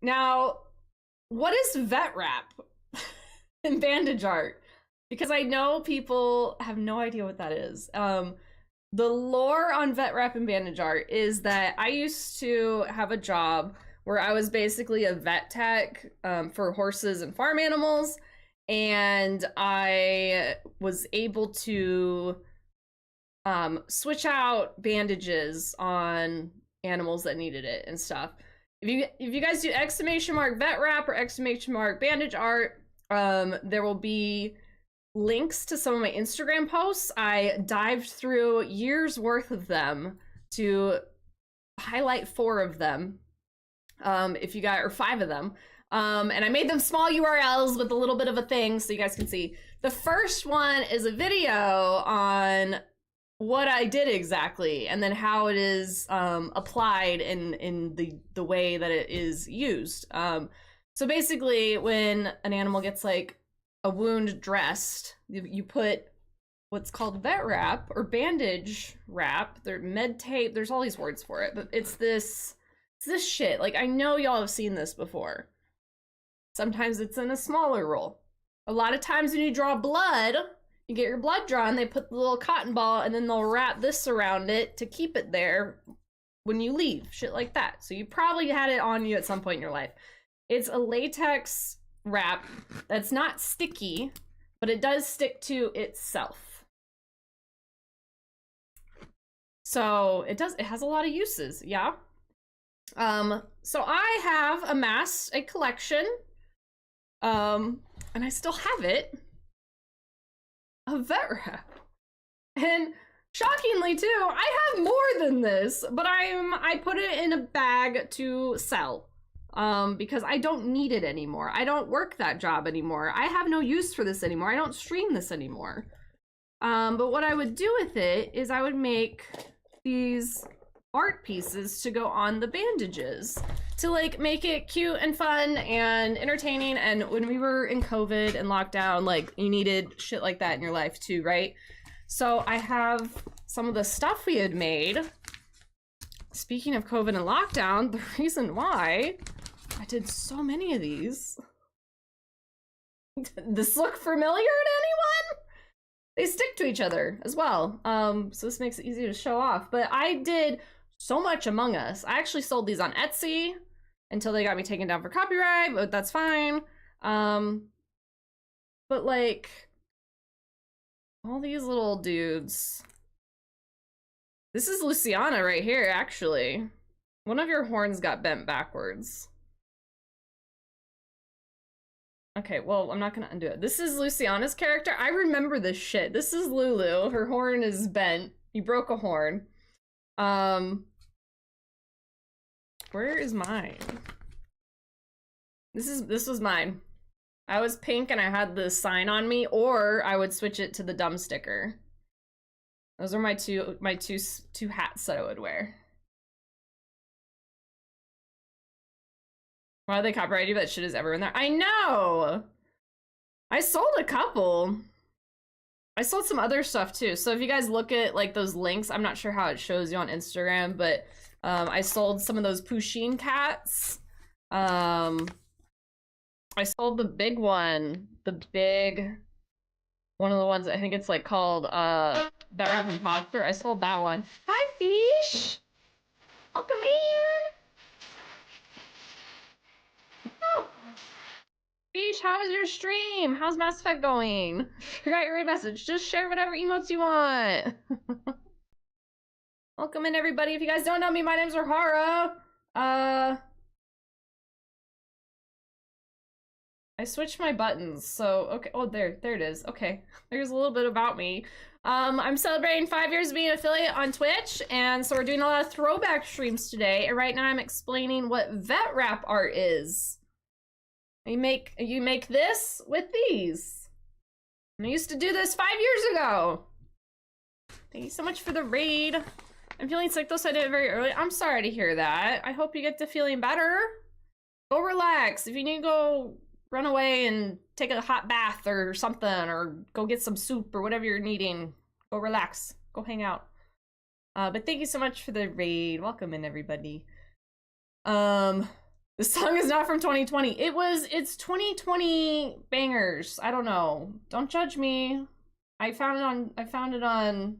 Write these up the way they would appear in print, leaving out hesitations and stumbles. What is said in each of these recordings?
Now, what is vet wrap in bandage art? Because I know people have no idea what that is. The lore on vet wrap and bandage art is that I used to have a job where I was basically a vet tech for horses and farm animals, and I was able to switch out bandages on animals that needed it and stuff. If you guys do exclamation mark vet wrap or exclamation mark bandage art, there will be links to some of my Instagram posts. I dived through years worth of them to highlight 4 of them. If you got, or 5 of them. And I made them small URLs with a little bit of a thing so you guys can see. The first one is a video on what I did exactly and then how it is applied in the way that it is used. So basically when an animal gets like a wound dressed, you put what's called vet wrap or bandage wrap, med tape, there's all these words for it, but it's this shit. Like, I know y'all have seen this before. Sometimes it's in a smaller roll. A lot of times when you draw blood, you get your blood drawn, they put the little cotton ball and then they'll wrap this around it to keep it there when you leave, shit like that. So you probably had it on you at some point in your life. It's a latex wrap that's not sticky, but it does stick to itself. So it has a lot of uses, yeah. So I have amassed a collection, and I still have it, of vet wrap. And shockingly too, I have more than this, but I put it in a bag to sell. Because I don't need it anymore. I don't work that job anymore. I have no use for this anymore. I don't stream this anymore. But what I would do with it is I would make these art pieces to go on the bandages to like make it cute and fun and entertaining. And when we were in COVID and lockdown, like you needed shit like that in your life too, right? So I have some of the stuff we had made. Speaking of COVID and lockdown, the reason why I did so many of these. This look familiar to anyone? They stick to each other as well. So this makes it easy to show off. But I did so much Among Us. I actually sold these on Etsy until they got me taken down for copyright, but that's fine. But like, all these little dudes. This is Luciana right here, actually. One of your horns got bent backwards. Okay, well, I'm not gonna undo it. This is Luciana's character. I remember this shit. This is Lulu. Her horn is bent. You broke a horn. Where is mine? This was mine. I was pink and I had the sign on me, or I would switch it to the dumb sticker. Those are my two hats that I would wear. Why do they copyright you? That shit is ever in there. I know! I sold a couple. I sold some other stuff too. So if you guys look at like those links, I'm not sure how it shows you on Instagram, but I sold some of those Pusheen cats. I sold the big one. One of the ones, I think it's like called That Rap Imposter. I sold that one. Hi, Fish! Welcome here! Oh. Fish, how is your stream? How's Mass Effect going? Forgot your message. Just share whatever emotes you want. Welcome in, everybody. If you guys don't know me, my name's Rohara. I switched my buttons, so okay. Oh, there it is. Okay, there's a little bit about me. I'm celebrating 5 years of being an affiliate on Twitch, and so we're doing a lot of throwback streams today. And right now, I'm explaining what vet wrap art is. You make this with these. And I used to do this 5 years ago. Thank you so much for the raid. I'm feeling sick though, so I did it very early. I'm sorry to hear that. I hope you get to feeling better. Go relax. If you need to go run away and take a hot bath or something, or go get some soup or whatever you're needing, go relax. Go hang out. But thank you so much for the raid. Welcome in, everybody. This song is not from 2020. It's 2020 bangers. I don't know. Don't judge me. I found it on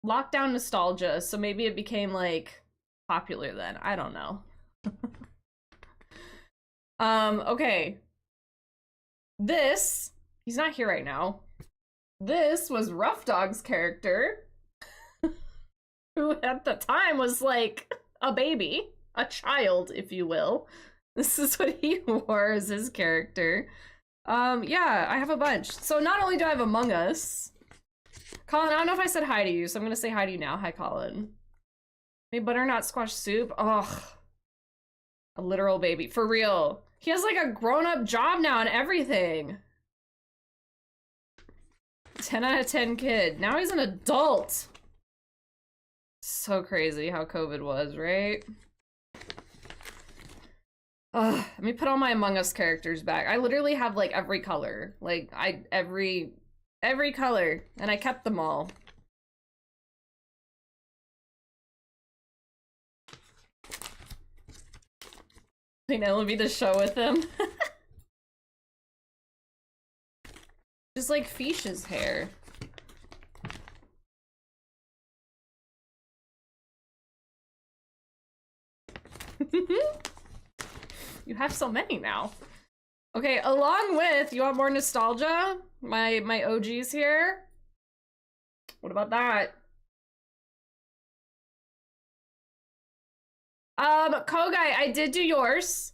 Lockdown Nostalgia, so maybe it became like popular then. I don't know. Okay. This, he's not here right now. This was Rough Dog's character, who at the time was like a baby, a child, if you will. This is what he wore as his character. Yeah, I have a bunch. So not only do I have Among Us, Colin, I don't know if I said hi to you, so I'm gonna say hi to you now. Hi, Colin. Made butternut squash soup. Ugh. A literal baby. For real. He has like a grown-up job now and everything. 10 out of 10 kid. Now he's an adult. So crazy how COVID was, right? Ugh, let me put all my Among Us characters back. I literally have like every color. Like every color, and I kept them all. I know, it'll be the show with him. Just like Fish's hair. You have so many now. Okay, along with, you want more nostalgia? My OGs here? What about that? Kogai, I did do yours.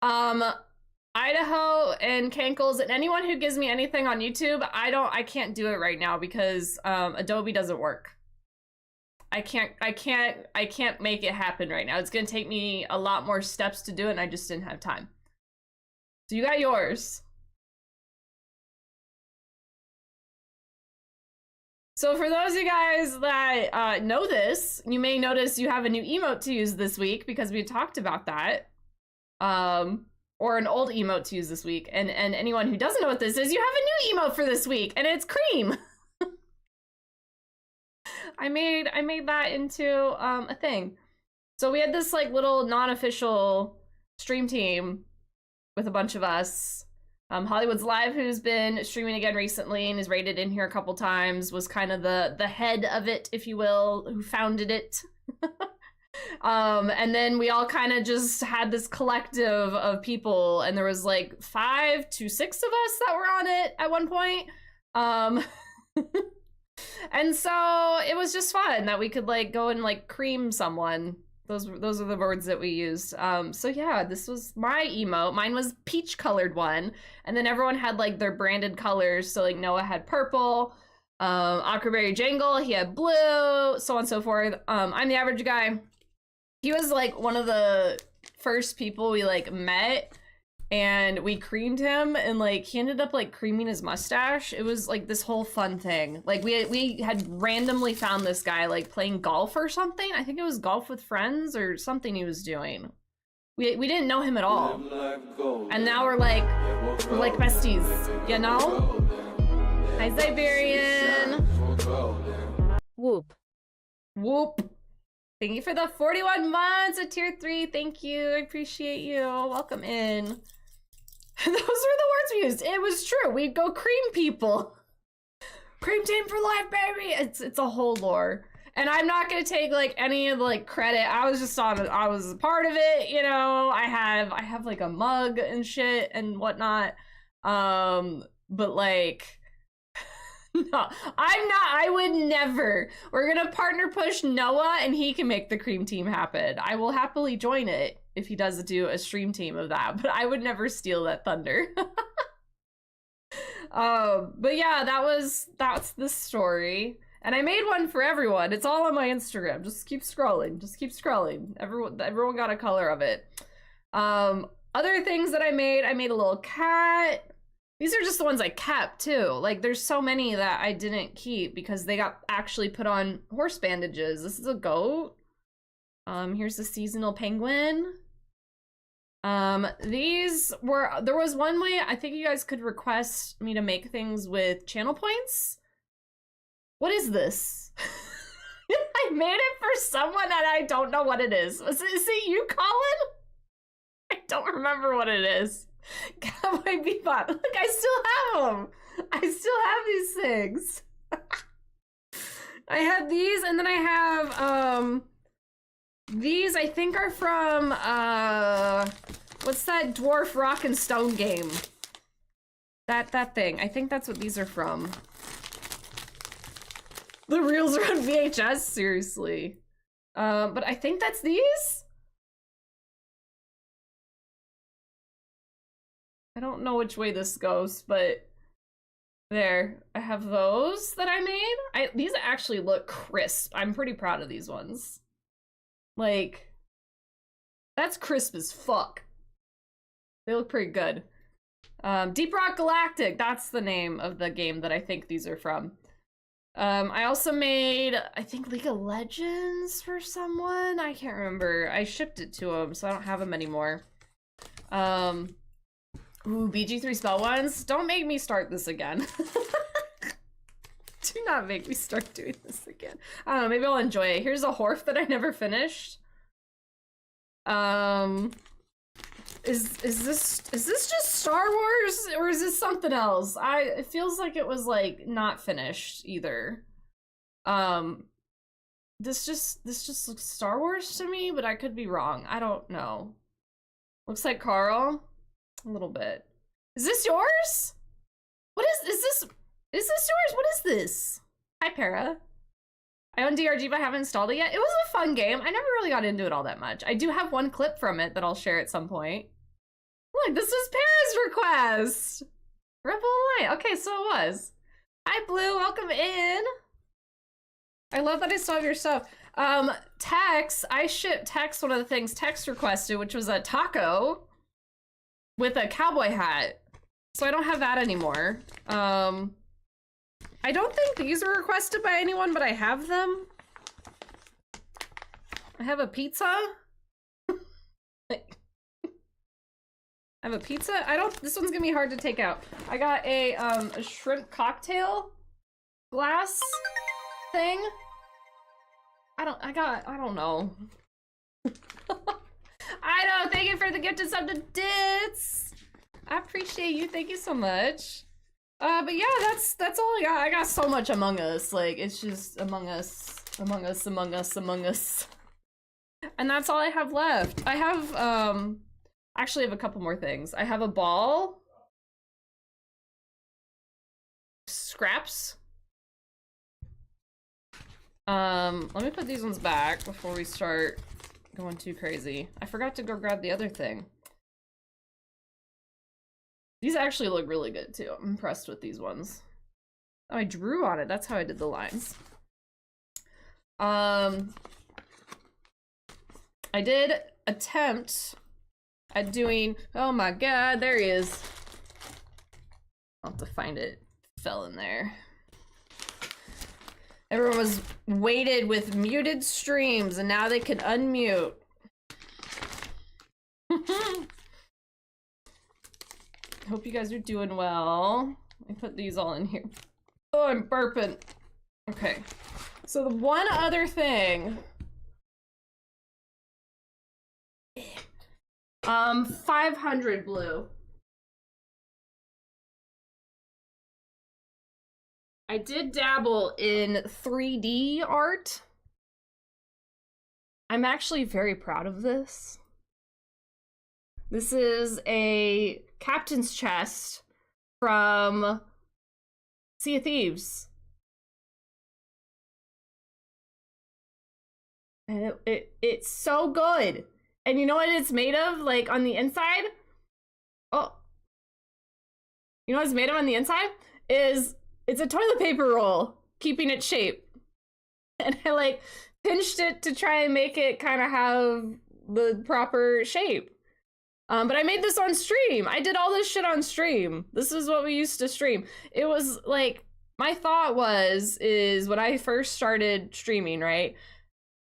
Idaho and Cankles and anyone who gives me anything on YouTube, I can't do it right now because Adobe doesn't work. I can't make it happen right now. It's gonna take me a lot more steps to do it and I just didn't have time. So you got yours. So for those of you guys that know this, you may notice you have a new emote to use this week because we talked about that. Or an old emote to use this week. And anyone who doesn't know what this is, you have a new emote for this week, and it's cream. I made that into a thing. So we had this like little non-official stream team with a bunch of us. Hollywood's Live, who's been streaming again recently and is rated in here a couple times, was kind of the head of it, if you will, who founded it. And then we all kind of just had this collective of people, and there was like 5 to 6 of us that were on it at one point. And so it was just fun that we could like go and like cream someone. Those are the words that we used. So yeah, this was my emote. Mine was peach colored one, and then everyone had like their branded colors. So like Noah had purple, Aquaberry Jangle, he had blue, so on and so forth. I'm the average guy. He was like one of the first people we like met, and we creamed him, and like he ended up like creaming his mustache. It was like this whole fun thing. Like we had randomly found this guy like playing golf or something. I think it was golf with friends or something he was doing. We didn't know him at all, and now we're like besties, you know? Hi Siberian. Whoop. Whoop. Thank you for the 41 months at tier 3. Thank you. I appreciate you. Welcome in. Those were the words we used. It was true. We'd go cream people. Cream team for life, baby. It's a whole lore. And I'm not gonna take like any of the like credit. I was just on it. I was a part of it, you know. I have like a mug and shit and whatnot. But like no, I'm not. I would never. We're gonna partner push Noah and he can make the cream team happen. I will happily join it if he does do a stream team of that, but I would never steal that thunder. But yeah, that's the story. And I made one for everyone. It's all on my Instagram. Just keep scrolling. Just keep scrolling. Everyone got a color of it. Other things that I made a little cat. These are just the ones I kept too. Like there's so many that I didn't keep because they got actually put on horse bandages. This is a goat. Here's the seasonal penguin. There was one way I think you guys could request me to make things with channel points. What is this? I made it for someone and I don't know what it is. Is it you, Colin? I don't remember what it is. Cowboy Bebop. Look, I still have them. I still have these things. I have these, and then I have these I think are from what's that dwarf rock and stone game? That thing. I think that's what these are from. The reels are on VHS, seriously. But I think that's these? I don't know which way this goes, but there. I have those that I made. These actually look crisp. I'm pretty proud of these ones. Like, that's crisp as fuck. They look pretty good. Deep Rock Galactic, that's the name of the game that I think these are from. I also made, I think, League of Legends for someone. I can't remember. I shipped it to him, so I don't have them anymore. Ooh, BG3 spell ones. Don't make me start this again. Do not make me start doing this again. I don't know, maybe I'll enjoy it. Here's a Horf that I never finished. Is this just Star Wars or is this something else? It feels like it was like not finished either. This just looks Star Wars to me, but I could be wrong. I don't know. Looks like Carl. A little bit. Is this yours? What is this yours? What is this? Hi, Para. I own DRG, but I haven't installed it yet. It was a fun game. I never really got into it all that much. I do have one clip from it that I'll share at some point. Look, this was Para's request. Rebel Light. Okay, so it was. Hi, Blue. Welcome in. I love that I still have your stuff. Tex, I shipped Tex one of the things Tex requested, which was a taco with a cowboy hat. So I don't have that anymore. I don't think these were requested by anyone, but I have them. I have a pizza. I have a pizza. This one's gonna be hard to take out. I got a shrimp cocktail glass thing. I don't know. I know, thank you for the gift of sub to Dits. I appreciate you, thank you so much. But yeah, that's all I got. I got so much Among Us, like, it's just Among Us. And that's all I have left. I have, actually have a couple more things. I have a ball. Scraps. Let me put these ones back before we start going too crazy. I forgot to go grab the other thing. These actually look really good too. I'm impressed with these ones. Oh, I drew on it. That's how I did the lines. I did attempt at doing, oh my god, there he is. I'll have to find it. Fell in there. Everyone was waited with muted streams and now they can unmute. Hope you guys are doing well. I put these all in here. Oh, I'm burping. Okay. So the one other thing. 500 blue. I did dabble in 3D art. I'm actually very proud of this. This is a captain's chest from Sea of Thieves. And it's so good. And you know what it's made of? Like on the inside? Oh. You know what it's made of on the inside? It's a toilet paper roll, keeping its shape. And I like pinched it to try and make it kind of have the proper shape. But I made this on stream. I did all this shit on stream. This is what we used to stream. It was like, my thought is when I first started streaming, right?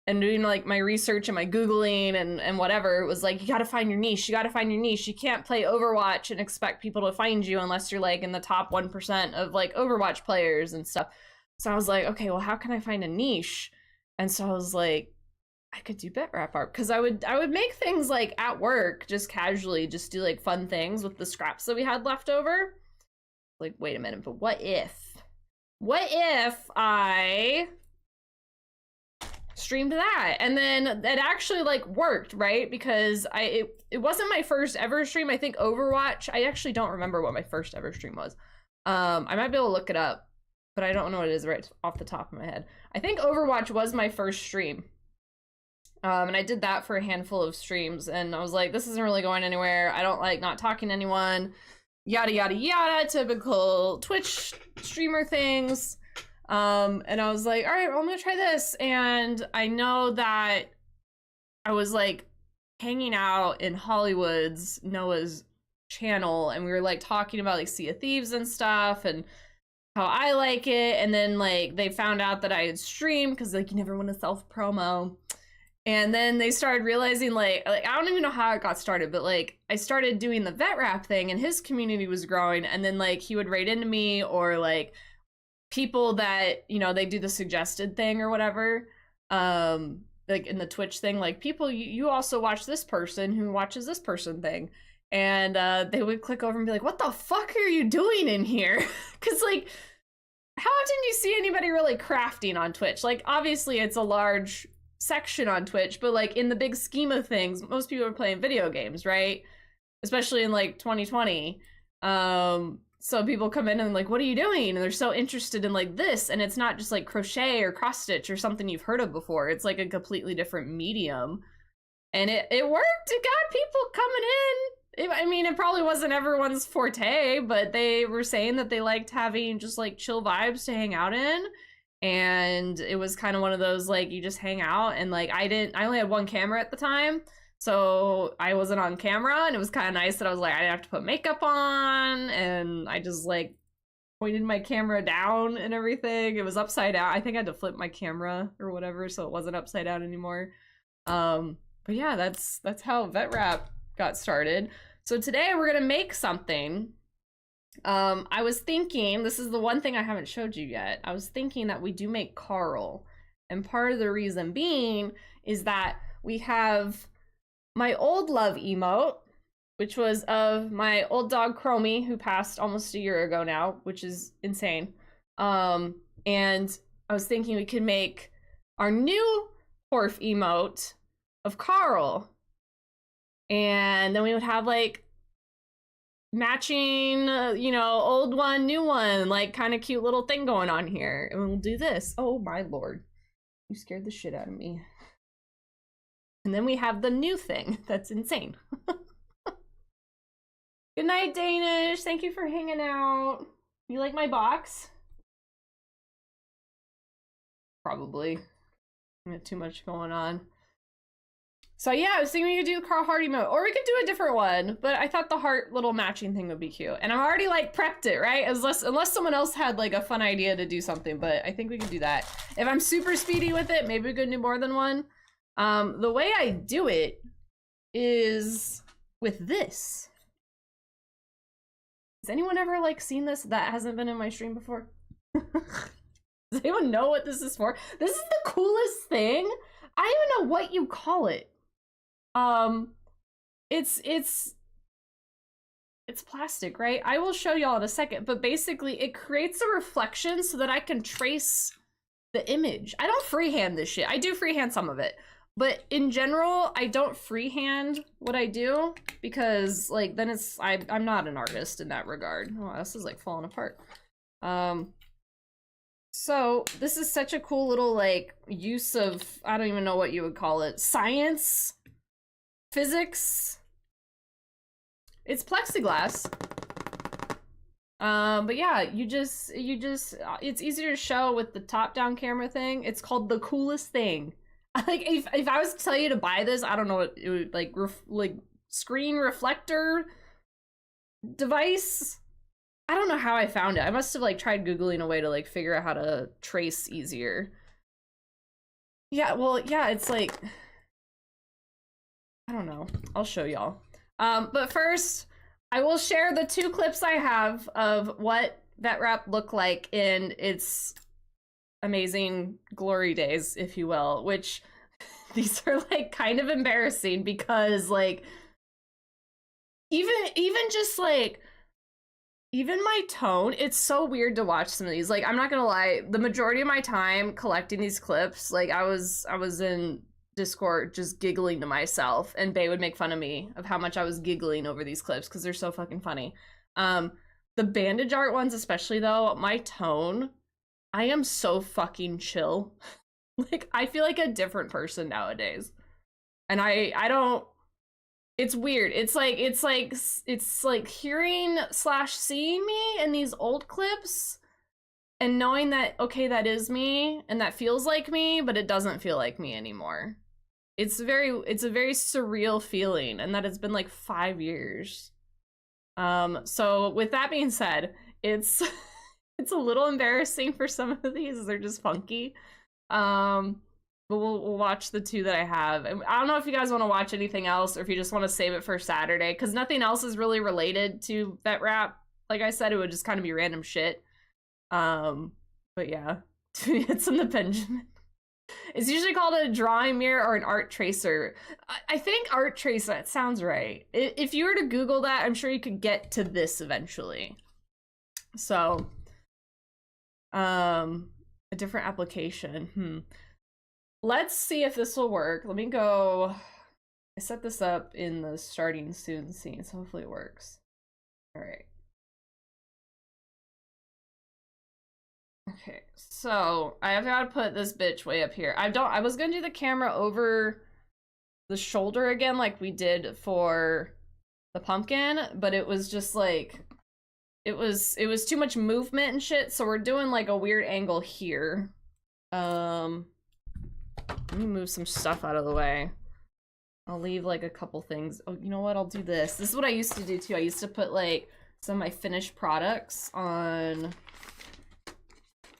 And doing like my research and my Googling and whatever, it was like, you gotta find your niche. You gotta find your niche. You can't play Overwatch and expect people to find you unless you're like in the top 1% of like Overwatch players and stuff. So I was like, okay, well, how can I find a niche? And so I was like, I could do vet wrap art, because I would make things like at work, just casually, just do like fun things with the scraps that we had left over. Like, wait a minute, but what if I streamed that? And then it actually like worked, right? Because it wasn't my first ever stream. I think Overwatch, I actually don't remember what my first ever stream was. I might be able to look it up, but I don't know what it is right off the top of my head. I think Overwatch was my first stream. And I did that for a handful of streams, and I was like, this isn't really going anywhere. I don't like not talking to anyone, yada, yada, yada, typical Twitch streamer things. And I was like, all right, well, I'm gonna try this. And I know that I was like hanging out in Hollywood's Noah's channel, and we were like talking about like Sea of Thieves and stuff and how I like it. And then like they found out that I had streamed, because like you never want to self-promo. And then they started realizing like I don't even know how it got started, but like I started doing the vet wrap thing, and his community was growing. And then like he would write into me, or like people that, you know, they do the suggested thing or whatever, like in the Twitch thing, like people, you also watch this person who watches this person thing. And they would click over and be like, what the fuck are you doing in here? Because like, how often do you see anybody really crafting on Twitch? Like, obviously it's a large section on Twitch, but like in the big scheme of things, most people are playing video games, right? Especially in like 2020. So people come in and like, what are you doing? And they're so interested in like this, and it's not just like crochet or cross stitch or something you've heard of before. It's like a completely different medium. And it worked. It got people coming in. I mean, it probably wasn't everyone's forte, but they were saying that they liked having just like chill vibes to hang out in. And it was kind of one of those, like, you just hang out, and like I only had one camera at the time, so I wasn't on camera, and it was kind of nice that I was like, I didn't have to put makeup on, and I just like pointed my camera down and everything. It was upside down. I think I had to flip my camera or whatever, so it wasn't upside down anymore. But yeah, that's how vet wrap got started. So today we're gonna make something. I was thinking, this is the one thing I haven't showed you yet. I was thinking that we do make Carl. And part of the reason being is that we have my old love emote, which was of my old dog Chromie, who passed almost a year ago now, which is insane. And I was thinking we could make our new Horf emote of Carl. And then we would have like matching, you know, old one, new one, like kind of cute little thing going on here. And we'll do this. Oh my lord. You scared the shit out of me. And then we have the new thing. That's insane. Good night, Danish. Thank you for hanging out. You like my box? Probably. I got too much going on. So yeah, I was thinking we could do the Carl Hardy mode, or we could do a different one, but I thought the heart little matching thing would be cute. And I've already like prepped it, right? Unless someone else had like a fun idea to do something, but I think we could do that. If I'm super speedy with it, maybe we could do more than one. The way I do it is with this. Has anyone ever like seen this that hasn't been in my stream before? Does anyone know what this is for? This is the coolest thing. I don't even know what you call it. It's plastic, right? I will show y'all in a second, but basically it creates a reflection so that I can trace the image. I don't freehand this shit. I do freehand some of it, but in general, I don't freehand what I do, because like then it's I'm not an artist in that regard. Oh, this is like falling apart. So this is such a cool little like use of, I don't even know what you would call it, science, physics. It's plexiglass. But yeah, you just it's easier to show with the top-down camera thing. It's called the coolest thing. Like if I was to tell you to buy this, I don't know what it would like screen reflector device. I don't know how I found it. I must have like tried Googling a way to like figure out how to trace easier. Yeah, well, yeah, it's like, I don't know. I'll show y'all. But first, I will share the 2 clips I have of what vet wrap looked like in its amazing glory days, if you will, which these are like kind of embarrassing because like even just like even my tone, it's so weird to watch some of these. Like, I'm not gonna lie, the majority of my time collecting these clips, like I was in Discord just giggling to myself, and Bae would make fun of me of how much I was giggling over these clips because they're so fucking funny. The bandage art ones especially though, my tone, I am so fucking chill. Like, I feel like a different person nowadays. And I don't, it's weird. It's like hearing / seeing me in these old clips and knowing that, okay, that is me and that feels like me, but it doesn't feel like me anymore. It's a very surreal feeling, and that it's been like 5 years. So with that being said, it's it's a little embarrassing for some of these. They're just funky. But we'll watch the 2 that I have. And I don't know if you guys want to watch anything else or if you just want to save it for Saturday, because nothing else is really related to vet rap. Like I said, it would just kind of be random shit. But yeah, it's in the Benjamin. It's usually called a drawing mirror or an art tracer. I think art tracer, that sounds right. If you were to Google that, I'm sure you could get to this eventually. So, a different application. Let's see if this will work. Let me go. I set this up in the starting student scene, so hopefully it works. All right. Okay, so I have got to put this bitch way up here. I was gonna do the camera over the shoulder again like we did for the pumpkin, but it was just like it was too much movement and shit, so we're doing like a weird angle here. Let me move some stuff out of the way. I'll leave like a couple things. Oh, you know what? I'll do this. This is what I used to do too. I used to put like some of my finished products on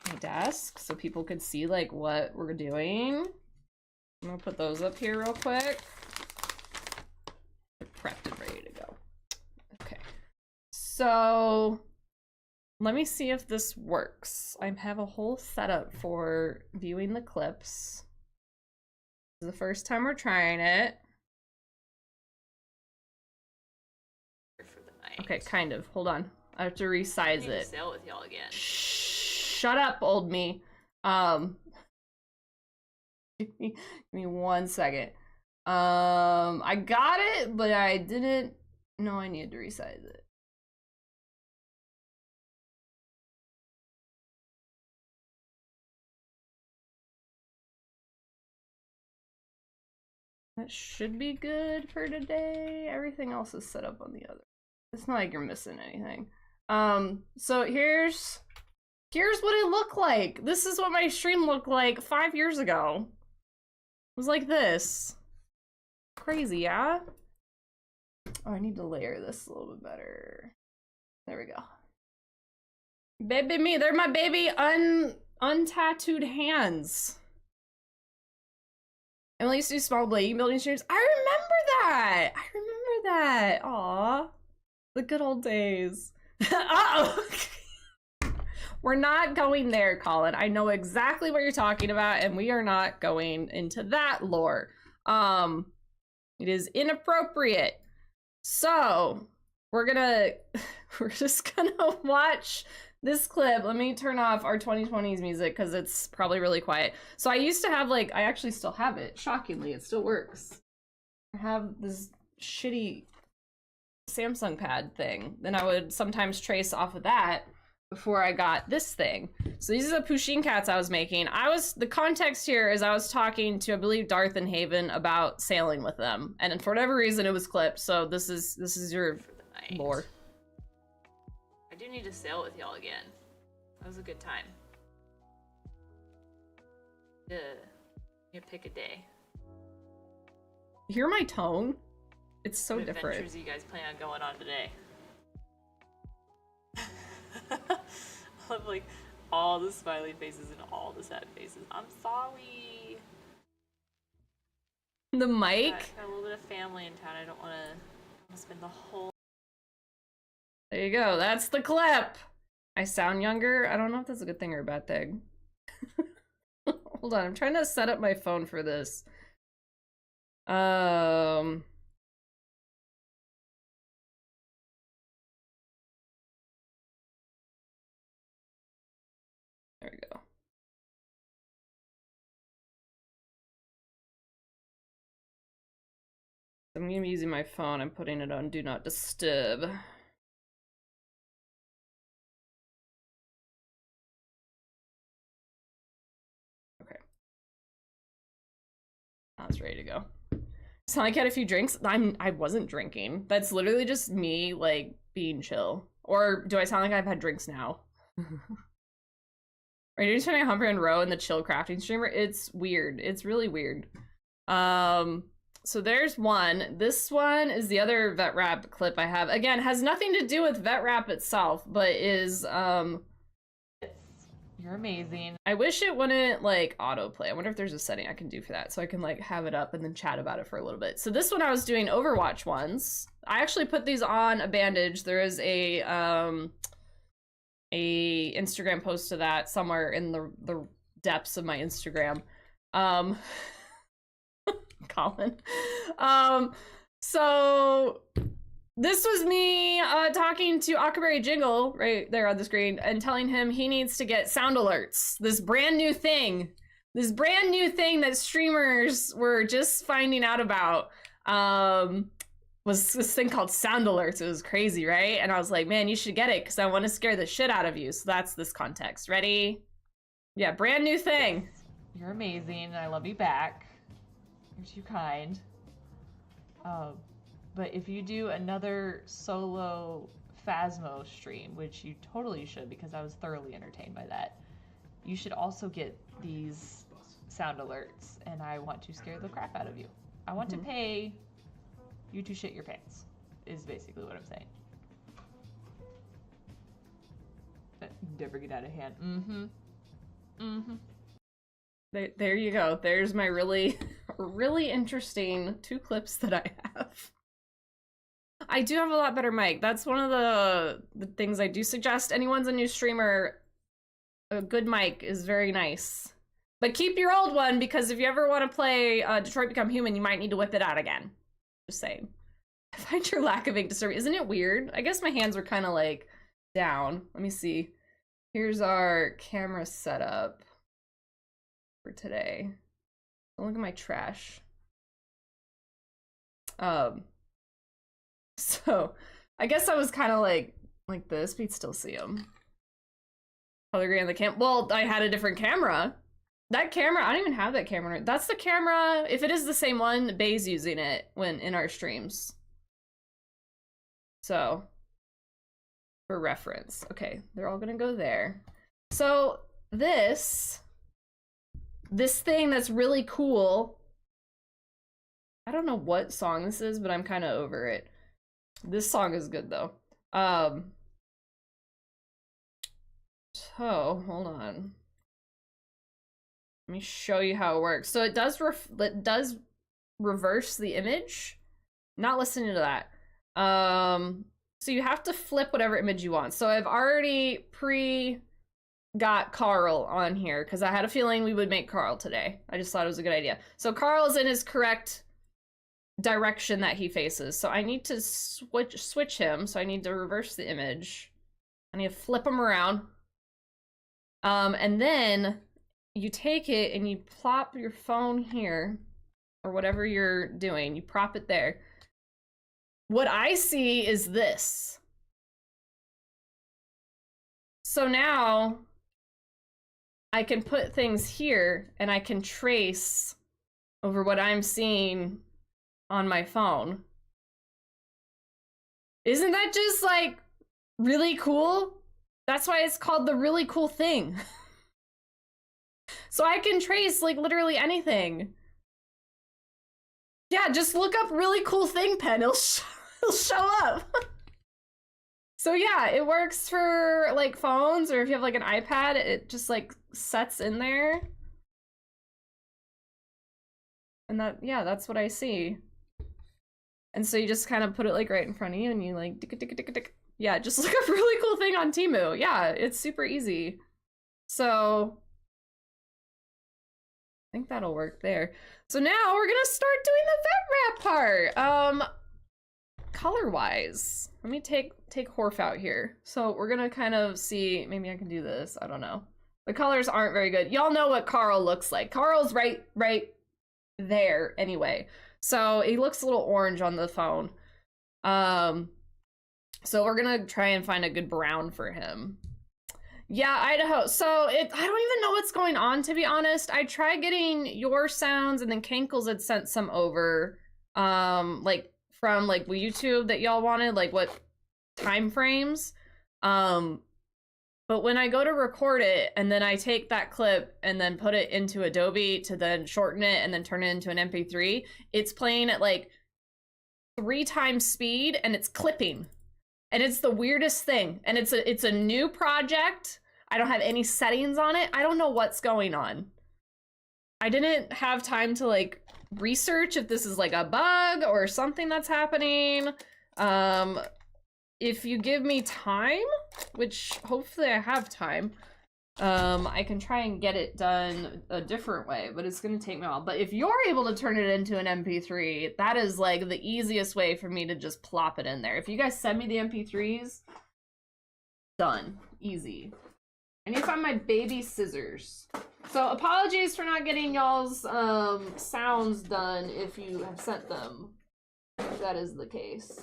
my desk so people could see like what we're doing. I'm gonna put those up here real quick. They're prepped and ready to go. Okay. So let me see if this works. I have a whole setup for viewing the clips. This is the first time we're trying it. Okay, kind of. Hold on. I have to resize it. Sail with y'all again. Shut up, old me. Give me 1 second. I got it, but I didn't know I needed to resize it. That should be good for today. Everything else is set up on the other. It's not like you're missing anything. So here's what it looked like. This is what my stream looked like 5 years ago. It was like this. Crazy, yeah? Oh, I need to layer this a little bit better. There we go. Baby me, they're my baby untattooed hands. Emily used to do small blade building streams. I remember that. Aw. The good old days. Uh-oh. We're not going there, Colin. I know exactly what you're talking about, and we are not going into that lore. It is inappropriate. So we're just gonna watch this clip. Let me turn off our 2020s music because it's probably really quiet. So I used to have I actually still have it. Shockingly, it still works. I have this shitty Samsung pad thing. Then I would sometimes trace off of that before I got this thing. So these are the Pusheen cats I was making. The context here is I was talking to, I believe, Darth and Haven about sailing with them. And for whatever reason, it was clipped. So this is your lore. I do need to sail with y'all again. That was a good time. You pick a day. You hear my tone? It's so what different. What adventures you guys plan on going on today? I love like all the smiley faces and all the sad faces. I'm sorry. The mic? Got a little bit of family in town. I don't want to spend the whole. There you go. That's the clip. I sound younger. I don't know if that's a good thing or a bad thing. Hold on, I'm trying to set up my phone for this. There we go. I'm gonna be using my phone. I'm putting it on Do Not Disturb. Okay. I was ready to go. Sound like I had a few drinks? I wasn't drinking. That's literally just me, like, being chill. Or do I sound like I've had drinks now? Are you spending Humper and Row in the chill crafting streamer? It's weird. It's really weird. So there's one. This one is the other vet rap clip I have. Again, has nothing to do with vet rap itself, but is You're amazing. I wish it wouldn't like autoplay. I wonder if there's a setting I can do for that so I can like have it up and then chat about it for a little bit. So this one I was doing Overwatch ones. I actually put these on a Bandage. There is a Instagram post to that somewhere in the depths of my Instagram. Colin. So this was me talking to Akaberry Jingle right there on the screen and telling him he needs to get sound alerts. This brand new thing that streamers were just finding out about was this thing called sound alerts. It was crazy, right? And I was like, man, you should get it because I want to scare the shit out of you. So that's this context. Ready? Yeah, brand new thing. You're amazing, and I love you back. You're too kind. But if you do another solo Phasmo stream, which you totally should because I was thoroughly entertained by that, you should also get these sound alerts, and I want to scare the crap out of you. I want to pay you to shit your pants, is basically what I'm saying. But never get out of hand. There you go. There's my really interesting 2 clips that I have. I do have a lot better mic. That's one of the things I do suggest. Anyone's a new streamer, a good mic is very nice. But keep your old one because if you ever want to play Detroit Become Human, you might need to whip it out again. Just saying. I find your lack of ink disturbing. Isn't it weird? I guess my hands were kind of like down. Let me see. Here's our camera setup for today. Don't look at my trash. So I guess I was kind of like this, but you'd still see them. Color grading the cam. Well, I had a different camera. That camera, I don't even have that camera. That's the camera. If it is the same one, Bay's using it when in our streams. So for reference, okay, they're all gonna go there. So this thing that's really cool. I don't know what song this is, but I'm kind of over it. This song is good though. So hold on. Let me show you how it works. So it does reverse the image. Not listening to that. So you have to flip whatever image you want. So I've already got Carl on here because I had a feeling we would make Carl today. I just thought it was a good idea. So Carl's in his correct direction that he faces. So I need to switch him. So I need to reverse the image. I need to flip him around. And then you take it and you plop your phone here or whatever you're doing. You prop it there. What I see is this. So now I can put things here and I can trace over what I'm seeing on my phone. Isn't that just like really cool? That's why it's called the really cool thing. So I can trace like literally anything. Yeah, just look up really cool thing pen. It'll show up. So yeah, it works for like phones or if you have like an iPad, it just like sets in there. And that, yeah, that's what I see. And so you just kind of put it like right in front of you and you like, yeah, just look up really cool thing on Temu. Yeah, it's super easy. So think that'll work there. So now we're gonna start doing the vet wrap part. Color-wise, let me take Horf out here. So we're gonna kind of see, maybe I can do this, I don't know. The colors aren't very good. Y'all know what Carl looks like. Carl's right there anyway. So he looks a little orange on the phone. So we're gonna try and find a good brown for him. Yeah, Idaho. So I don't even know what's going on, to be honest. I tried getting your sounds, and then Kankles had sent some over, like from like YouTube that y'all wanted, like what time frames. But when I go to record it, and then I take that clip and then put it into Adobe to then shorten it and then turn it into an MP3, it's playing at like 3 times speed, and it's clipping. And it's the weirdest thing. And it's a new project. I don't have any settings on it. I don't know what's going on. I didn't have time to like research if this is like a bug or something that's happening. If you give me time, which hopefully I have time, I can try and get it done a different way, but it's gonna take me a while. But if you're able to turn it into an MP3, that is like the easiest way for me to just plop it in there. If you guys send me the MP3s, done, easy. I need to find my baby scissors. So apologies for not getting y'all's sounds done if you have sent them, if that is the case.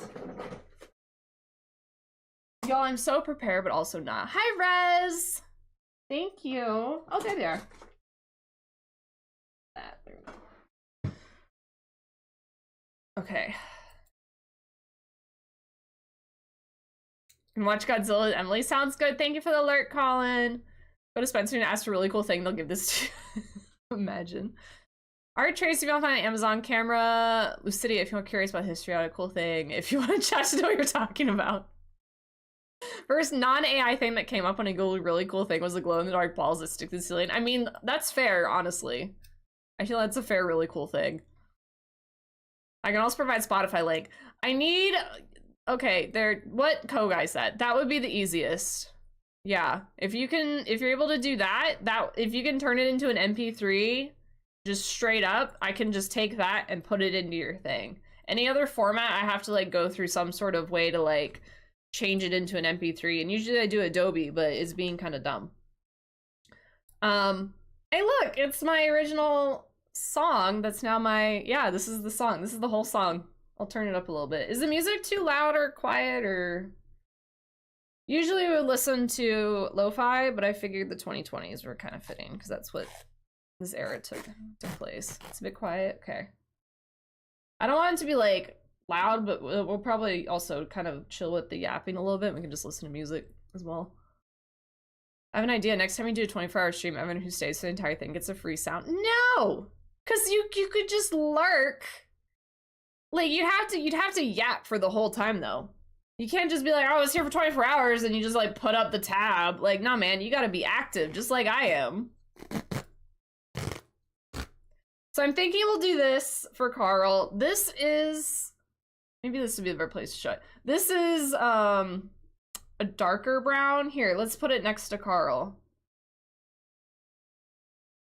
Y'all, I'm so prepared, but also not. Hi, Rez! Thank you. Oh, there they are. There we go. Okay. And watch Godzilla. Emily sounds good. Thank you for the alert, Colin. Go to Spencer and ask for a really cool thing. They'll give this to you. Imagine. Art Trace, if you want to find an Amazon camera. Lucidia, if you're curious about history, I have a cool thing. If you want to chat to know what you're talking about. First non-AI thing that came up when I googled really cool thing was the glow-in-the-dark balls that stick to the ceiling. I mean, that's fair, honestly. I feel that's a fair, really cool thing. I can also provide Spotify link. I need... Okay, there... What Kogai said. That would be the easiest. Yeah. If you're able to do that, if you can turn it into an MP3, just straight up, I can just take that and put it into your thing. Any other format, I have to, like, go through some sort of way to, like... change it into an MP3, and usually I do Adobe, but it's being kind of dumb. Hey look, it's my original song that's now my, yeah, this is the song. This is the whole song. I'll turn it up a little bit. Is the music too loud or quiet, or? Usually we would listen to lo-fi, but I figured the 2020s were kind of fitting, because that's what this era took place. It's a bit quiet, okay. I don't want it to be like, loud, but we'll probably also kind of chill with the yapping a little bit. We can just listen to music as well. I have an idea. Next time you do a 24-hour stream, everyone who stays for the entire thing gets a free sound. No! Because you could just lurk. Like, you'd have to yap for the whole time, though. You can't just be like, oh, I was here for 24 hours, and you just, like, put up the tab. Like, nah, man, you gotta be active, just like I am. So I'm thinking we'll do this for Carl. This is... Maybe this would be the better place to show it. This is a darker brown. Here, let's put it next to Carl.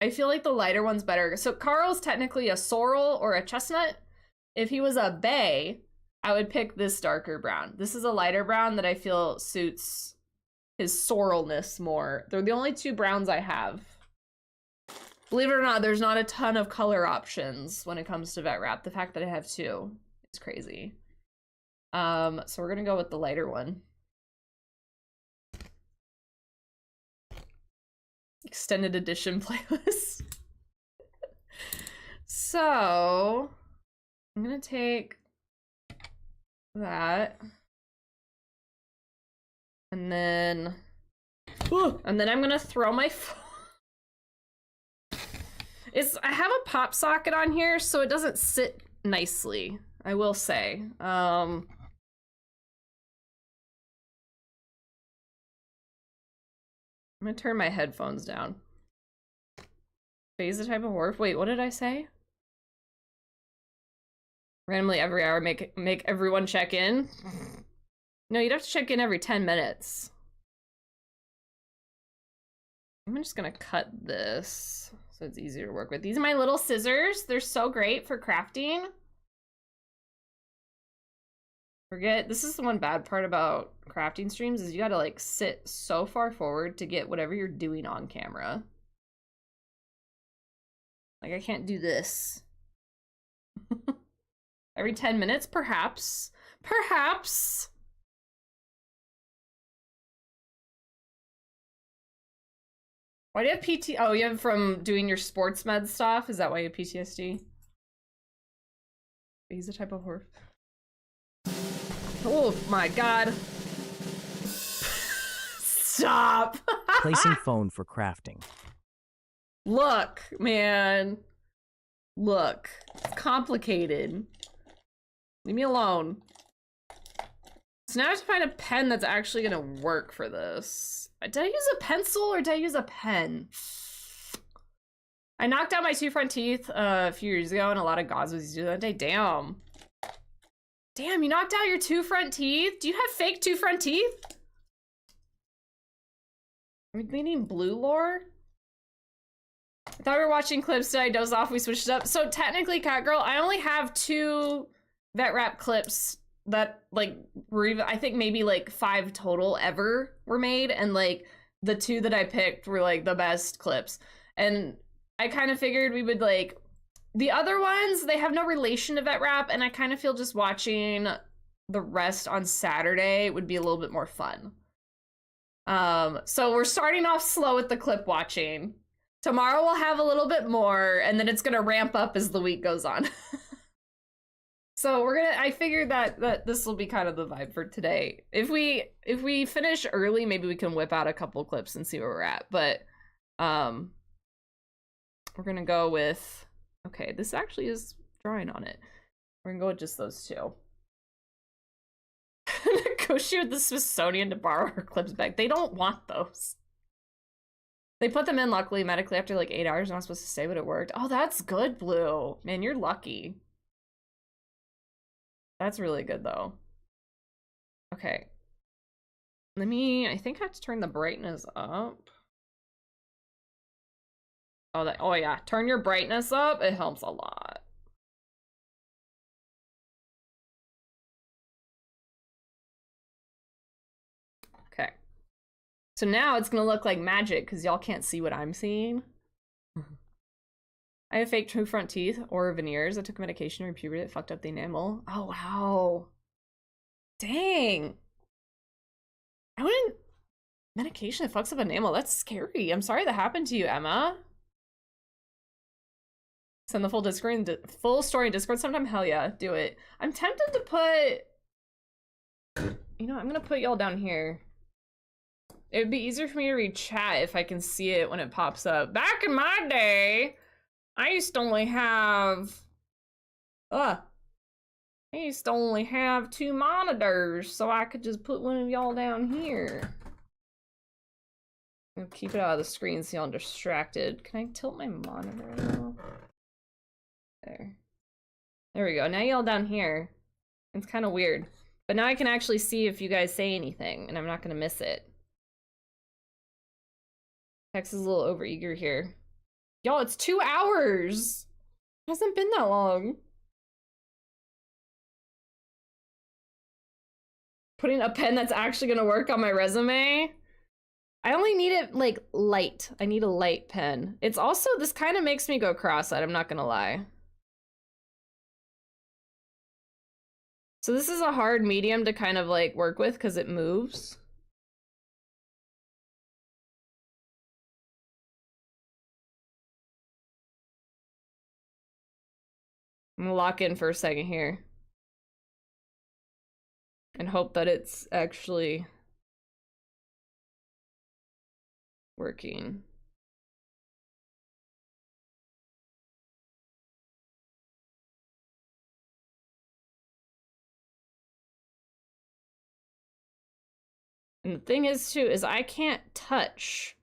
I feel like the lighter one's better. So Carl's technically a sorrel or a chestnut. If he was a bay, I would pick this darker brown. This is a lighter brown that I feel suits his sorrelness more. They're the only 2 browns I have. Believe it or not, there's not a ton of color options when it comes to vet wrap. The fact that I have 2 is crazy. So we're gonna go with the lighter one. Extended edition playlist. So I'm gonna take that, and then I'm gonna throw my I have a pop socket on here, so it doesn't sit nicely, I will say. I'm gonna turn my headphones down. Phase the type of horror. Wait, what did I say? Randomly every hour make everyone check in? No, you'd have to check in every 10 minutes. I'm just gonna cut this so it's easier to work with. These are my little scissors. They're so great for crafting. This is the one bad part about crafting streams is you gotta like sit so far forward to get whatever you're doing on camera. Like I can't do this. Every 10 minutes, perhaps. Perhaps. Why do you have PT? Oh, you have from doing your sports med stuff? Is that why you have PTSD? He's a type of horse. Oh my god. Stop. Placing phone for crafting. Look, man. Look. It's complicated. Leave me alone. So now I have to find a pen that's actually gonna work for this. Did I use a pencil or did I use a pen? I knocked out my 2 front teeth a few years ago and a lot of gods was doing that day. Damn. Damn, you knocked out your 2 front teeth? Do you have fake 2 front teeth? Are we needing blue lore? I thought we were watching clips. Did I doze off? We switched it up. So technically, Catgirl, I only have 2 vet wrap clips that like were even, I think maybe like 5 total ever were made, and like the 2 that I picked were like the best clips. And I kind of figured we would like the other ones, they have no relation to vet wrap, and I kind of feel just watching the rest on Saturday would be a little bit more fun. So we're starting off slow with the clip watching. Tomorrow we'll have a little bit more, and then it's gonna ramp up as the week goes on. So I figured that this will be kind of the vibe for today. If we finish early, maybe we can whip out a couple clips and see where we're at. But we're gonna go with, okay, this actually is drawing on it. We're gonna go with just those 2. Go shoot the Smithsonian to borrow her clips back. They don't want those. They put them in, luckily, medically after like 8 hours. I'm not supposed to say, but it worked. Oh, that's good, Blue. Man, you're lucky. That's really good, though. Okay. I think I have to turn the brightness up. Oh yeah, turn your brightness up. It helps a lot. Okay. So now it's gonna look like magic because y'all can't see what I'm seeing. I have fake 2 front teeth or veneers. I took medication during puberty that fucked up the enamel. Oh, wow. Dang. I wouldn't... Medication that fucks up enamel. That's scary. I'm sorry that happened to you, Emma. Send the full story in Discord sometime? Hell yeah, do it. I'm tempted to put... You know, I'm gonna put y'all down here. It would be easier for me to read chat if I can see it when it pops up. Back in my day... I used to only have 2 monitors, so I could just put one of y'all down here. I'll keep it out of the screen so y'all aren't distracted. Can I tilt my monitor a little? There we go. Now y'all down here. It's kind of weird. But now I can actually see if you guys say anything, and I'm not gonna miss it. Tex is a little overeager here. Y'all, it's 2 hours! It hasn't been that long. Putting a pen that's actually gonna work on my resume? I only need it, like, light. I need a light pen. It's also, this kind of makes me go cross-eyed, I'm not gonna lie. So this is a hard medium to kind of, like, work with because it moves. I'm gonna lock in for a second here. And hope that it's actually working. And the thing is, too, is I can't touch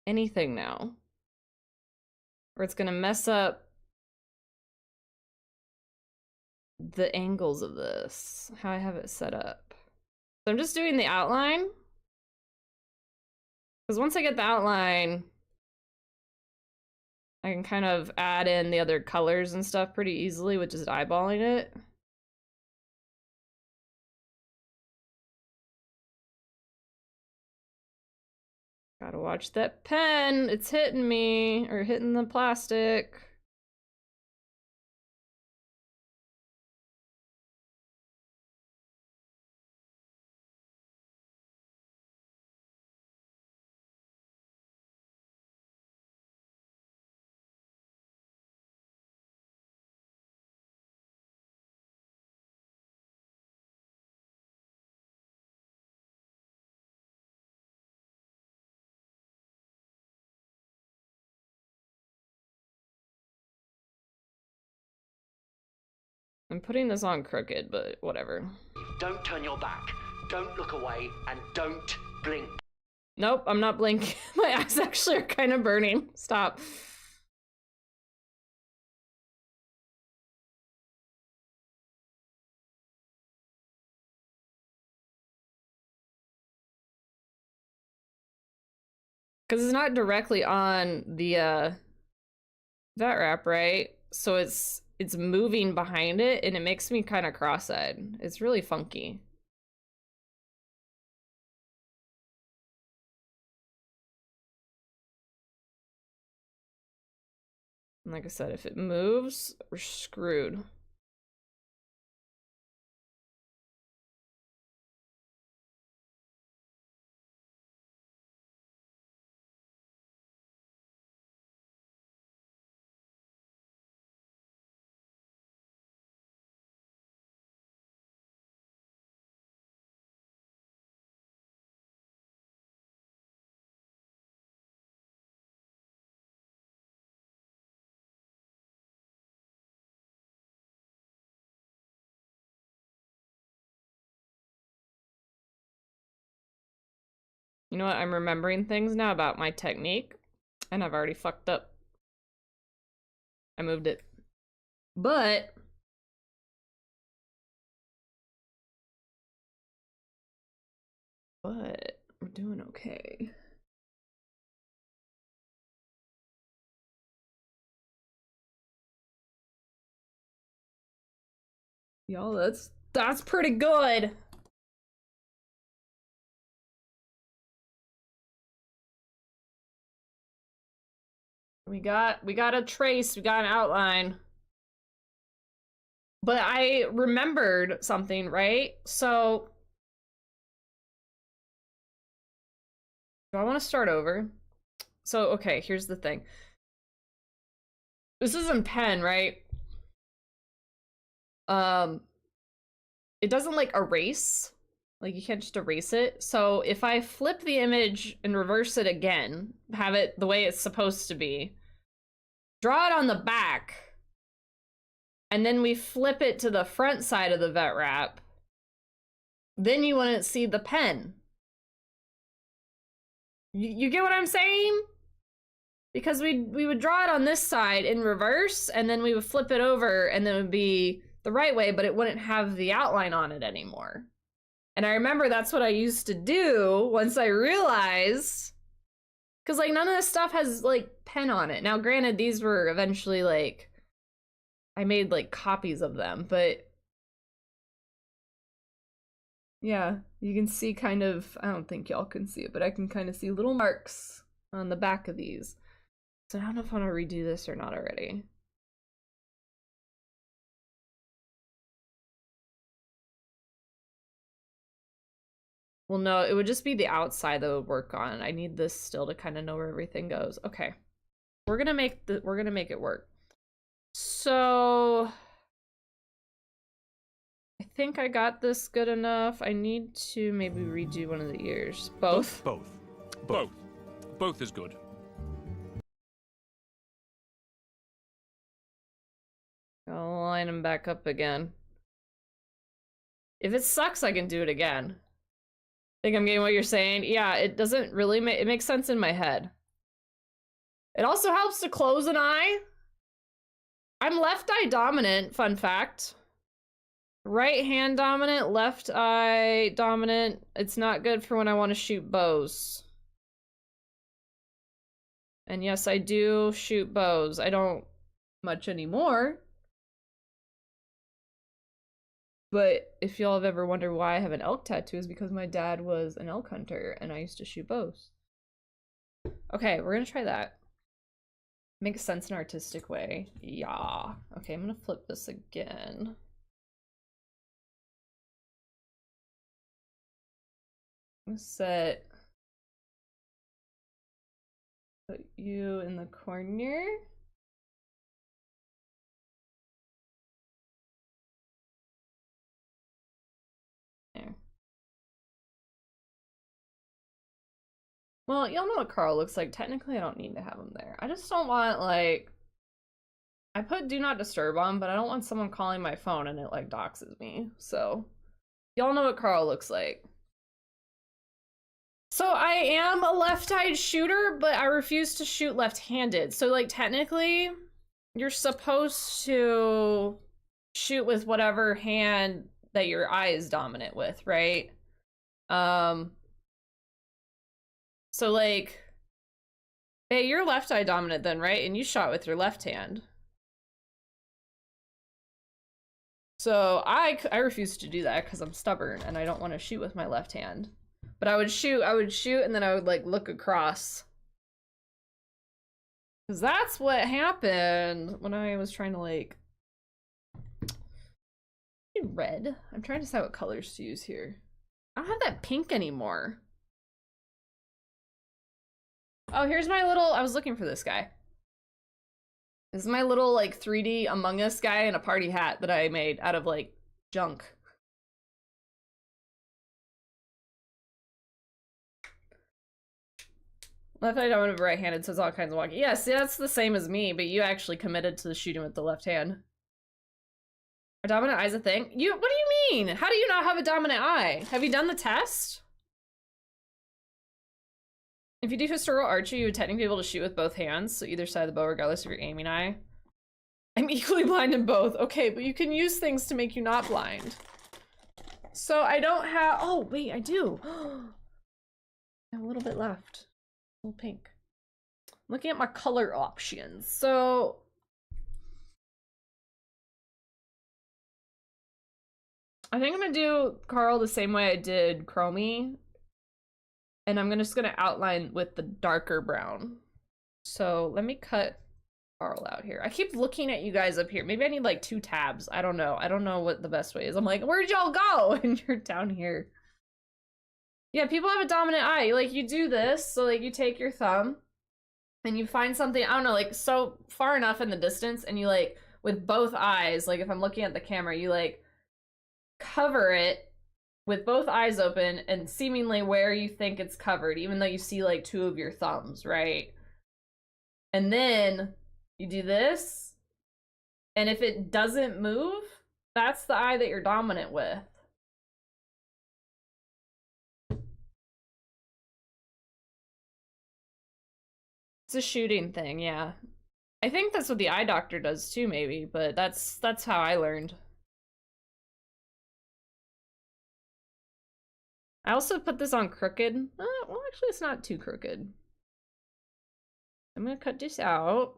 anything now. Or it's gonna mess up the angles of this, how I have it set up. So I'm just doing the outline. Because once I get the outline, I can kind of add in the other colors and stuff pretty easily with just eyeballing it. Gotta watch that pen. It's hitting me, or hitting the plastic. I'm putting this on crooked, but whatever. Don't turn your back, don't look away, and don't blink. Nope, I'm not blinking. My eyes actually are kind of burning. Stop. Because it's not directly on the vet wrap, right? So it's moving behind it, and it makes me kind of cross-eyed. It's really funky. And like I said, if it moves, we're screwed. You know what? I'm remembering things now about my technique, and I've already fucked up. I moved it. But we're doing okay. Y'all, that's pretty good. We got a trace, we got an outline. But I remembered something, right? So do I want to start over? So, okay, here's the thing. This isn't pen, right? It doesn't like erase. Like you can't just erase it. So if I flip the image and reverse it again, have it the way it's supposed to be, draw it on the back, and then we flip it to the front side of the vet wrap, then you wouldn't see the pen. You get what I'm saying? Because we would draw it on this side in reverse, and then we would flip it over, and then it would be the right way, but it wouldn't have the outline on it anymore. And I remember that's what I used to do once I realized, because like none of this stuff has like pen on it. Now granted, these were eventually like, I made like copies of them, but yeah, you can see kind of, I don't think y'all can see it, but I can kind of see little marks on the back of these. So I don't know if I want to redo this or not already. Well, no, it would just be the outside that would work on. I need this still to kind of know where everything goes. Okay. We're gonna make it work. So I think I got this good enough. I need to maybe redo one of the ears. Both? Both is good. I'll line them back up again. If it sucks, I can do it again. Think I'm getting what you're saying? Yeah, it doesn't really it makes sense in my head. It also helps to close an eye. I'm left eye dominant, fun fact. Right hand dominant, left eye dominant. It's not good for when I want to shoot bows. And yes, I do shoot bows. I don't much anymore. But if y'all have ever wondered why I have an elk tattoo, is because my dad was an elk hunter and I used to shoot bows. Okay, we're gonna try that. Makes sense in an artistic way. Yeah. Okay, I'm gonna flip this again. I'm gonna put you in the corner. There. Well, y'all know what Carl looks like. Technically, I don't need to have him there. I just don't want, like... I put do not disturb on, but I don't want someone calling my phone and it, like, doxes me. So, y'all know what Carl looks like. So, I am a left-eyed shooter, but I refuse to shoot left-handed. So, like, technically, you're supposed to shoot with whatever hand that your eye is dominant with, right? So, like, hey, you're left eye dominant then, right? And you shot with your left hand. So I refuse to do that because I'm stubborn and I don't want to shoot with my left hand. But I would shoot, and then I would, like, look across. Because that's what happened when I was trying to, like... Red? I'm trying to decide what colors to use here. I don't have that pink anymore. Oh, here's my little... I was looking for this guy. This is my little, like, 3D Among Us guy in a party hat that I made out of, like, junk. Left eye dominant right-handed, so it's all kinds of wonky. Yeah, see, that's the same as me, but you actually committed to shooting with the left hand. Are dominant eyes a thing? What do you mean? How do you not have a dominant eye? Have you done the test? If you do historical archery, you would technically be able to shoot with both hands, so either side of the bow, regardless of your aiming eye. I'm equally blind in both. Okay, but you can use things to make you not blind. So I don't have... Oh, wait, I do. I have a little bit left. A little pink. I'm looking at my color options. So... I think I'm gonna do Carl the same way I did Chromie. And I'm just gonna outline with the darker brown. So let me cut Carl out here. I keep looking at you guys up here. Maybe I need like 2 tabs. I don't know. I don't know what the best way is. I'm like, where'd y'all go? And you're down here. Yeah, people have a dominant eye. Like, you do this. So, like, you take your thumb and you find something, I don't know, like, so far enough in the distance, and you, like, with both eyes, like, if I'm looking at the camera, you, like, cover it with both eyes open and seemingly where you think it's covered, even though you see, like, 2 of your thumbs, right? And then you do this, and if it doesn't move, that's the eye that you're dominant with. It's a shooting thing, yeah. I think that's what the eye doctor does too, maybe, but that's how I learned. I also put this on crooked. Well, actually, it's not too crooked. I'm gonna cut this out.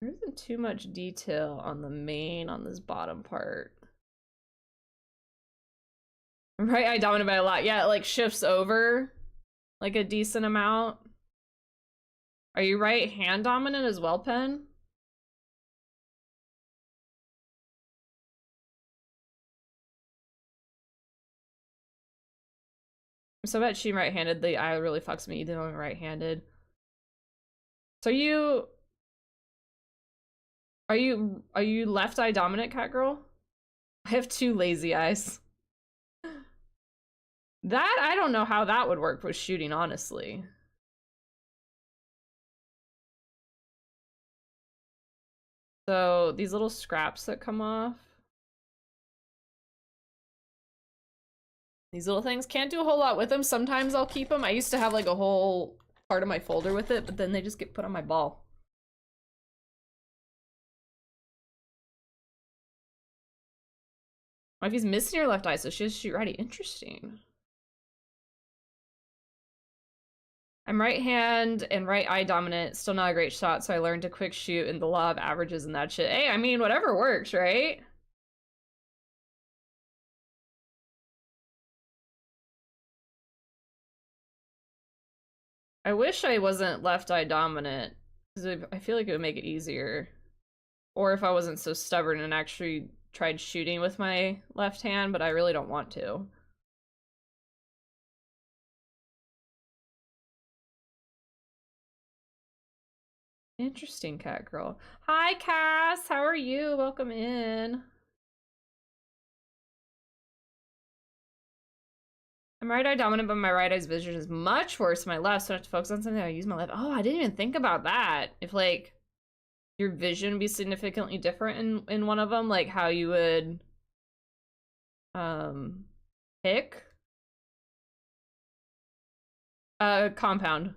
There isn't too much detail on the mane on this bottom part. Right eye dominant by a lot. Yeah, it like shifts over like a decent amount. Are you right hand dominant as well, Pen? So about she right-handed, the eye really fucks me even when I'm right-handed. So are you left eye dominant, cat girl? I have 2 lazy eyes. That, I don't know how that would work with shooting, honestly. So these little scraps that come off. These little things, can't do a whole lot with them. Sometimes I'll keep them. I used to have like a whole part of my folder with it, but then they just get put on my ball. Wifey's missing her left eye, so she has to shoot righty. Interesting. I'm right hand and right eye dominant. Still not a great shot, so I learned to quick shoot and the law of averages and that shit. Hey, I mean, whatever works, right? I wish I wasn't left eye dominant, because I feel like it would make it easier. Or if I wasn't so stubborn and actually tried shooting with my left hand, but I really don't want to. Interesting, cat girl. Hi, Cass. How are you? Welcome in. I'm right eye dominant, but my right eye's vision is much worse than my left, so I have to focus on something. I use my left. Oh, I didn't even think about that. If, like, your vision would be significantly different in one of them, like how you would pick compound.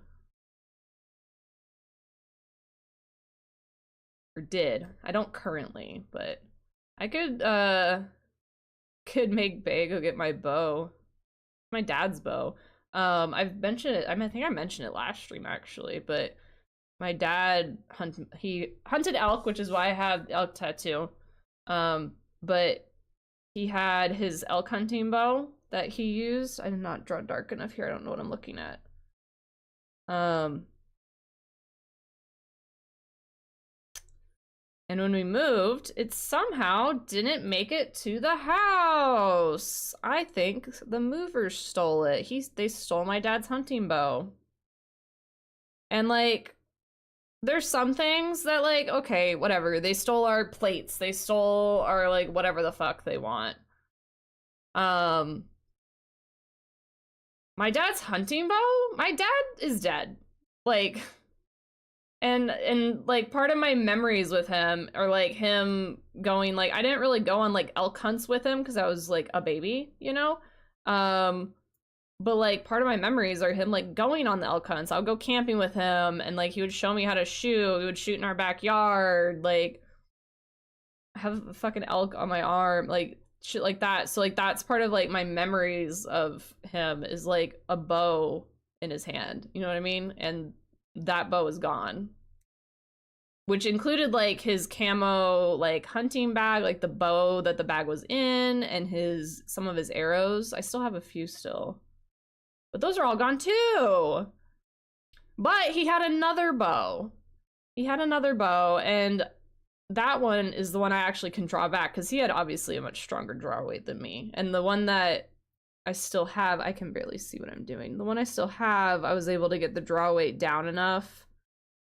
Or did. I don't currently, but I could make Bay go get my bow. My dad's bow. I've mentioned it. I mean, I think I mentioned it last stream actually, but my dad he hunted elk, which is why I have the elk tattoo. But he had his elk hunting bow that he used. I did not draw dark enough here. I don't know what I'm looking at. And when we moved, it somehow didn't make it to the house. I think the movers stole it. They stole my dad's hunting bow. And like, there's some things that like, okay, whatever. They stole our plates. They stole our like whatever the fuck they want. My dad's hunting bow? My dad is dead. Like, and like part of my memories with him are like him going like, I didn't really go on like elk hunts with him because I was like a baby, you know? But like part of my memories are him like going on the elk hunts. I'll go camping with him and like he would show me how to shoot. We would shoot in our backyard, like have a fucking elk on my arm, like shit like that. So like that's part of like my memories of him is like a bow in his hand, you know what I mean? And that bow is gone, which included like his camo like hunting bag, like the bow that the bag was in, and some of his arrows. I still have a few still, but those are all gone too. But he had another bow. And that one is the one I actually can draw back because he had obviously a much stronger draw weight than me. And the one that I still have, I can barely see what I'm doing. The one I still have, I was able to get the draw weight down enough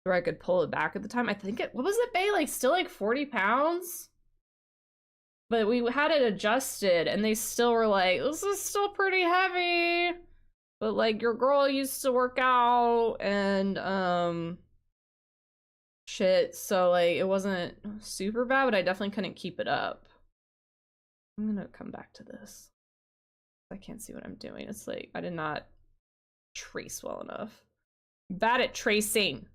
where I could pull it back at the time. I think what was it, Bay? Like still like 40 pounds? But we had it adjusted and they still were like, this is still pretty heavy. But like your girl used to work out and shit. So like it wasn't super bad, but I definitely couldn't keep it up. I'm gonna come back to this. I can't see what I'm doing. It's like I did not trace well enough. Bad at tracing.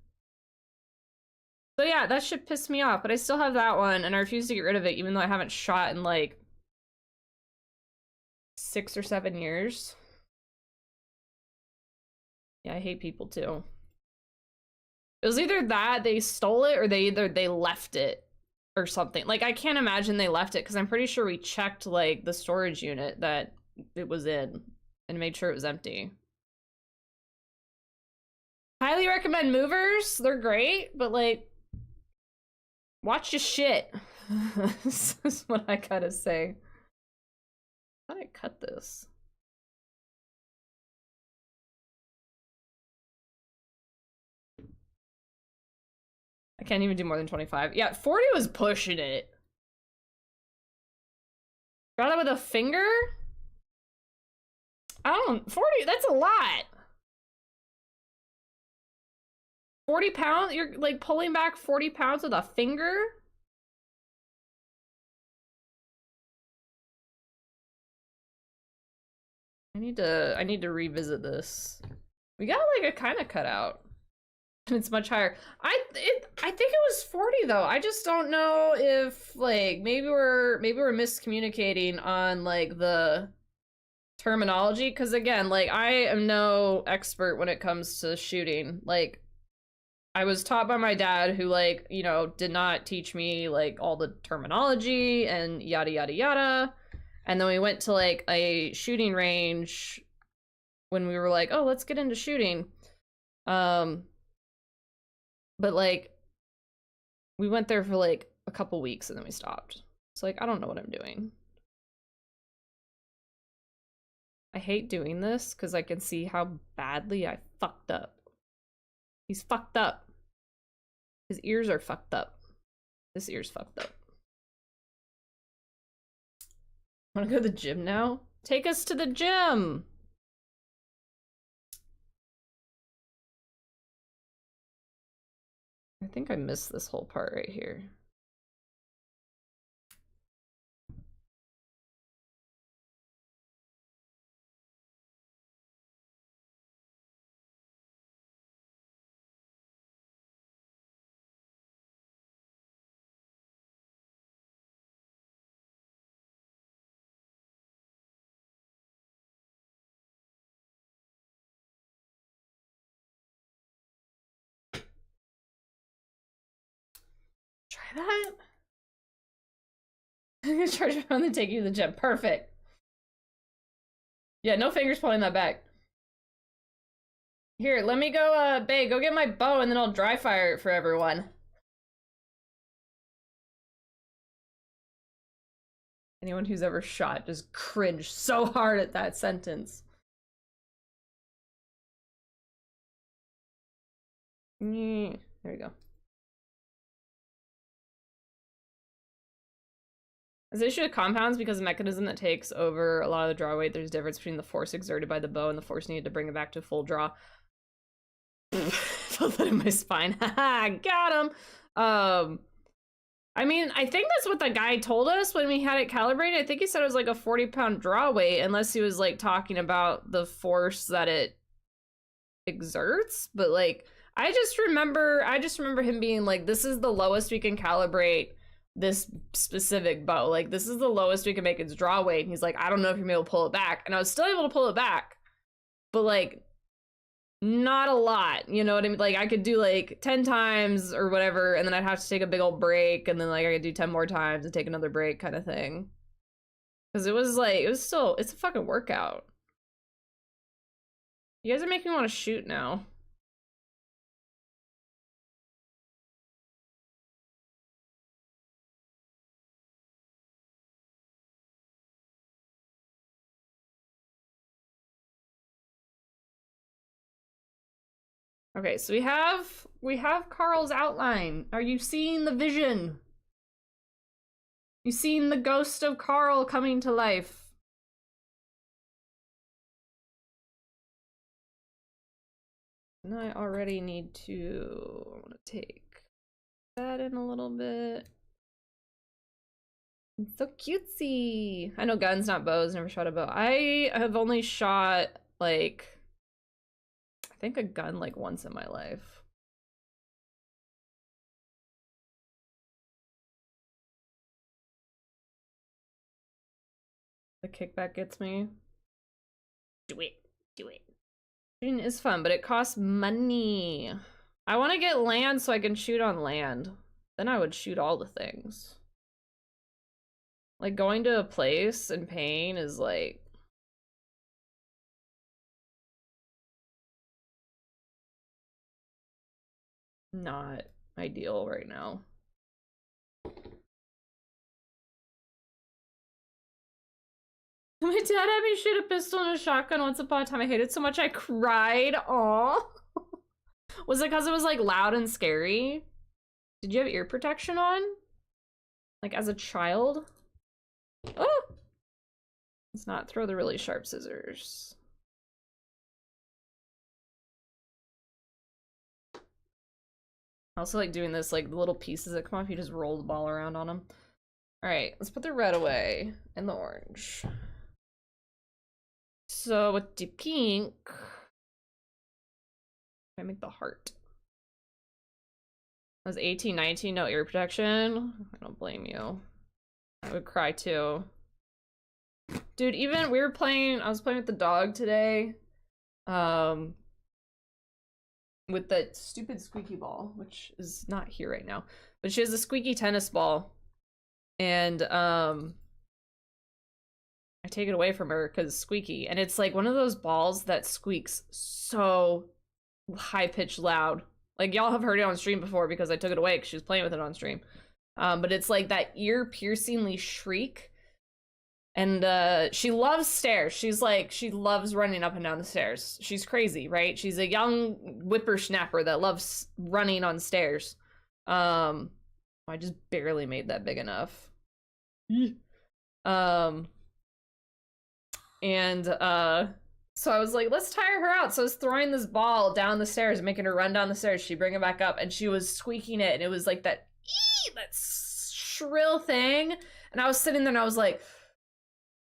So yeah, that shit pissed me off, but I still have that one and I refuse to get rid of it even though I haven't shot in like 6 or 7 years. Yeah, I hate people too. It was either that they stole it or they left it or something. Like I can't imagine they left it because I'm pretty sure we checked like the storage unit that it was in and made sure it was empty. Highly recommend movers. They're great, but like watch your shit. This is what I gotta say. How did I cut this? I can't even do more than 25. Yeah, 40 was pushing it. Got it with a finger? 40, that's a lot. 40 pounds? You're like pulling back 40 pounds with a finger? I need to revisit this. We got like a kind of cutout. It's much higher. I think it was 40 though. I just don't know if like maybe we're miscommunicating on like the terminology, because again, like I am no expert when it comes to shooting. Like I was taught by my dad, who like, you know, did not teach me like all the terminology and yada yada yada. And then we went to like a shooting range when we were like, oh, let's get into shooting. But like we went there for like a couple weeks and then we stopped. So like I don't know what I'm doing. I hate doing this because I can see how badly I fucked up. He's fucked up. His ears are fucked up. This ear's fucked up. Wanna go to the gym now? Take us to the gym! I think I missed this whole part right here. Try that? I'm gonna charge my phone and take you to the gym. Perfect. Yeah, no fingers pulling that back. Here, let me go, babe, go get my bow and then I'll dry fire it for everyone. Anyone who's ever shot just cringed so hard at that sentence. There we go. As the issue with compounds, because the mechanism that takes over a lot of the draw weight, there's a difference between the force exerted by the bow and the force needed to bring it back to full draw. Felt that in my spine. Haha, got him. I mean, I think that's what the guy told us when we had it calibrated. I think he said it was like a 40-pound draw weight, unless he was like talking about the force that it exerts. But like, I just remember him being like, this is the lowest we can calibrate this specific bow. Like, this is the lowest we can make its draw weight. And he's like, I don't know if you're gonna be able to pull it back. And I was still able to pull it back, but like, not a lot, you know what I mean? Like, I could do like 10 times or whatever, and then I'd have to take a big old break, and then like I could do 10 more times and take another break kind of thing. Because it was like, it's a fucking workout. You guys are making me want to shoot now. Okay, so we have Carl's outline. Are you seeing the vision? You seeing the ghost of Carl coming to life? And I already need to, I want to take that in a little bit. It's so cutesy. I know guns, not bows. Never shot a bow. I have only shot like, I think a gun like once in my life. The kickback gets me. Do it. Do it. Shooting is fun, but it costs money. I want to get land so I can shoot on land. Then I would shoot all the things. Like, going to a place and paying is like... not ideal right now. My dad had me shoot a pistol and a shotgun once upon a time. I hated it so much I cried. Aw. Was it because it was like loud and scary? Did you have ear protection on? Like as a child? Oh! Let's not throw the really sharp scissors. I also like doing this, like the little pieces that come off, you just roll the ball around on them. Alright, let's put the red away and the orange. So with the pink, I make the heart. I was 18, 19, no ear protection. I don't blame you. I would cry too. Dude, even I was playing with the dog today. With that stupid squeaky ball, which is not here right now. But she has a squeaky tennis ball. And I take it away from her because it's squeaky. And it's like one of those balls that squeaks so high-pitched loud. Like, y'all have heard it on stream before because I took it away because she was playing with it on stream. But it's like that ear-piercingly shriek. And she loves stairs. She's like, she loves running up and down the stairs. She's crazy, right? She's a young whippersnapper that loves running on stairs. I just barely made that big enough. So I was like, let's tire her out. So I was throwing this ball down the stairs and making her run down the stairs. She'd bring it back up and she was squeaking it. And it was like that shrill thing. And I was sitting there and I was like,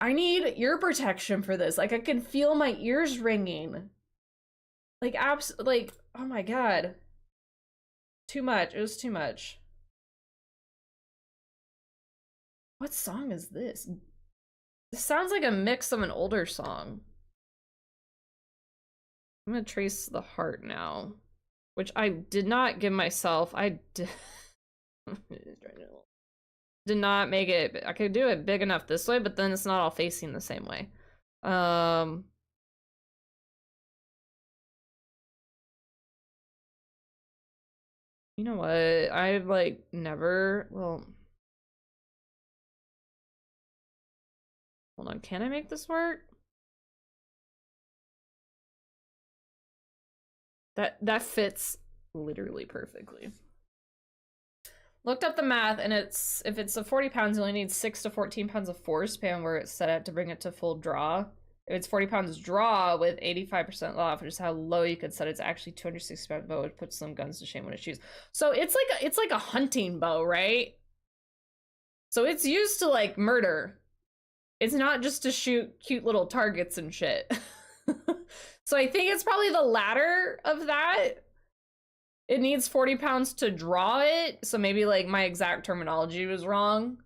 I need ear protection for this. Like, I can feel my ears ringing. Like, oh my god. Too much. It was too much. What song is this? This sounds like a mix of an older song. I'm gonna trace the heart now. Which I did not give myself. I did not make it. I could do it big enough this way, but then it's not all facing the same way. You know what? I've like never, well, hold on. Can I make this work? That fits literally perfectly. Looked up the math, and if it's a 40 pounds, you only need 6 to 14 pounds of force, depending on where it's set at to bring it to full draw. If it's 40 pounds draw with 85% off, which is how low you could set it, it's actually 260 pound bow. It puts some guns to shame when it shoots. So it's like a hunting bow, right? So it's used to like murder. It's not just to shoot cute little targets and shit. So I think it's probably the latter of that. It needs 40 pounds to draw it, so maybe like my exact terminology was wrong.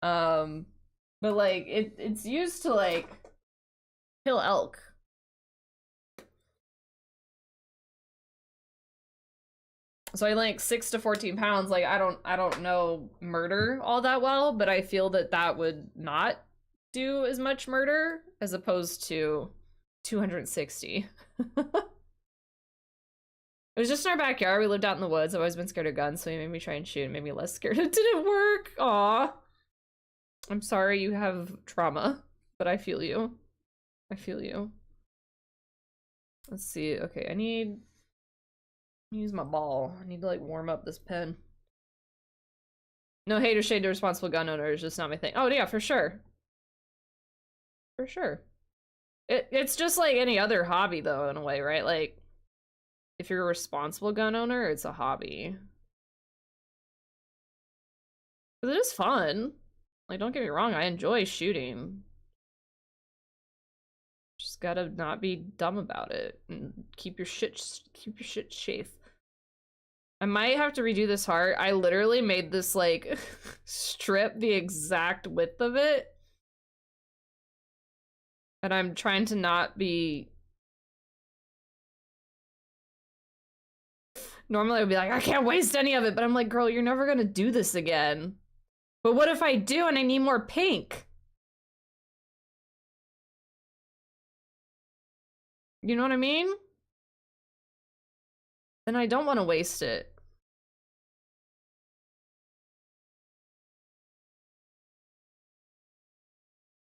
But like it's used to like kill elk. So I like 6 to 14 pounds. Like I don't know murder all that well, but I feel that would not do as much murder as opposed to 260. It was just in our backyard. We lived out in the woods. I've always been scared of guns, so he made me try and shoot. It made me less scared. It didn't work. Aw. I'm sorry you have trauma, but I feel you. I feel you. Let's see. Okay, I need to use my ball. I need to like warm up this pen. No hate or shade to responsible gun owners, just not my thing. Oh yeah, for sure. For sure. It's just like any other hobby though, in a way, right? Like, if you're a responsible gun owner, it's a hobby. Because it is fun. Like, don't get me wrong, I enjoy shooting. Just gotta not be dumb about it and keep your shit safe. I might have to redo this heart. I literally made this like strip the exact width of it. And I'm trying to not be. Normally I would be like, I can't waste any of it, but I'm like, girl, you're never gonna do this again. But what if I do and I need more pink? You know what I mean? Then I don't want to waste it.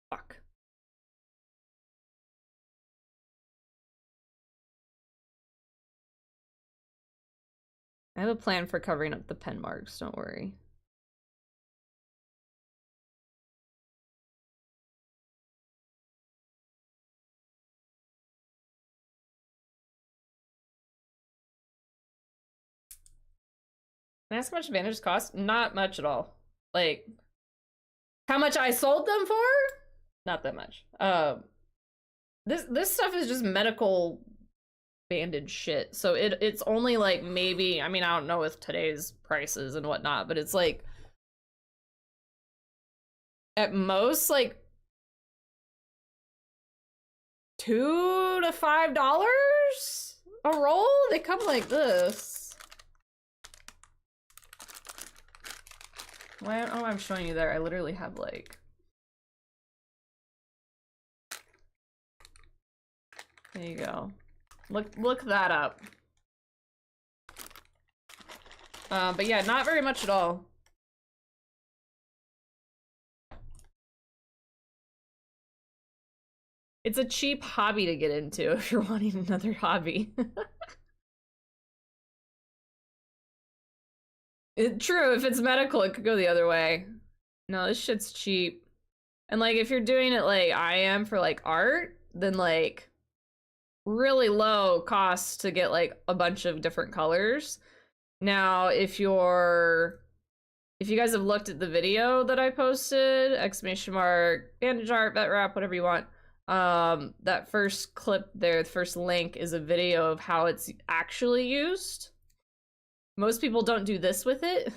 Fuck. I have a plan for covering up the pen marks, don't worry. Can I ask how much Bandages cost? Not much at all. Like, how much I sold them for? Not that much. This stuff is just medical bandage shit. So it's only like maybe, I mean, I don't know with today's prices and whatnot, but it's like at most like $2 to $5 a roll. They come like this. Why? Oh, I'm showing you there. I literally have like. There you go. Look that up. But yeah, not very much at all. It's a cheap hobby to get into if you're wanting another hobby. True, if it's medical, it could go the other way. No, this shit's cheap. And like, if you're doing it like I am for like art, then like really low cost to get like a bunch of different colors. Now, if you guys have looked at the video that I posted, exclamation mark, bandage art, vet wrap, whatever you want, that first clip there, the first link is a video of how it's actually used. Most people don't do this with it.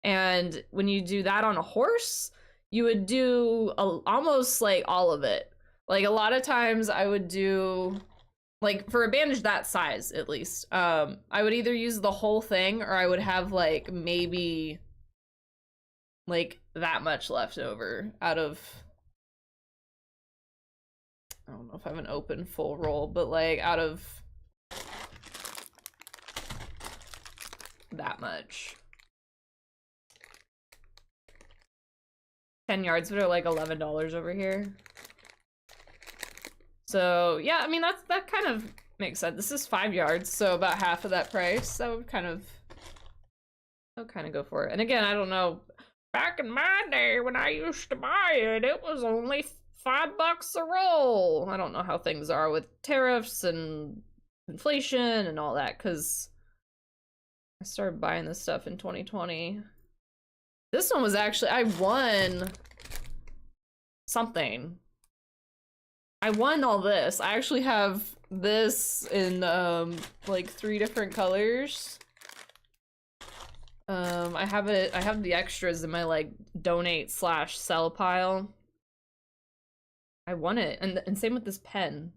And when you do that on a horse, you would do almost like all of it. Like a lot of times I would do, like for a bandage that size at least, I would either use the whole thing or I would have like maybe like that much left over out of, I don't know if I have an open full roll, but like out of that much. 10 yards, but are like $11 over here. So yeah, I mean that kind of makes sense. This is 5 yards, so about half of that price. That would kind of go for it. And again, I don't know. Back in my day when I used to buy it, it was only $5 a roll. I don't know how things are with tariffs and inflation and all that, because I started buying this stuff in 2020. This one was actually, I won something. I won all this. I actually have this in like 3 different colors. I have the extras in my like donate/sell pile. I won it, and same with this pen.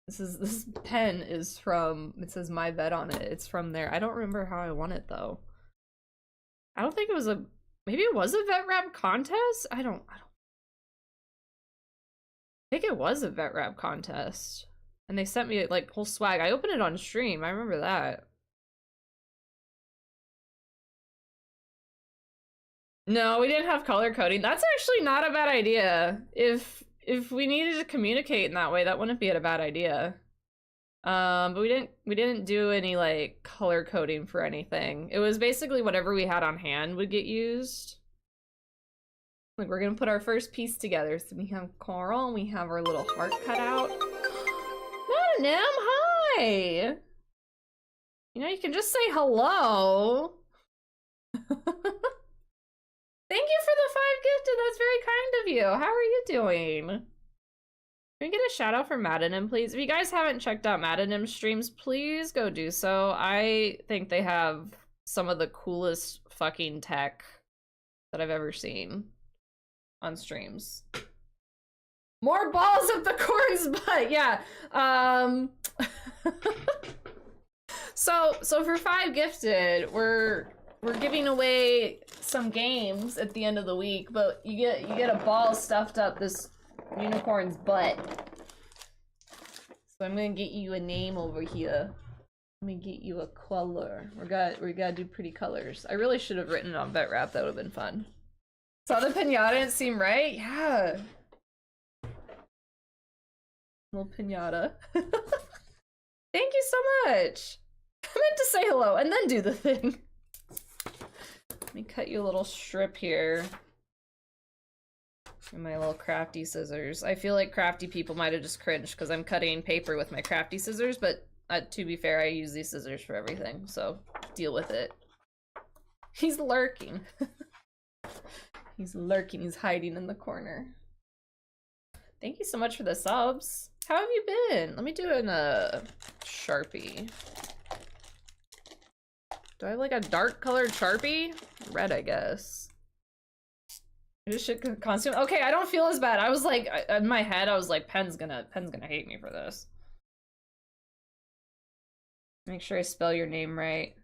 This pen is from, it says my vet on it. It's from there. I don't remember how I won it though. I don't think it was maybe it was a vet wrap contest? I don't think it was a vet wrap contest. And they sent me like whole swag. I opened it on stream. I remember that. No, we didn't have color coding. That's actually not a bad idea. If we needed to communicate in that way, that wouldn't be a bad idea. But we didn't do any like color coding for anything. It was basically whatever we had on hand would get used. Like, we're gonna put our first piece together. So we have Carl and we have our little heart cut out. Madam, hi! You know, you can just say hello. Thank you for the 5 gifted. That's very kind of you. How are you doing? Can we get a shout out for Maddenim, please? If you guys haven't checked out Maddenim streams, please go do so. I think they have some of the coolest fucking tech that I've ever seen on streams. More balls up the corn's butt, yeah. So for 5 gifted, we're giving away some games at the end of the week, but you get a ball stuffed up this unicorn's butt. So I'm gonna get you a name over here. Let me get you a color. We gotta do pretty colors. I really should have written it on vet wrap. That would have been fun. Saw the pinata and it seemed right? Yeah. Little pinata. Thank you so much. I meant to say hello and then do the thing. Let me cut you a little strip here. And my little crafty scissors. I feel like crafty people might have just cringed because I'm cutting paper with my crafty scissors, but to be fair, I use these scissors for everything, so deal with it. He's lurking. He's lurking, he's hiding in the corner. Thank you so much for the subs. how have you been? Let me do a Sharpie. Do I have like a dark colored Sharpie? Red, I guess. I just should consume. Okay, I don't feel as bad. I was like, in my head, I was like, Pen's gonna hate me for this. Make sure I spell your name right.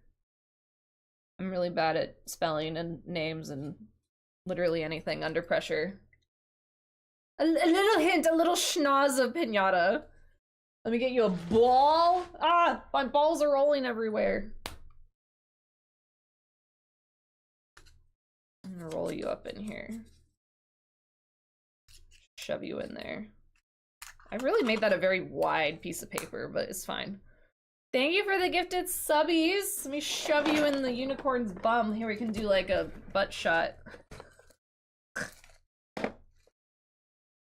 I'm really bad at spelling and names and literally anything under pressure. A little hint, a little schnoz of pinata. Let me get you a ball. Ah, my balls are rolling everywhere. I'm gonna roll you up in here. Shove you in there. I really made that a very wide piece of paper, but it's fine. Thank you for the gifted subbies. Let me shove you in the unicorn's bum. Here we can do like a butt shot.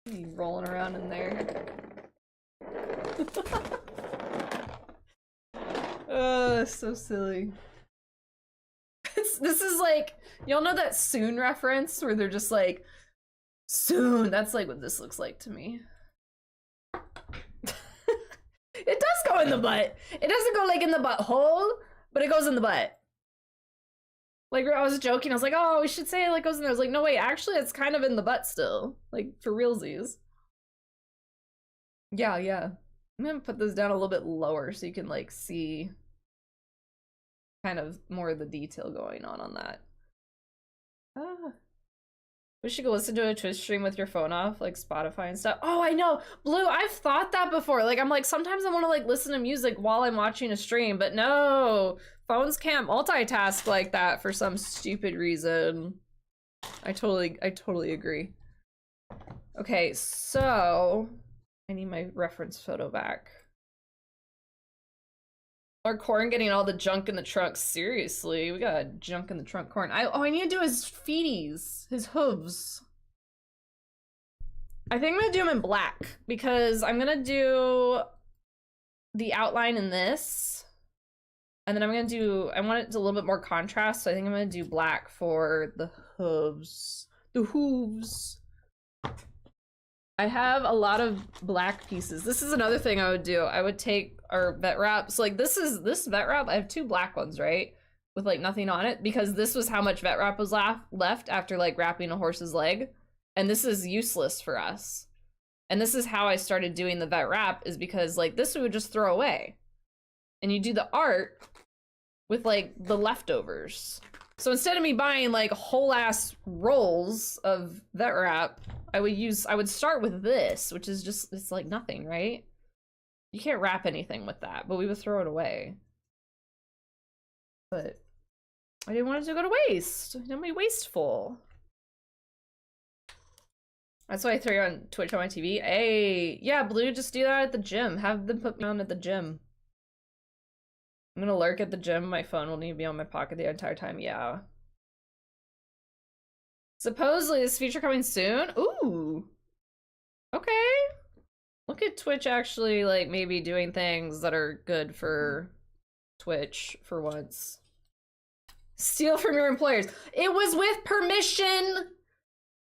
You rolling around in there. Oh, so silly. This is like, y'all know that Soon reference where they're just like, soon. That's like what this looks like to me. It does go in the butt. It doesn't go like in the butthole, but it goes in the butt. Like I was joking, I was like, oh, we should say it like goes in there. I was like, no wait, actually it's kind of in the butt still. Like for realsies. Yeah. I'm gonna put this down a little bit lower so you can like see kind of more of the detail going on that. We should go listen to a Twitch stream with your phone off, like Spotify and stuff. Oh, I know. Blue, I've thought that before. Like, I'm like, sometimes I want to like listen to music while I'm watching a stream, but no, phones can't multitask like that for some stupid reason. I totally agree. Okay, so I need my reference photo back. Our corn getting all the junk in the trunk. Seriously, we got junk in the trunk corn. I need to do his feeties, his hooves. I think I'm gonna do them in black because I'm gonna do the outline in this. And then I'm gonna do, I want it to a little bit more contrast, so I think I'm gonna do black for the hooves. The hooves. I have a lot of black pieces. This is another thing I would do. I would take our vet wrap. So like this vet wrap, I have 2 black ones, right? With like nothing on it, because this was how much vet wrap was left after like wrapping a horse's leg. And this is useless for us. And this is how I started doing the vet wrap, is because like this we would just throw away. And you do the art with like the leftovers. So instead of me buying like whole ass rolls of vet wrap, I would start with this, which is just, it's like nothing, right? You can't wrap anything with that, but we would throw it away. But I didn't want it to go to waste. Don't be wasteful. That's why I throw you on Twitch on my TV. Hey, yeah, Blue, just do that at the gym. Have them put me on at the gym. I'm gonna lurk at the gym. My phone will need to be on my pocket the entire time. Yeah. Supposedly this feature coming soon. Ooh. Okay. Look at Twitch actually like maybe doing things that are good for Twitch for once. Steal from your employers. It was with permission.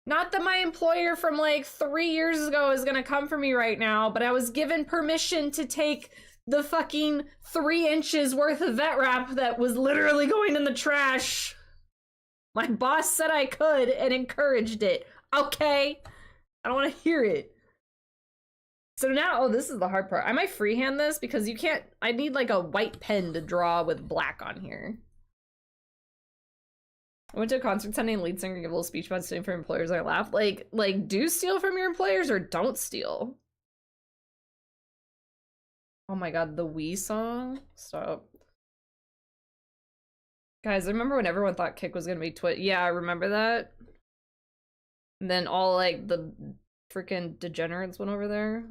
Not that my employer from like 3 years ago is gonna come for me right now, but I was given permission to take the fucking 3 inches worth of vet wrap that was literally going in the trash. My boss said I could and encouraged it. Okay. I don't want to hear it. So now, oh, this is the hard part. I might freehand this because you can't, I need like a white pen to draw with black on here. I went to a concert Sunday and lead singer gave a little speech about stealing from employers. I laughed. Like, do steal from your employers or don't steal. Oh my god, the Wii song? Stop. Guys, I remember when everyone thought Kick was gonna be Twitch. Yeah, I remember that. And then all like the freaking degenerates went over there.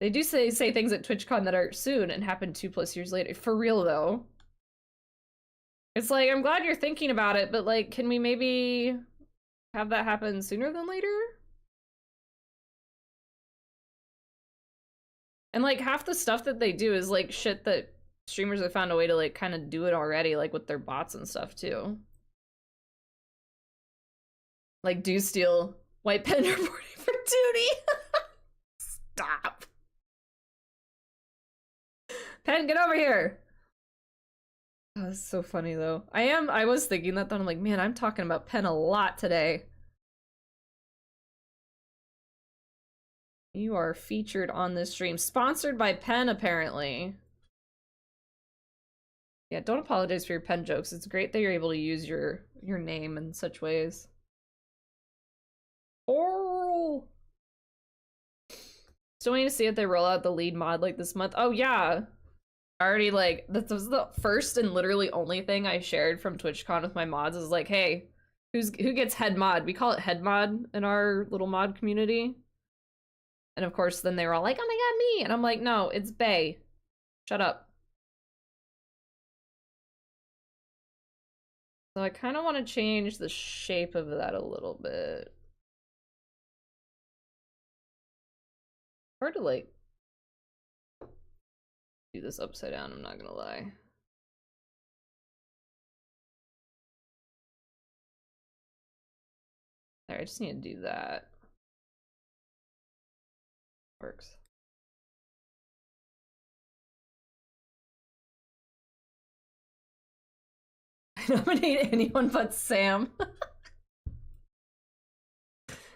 They do say things at TwitchCon that are soon and happen 2+ years later. For real though. It's like, I'm glad you're thinking about it, but like, can we maybe have that happen sooner than later? And like half the stuff that they do is like shit that streamers have found a way to like kind of do it already, like with their bots and stuff too. Like do steal white pen reporting for duty. Stop. Pen, get over here. Oh, that's so funny though. I was thinking that though. I'm like, man, I'm talking about Pen a lot today. You are featured on this stream. Sponsored by Pen, apparently. Yeah, don't apologize for your Pen jokes. It's great that you're able to use your name in such ways. Oh! Still waiting to see if they roll out the lead mod like this month. Oh yeah! Already like, this was the first and literally only thing I shared from TwitchCon with my mods is like, hey, who gets head mod? We call it head mod in our little mod community. And of course, then they were all like, oh my god, me! And I'm like, no, it's Bae. Shut up. So I kind of want to change the shape of that a little bit. Hard to, like, do this upside down, I'm not gonna lie. There, I just need to do that. Works. I nominate anyone but Sam.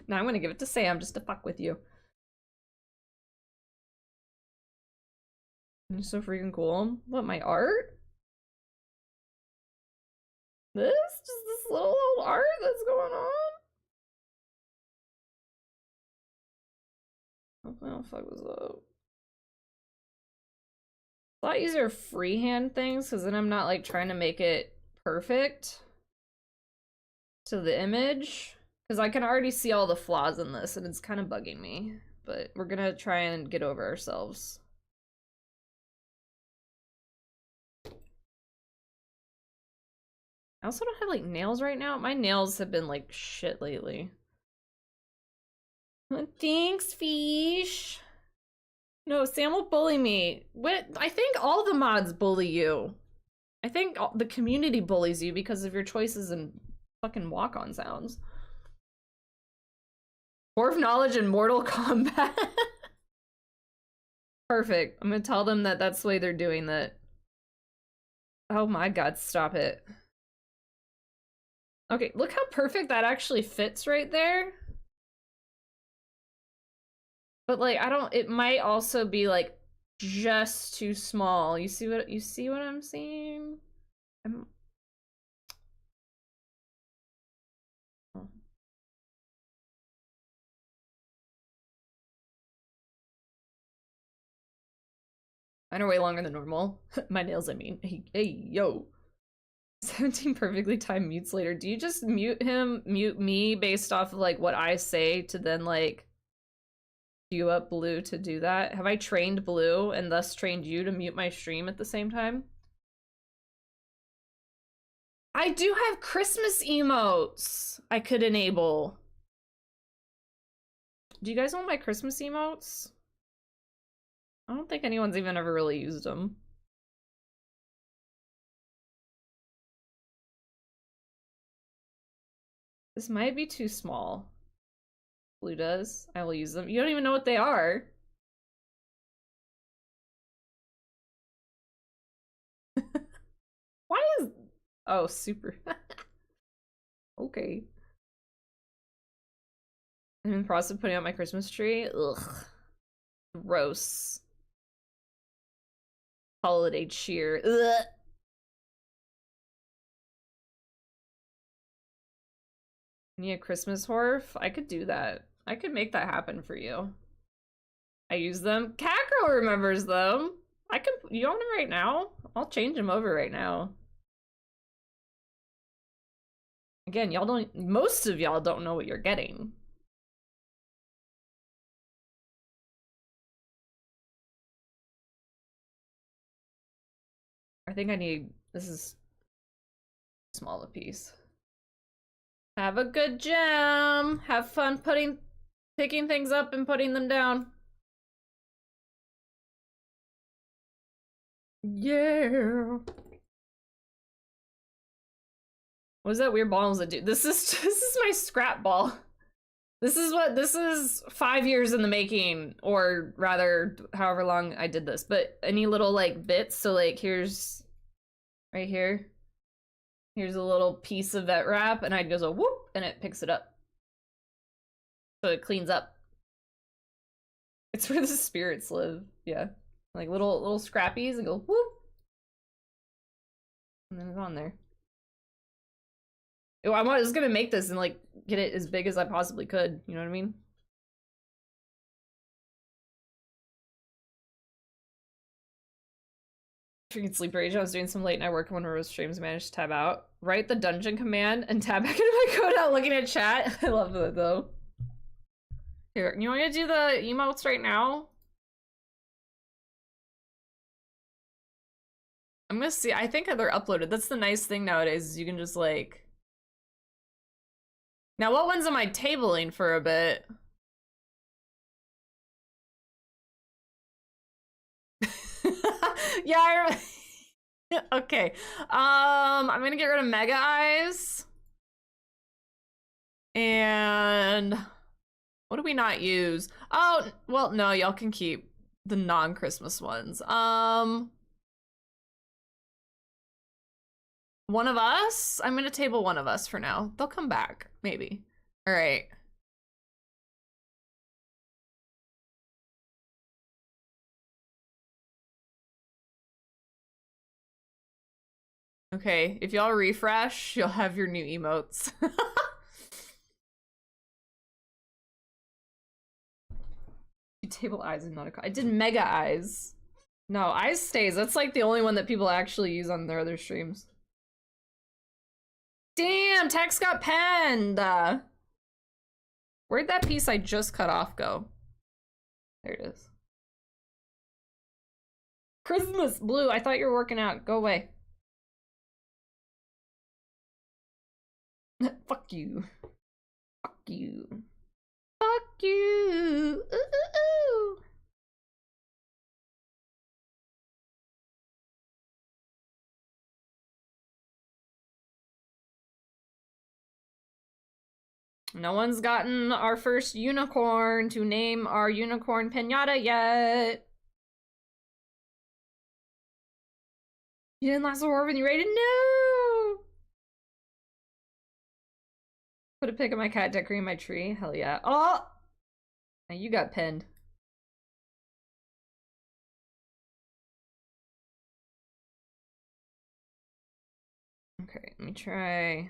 Now I'm gonna give it to Sam just to fuck with you. You're so freaking cool. What, my art? This? Just this little old art that's going on? Hopefully I don't fuck this up. A lot easier freehand things, because then I'm not like trying to make it perfect to the image. Because I can already see all the flaws in this, and it's kind of bugging me. But we're gonna try and get over ourselves. I also don't have like nails right now. My nails have been like shit lately. Thanks, fish. No, Sam will bully me. What? I think all the mods bully you. I think the community bullies you because of your choices and fucking walk-on sounds. Dwarf knowledge in Mortal Kombat. Perfect. I'm gonna tell them that that's the way they're doing that. Oh my god, stop it. Okay, look how perfect that actually fits right there. But like, I don't, it might also be like just too small. You see what I'm seeing? Oh. Mine are way longer than normal. My nails, I mean. Hey, yo. 17 perfectly timed mutes later. Do you just mute him, mute me based off of like what I say to then like queue up Blue to do that? Have I trained Blue and thus trained you to mute my stream at the same time? I do have Christmas emotes I could enable. Do you guys want my Christmas emotes? I don't think anyone's even ever really used them. This might be too small. Blue does. I will use them. You don't even know what they are. Why is... Oh, super. Okay. I'm in the process of putting out my Christmas tree. Ugh. Gross. Holiday cheer. Ugh. Need a Christmas horror? I could do that. I could make that happen for you. I use them. Catgirl remembers them. I can. You own them right now? I'll change them over right now. Again, y'all don't. Most of y'all don't know what you're getting. I think I need. This is small a piece. Have a good jam. Have fun picking things up and putting them down. Yeah. What is that weird balls that do? This is my scrap ball. This is 5 years in the making, or rather, however long I did this. But any little like bits, so like here's right here. Here's a little piece of vet wrap, and I goes a whoop, and it picks it up. So it cleans up. It's where the spirits live. Yeah, like little scrappies, and go whoop, and then it's on there. I was gonna make this and like get it as big as I possibly could. You know what I mean? Freaking sleep rage. I was doing some late night work when one of those streams, managed to tab out. Write the dungeon command and tab back into my code out looking at chat. I love that though. Here, you want me to do the emotes right now? I'm gonna see. I think they're uploaded. That's the nice thing nowadays, is you can just like. Now, what ones am I tabling for a bit? Yeah, okay. I'm gonna get rid of Mega Eyes. And what do we not use? Oh, well, no, y'all can keep the non-Christmas ones. One of Us? I'm gonna table One of Us for now. They'll come back, maybe. All right. Okay, if y'all refresh, you'll have your new emotes. You table Eyes and not a. I did Mega Eyes. No, Eyes stays. That's like the only one that people actually use on their other streams. Damn, text got penned. Where'd that piece I just cut off go? There it is. Christmas Blue, I thought you were working out. Go away. Fuck you. Fuck you. Fuck you. Ooh, ooh, ooh. No one's gotten our first unicorn to name our unicorn pinata yet. You didn't last so hard when you rated? No! Put a pic of my cat decorating my tree. Hell yeah. Oh! Now you got pinned. Okay, let me try.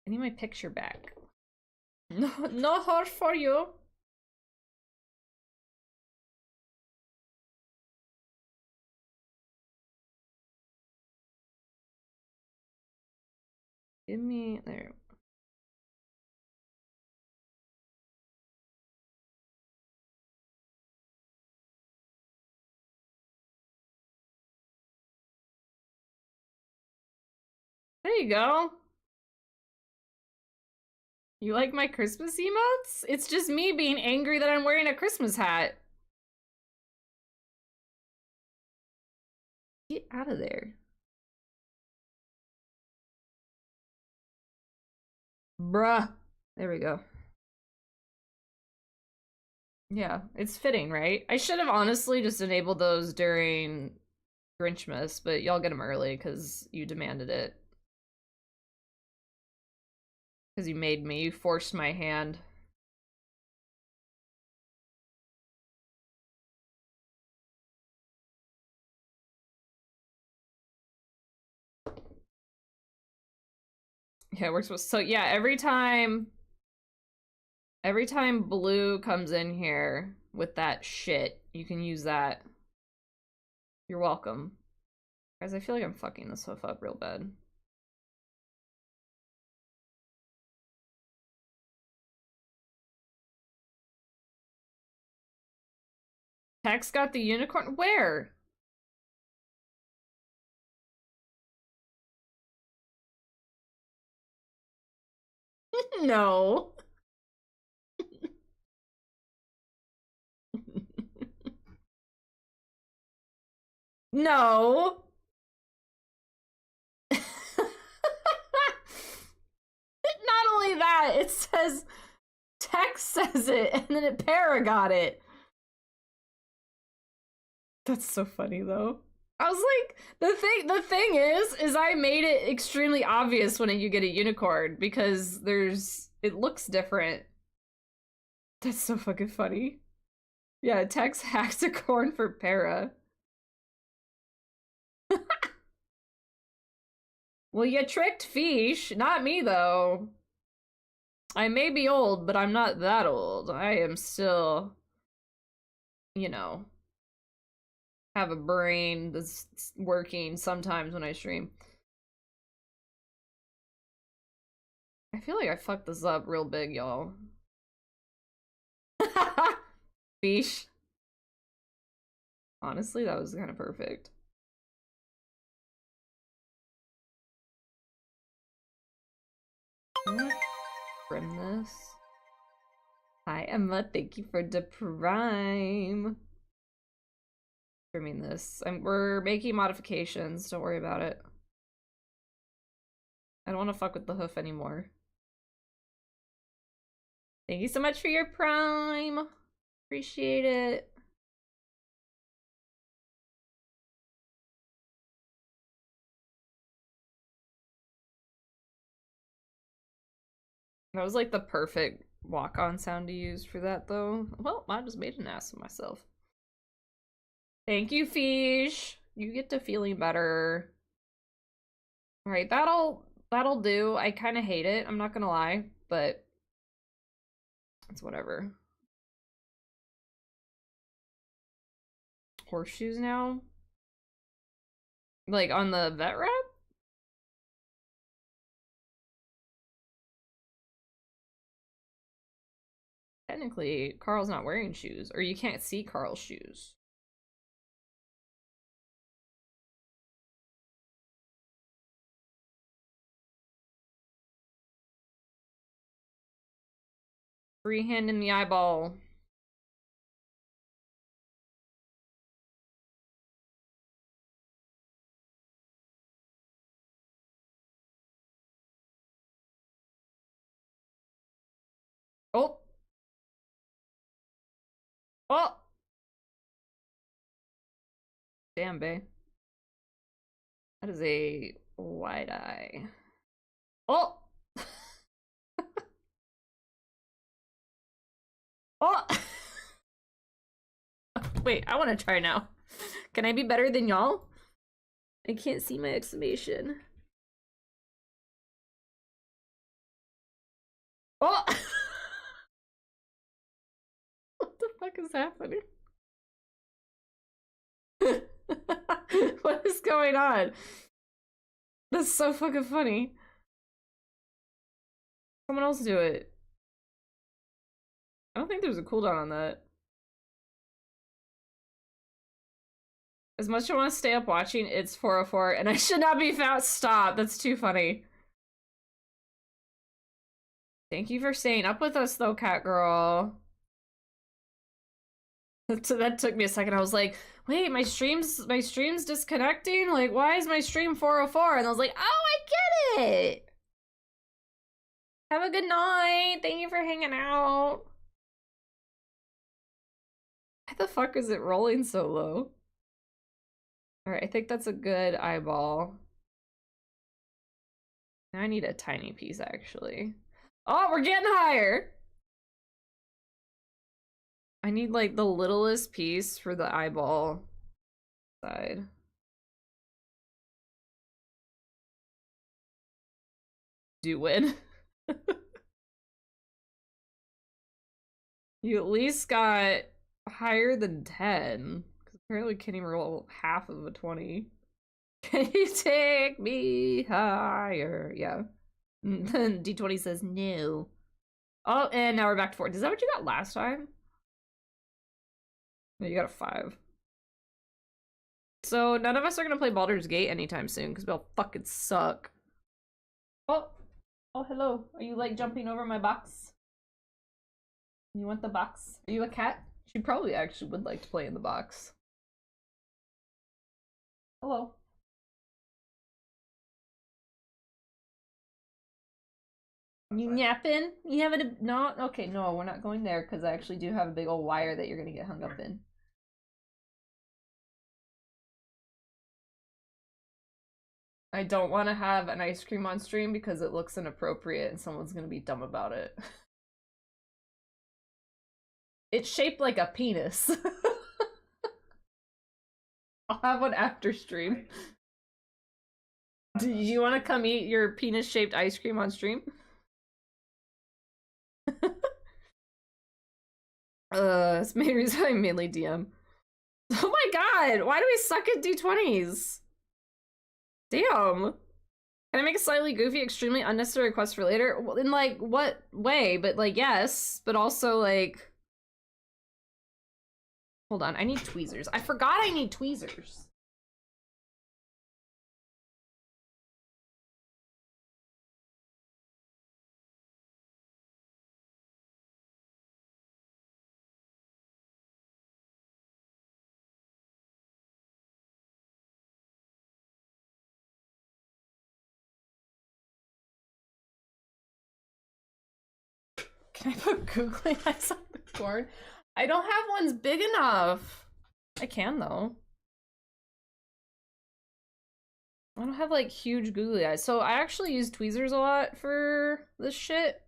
I need my picture back. No, no heart for you. Give me there. There you go. You like my Christmas emotes? It's just me being angry that I'm wearing a Christmas hat. Get out of there. Bruh. There we go. Yeah, it's fitting, right? I should have honestly just enabled those during Grinchmas, but y'all get them early because you demanded it. Because you made me. You forced my hand. Yeah, it works with. So yeah, every time Blue comes in here with that shit, you can use that. You're welcome. Guys, I feel like I'm fucking this stuff up real bad. Tex got the unicorn? Where? No. No. it says text says it, and then it para got it. That's so funny though. I was like, the thing is I made it extremely obvious when you get a unicorn because it looks different. That's so fucking funny. Yeah, Tex hacks a corn for para. Well, you tricked Fish, not me though. I may be old, but I'm not that old. I am still, you know, have a brain that's working sometimes when I stream. I feel like I fucked this up real big, y'all. Fish. Honestly, that was kind of perfect. Trim this. Hi, Emma. Thank you for the prime. Trimming this. We're making modifications. Don't worry about it. I don't want to fuck with the hoof anymore. Thank you so much for your prime. Appreciate it. That was like the perfect walk-on sound to use for that though. Well, I just made an ass of myself. Thank you, Fish. You get to feeling better. Alright, that'll do. I kind of hate it, I'm not gonna lie, but it's whatever. Horseshoes now? Like on the vet wrap? Technically, Carl's not wearing shoes, or you can't see Carl's shoes. Free hand in the eyeball. Oh! Oh! Damn, babe. That is a wide eye. Oh! Oh! Wait, I want to try now. Can I be better than y'all? I can't see my exclamation. Oh! What the fuck is happening? What is going on? That's so fucking funny. Someone else do it. I don't think there's a cooldown on that. As much as I want to stay up watching, it's 4:04 and I should not be found. Stop, that's too funny. Thank you for staying up with us though, cat girl. So that took me a second. I was like, wait, my stream's disconnecting? Like, why is my stream 4:04? And I was like, oh, I get it! Have a good night. Thank you for hanging out. Why the fuck is it rolling so low? Alright, I think that's a good eyeball. Now I need a tiny piece, actually. Oh, we're getting higher! I need, like, the littlest piece for the eyeball side. Do win. You at least got higher than 10. Because apparently can't even roll half of a 20. Can you take me higher? Yeah. Then D20 says no. Oh, and now we're back to 4. Is that what you got last time? No, you got a 5. So none of us are gonna play Baldur's Gate anytime soon because we'll fucking suck. Oh, hello. Are you like jumping over my box? You want the box? Are you a cat? She probably actually would like to play in the box. Hello. You napping? You having a no? Okay, no, we're not going there because I actually do have a big old wire that you're gonna get hung up in. I don't want to have an ice cream on stream because it looks inappropriate and someone's gonna be dumb about it. It's shaped like a penis. I'll have one after stream. Do you want to come eat your penis-shaped ice cream on stream? It's main reason I mainly DM. Oh my god, why do we suck at D20s? Damn. Can I make a slightly goofy, extremely unnecessary request for later? Well, in like, what way? But like, yes, but also like... Hold on, I need tweezers. I forgot I need tweezers. Can I put googly eyes on the corn? I don't have ones big enough. I can though. I don't have like huge googly eyes. So I actually use tweezers a lot for this shit.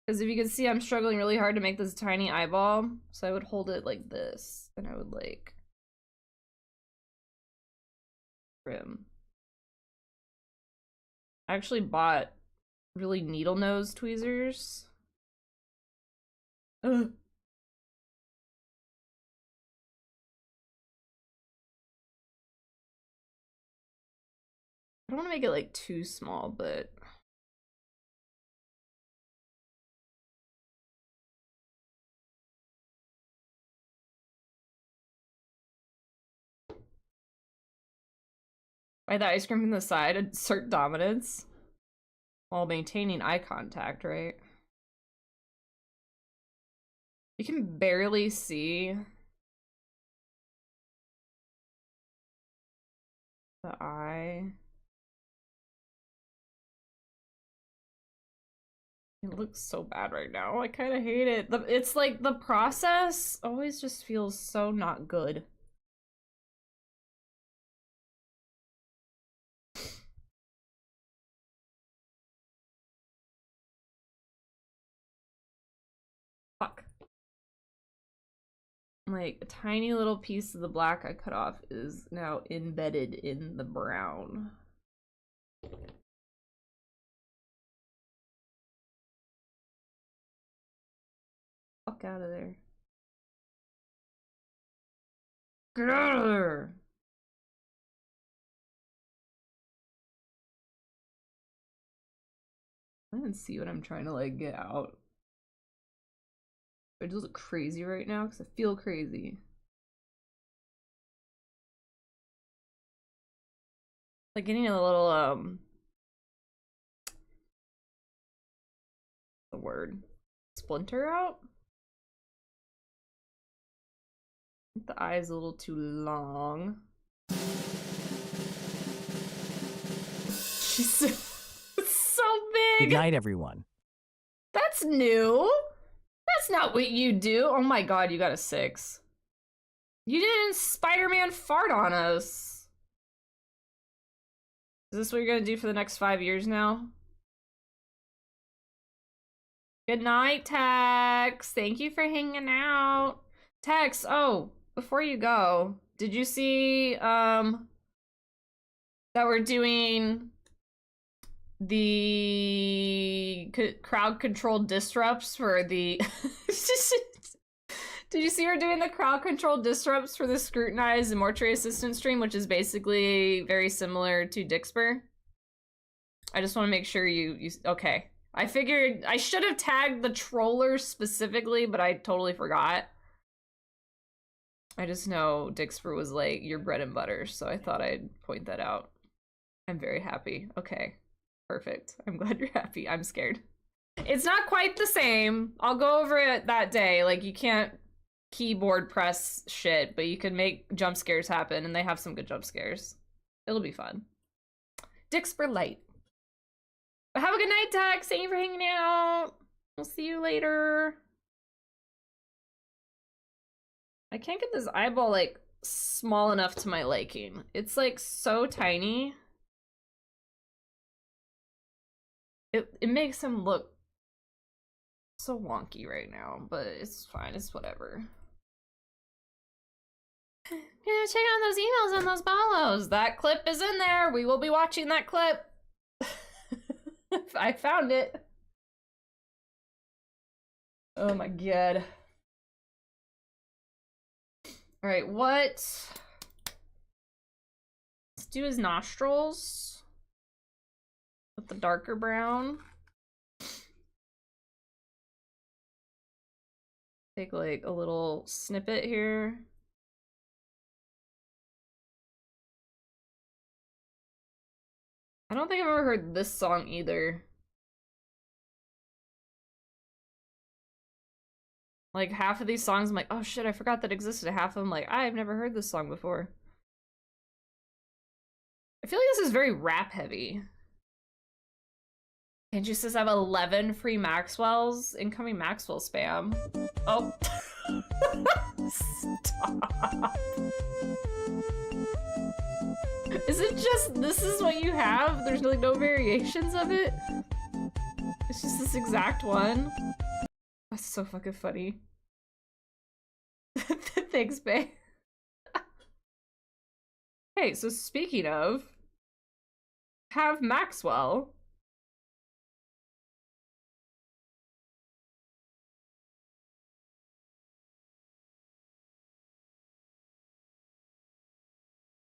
Because if you can see, I'm struggling really hard to make this tiny eyeball. So I would hold it like this. And I would like... trim. I actually bought really needle nose tweezers. Ugh. I don't want to make it like too small, but by the ice cream from the side, assert dominance while maintaining eye contact, right? You can barely see the eye. It looks so bad right now. I kind of hate it. It's like the process always just feels so not good. Fuck. Like a tiny little piece of the black I cut off is now embedded in the brown. Fuck out of there. Get out of there! I didn't see what I'm trying to like get out. I just look crazy right now because I feel crazy. Like getting a little the word splinter out. The eye is a little too long. She's so big. Good night, everyone. That's new. That's not what you do. Oh my god, you got a 6. You didn't Spider-Man fart on us. Is this what you're gonna do for the next 5 years now? Good night, Tex. Thank you for hanging out. Tex, oh, before you go, did you see that we're doing the crowd controlled disrupts for the Did you see we're doing the crowd controlled disrupts for the scrutinized and mortuary assistant stream, which is basically very similar to Dixper? I just want to make sure you okay. I figured I should have tagged the trollers specifically, but I totally forgot. I just know Dixper was like your bread and butter, so I thought I'd point that out. I'm very happy. Okay. Perfect. I'm glad you're happy. I'm scared. It's not quite the same. I'll go over it that day. Like, you can't keyboard press shit, but you can make jump scares happen, and they have some good jump scares. It'll be fun. Dixper Light. Have a good night, Tex. Thank you for hanging out. We'll see you later. I can't get this eyeball, like, small enough to my liking. It's, like, so tiny. It makes him look so wonky right now, but it's fine. It's whatever. Yeah, check out those emails and those follows. That clip is in there. We will be watching that clip. I found it. Oh my god. Alright, what? Let's do his nostrils with the darker brown. Take like a little snippet here. I don't think I've ever heard this song either. Like, half of these songs, I'm like, oh shit, I forgot that existed. Half of them, like, I've never heard this song before. I feel like this is very rap heavy. Kenji says I have 11 free Maxwells. Incoming Maxwell spam. Oh. Stop. Is it just, this is what you have? There's like no variations of it? It's just this exact one? That's so fucking funny. Thanks, babe. Hey, so speaking of, have Maxwell.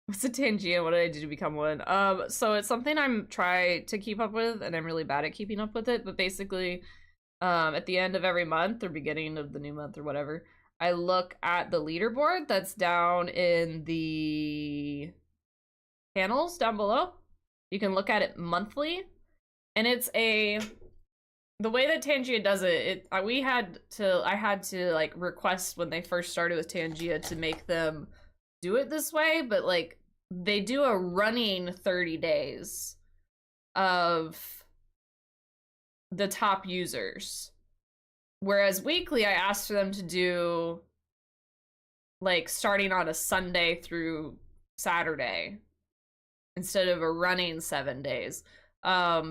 What's a Tangia? What did I do to become one? So it's something I'm trying to keep up with, and I'm really bad at keeping up with it, but basically, at the end of every month, or beginning of the new month, or whatever, I look at the leaderboard that's down in the panels down below. You can look at it monthly, and it's the way that Tangia does it, I had to like request when they first started with Tangia to make them do it this way, but like they do a running 30 days of the top users, whereas weekly I asked for them to do like starting on a Sunday through Saturday instead of a running 7 days,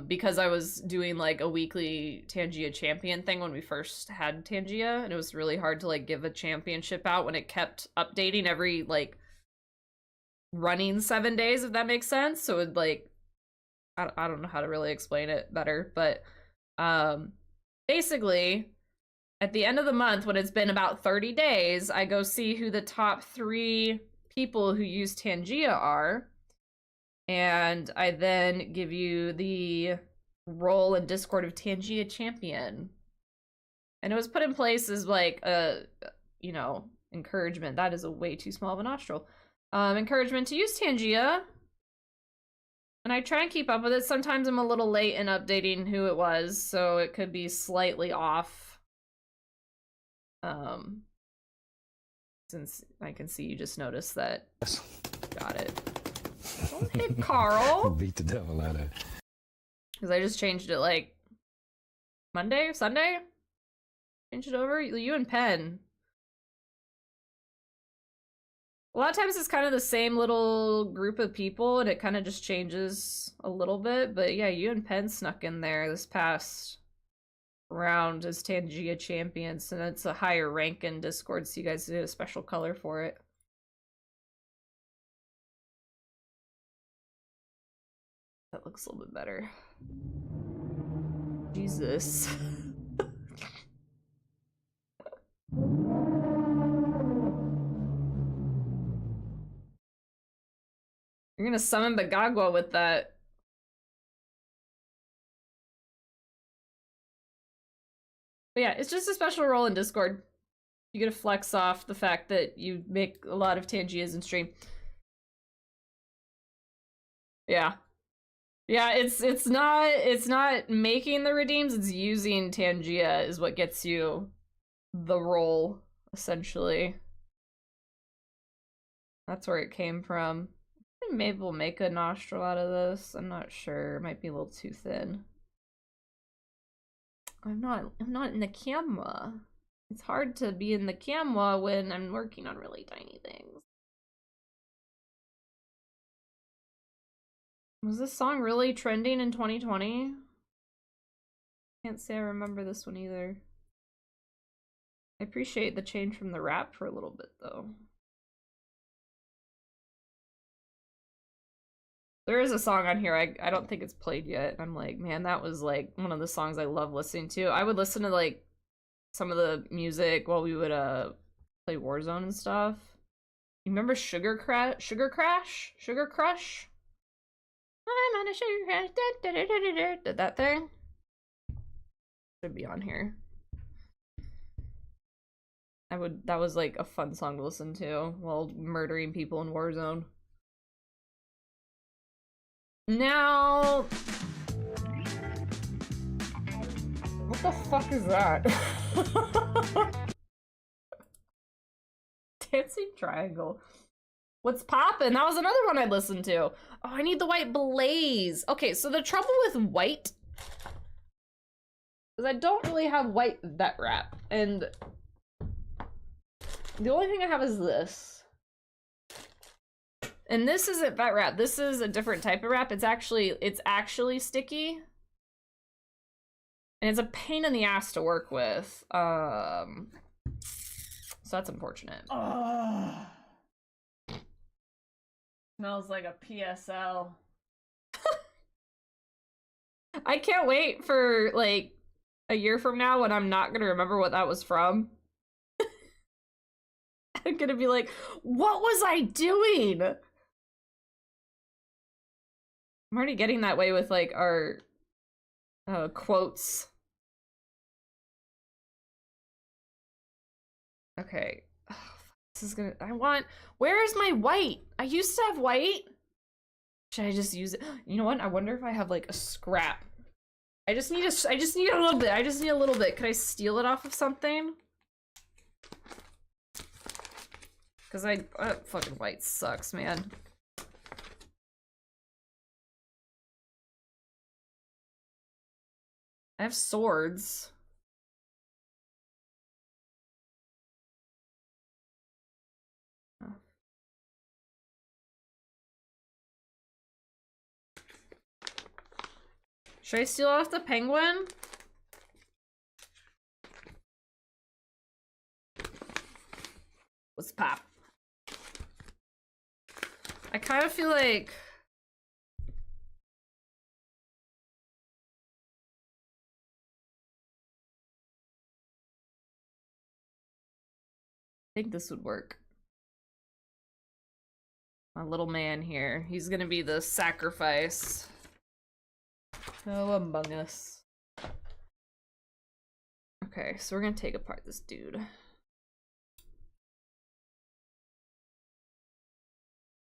because I was doing like a weekly Tangia champion thing when we first had Tangia, and it was really hard to like give a championship out when it kept updating every like running 7 days, if that makes sense. So it like, I don't know how to really explain it better, but basically at the end of the month, when it's been about 30 days, I go see who the top 3 people who use Tangia are, and I then give you the role in Discord of Tangia champion. And it was put in place as like a, you know, encouragement. That is a way too small of a nostril. Encouragement to use Tangia. And I try and keep up with it. Sometimes I'm a little late in updating who it was, so it could be slightly off. Since I can see you just noticed that. Got it. Don't hit Carl. Beat the devil out of it. Because I just changed it like Monday or Sunday. Changed it over. You and Penn. A lot of times it's kind of the same little group of people, and it kind of just changes a little bit. But yeah, you and Penn snuck in there this past round as Tangia champions, and it's a higher rank in Discord, so you guys did a special color for it. That looks a little bit better. Jesus. You're gonna summon Bagagwa with that. But yeah, it's just a special role in Discord. You get to flex off the fact that you make a lot of Tangias in stream. Yeah. Yeah, it's not making the redeems, it's using Tangia is what gets you the role, essentially. That's where it came from. Maybe we'll make a nostril out of this. I'm not sure. It might be a little too thin. I'm not in the camera. It's hard to be in the camera when I'm working on really tiny things. Was this song really trending in 2020? Can't say I remember this one either. I appreciate the change from the rap for a little bit though. There is a song on here, I don't think it's played yet. I'm like, man, that was like one of the songs I love listening to. I would listen to like some of the music while we would play Warzone and stuff. You remember Sugar Crush? I'm on a sugar crash. Did that thing? Should be on here. That was like a fun song to listen to while murdering people in Warzone. Now, what the fuck is that? Dancing Triangle. What's poppin'? That was another one I listened to. Oh, I need the white blaze. Okay, so the trouble with white is I don't really have white vet wrap, and the only thing I have is this. And this isn't vet wrap. This is a different type of wrap. It's actually sticky. And it's a pain in the ass to work with. So that's unfortunate. Smells like a PSL. I can't wait for like a year from now when I'm not gonna remember what that was from. I'm gonna be like, what was I doing? I'm already getting that way with like our quotes. Okay. Oh, this is gonna, where is my white? I used to have white. Should I just use it? You know what? I wonder if I have like a scrap. I just need a little bit. I just need a little bit. Could I steal it off of something? Cause fucking white sucks, man. I have swords. Oh. Should I steal off the penguin? What's pop? I kind of feel like I think this would work. My little man here. He's gonna be the sacrifice. Oh, among us. Okay, so we're gonna take apart this dude.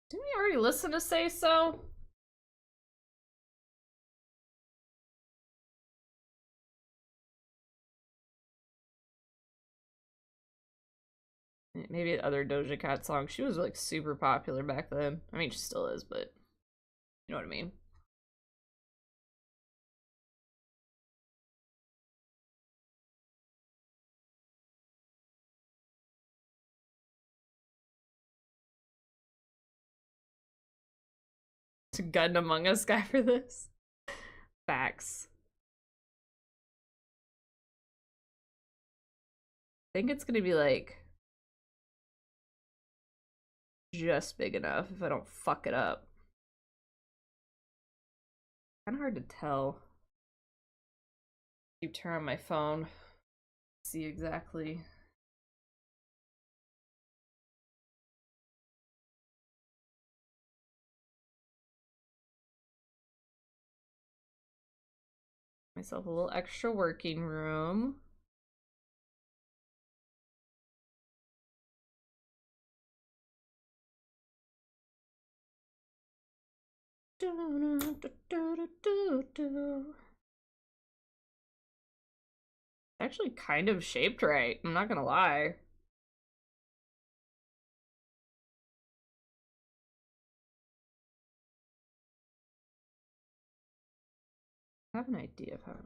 Didn't we already listen to Say So? Maybe other Doja Cat song. She was like super popular back then. I mean, she still is, but you know what I mean. To gun Among Us guy for this. Facts. I think it's gonna be like just big enough if I don't fuck it up. Kind of hard to tell. You turn on my phone, see exactly. Myself a little extra working room. Actually kind of shaped right, I'm not gonna lie. I have an idea of how.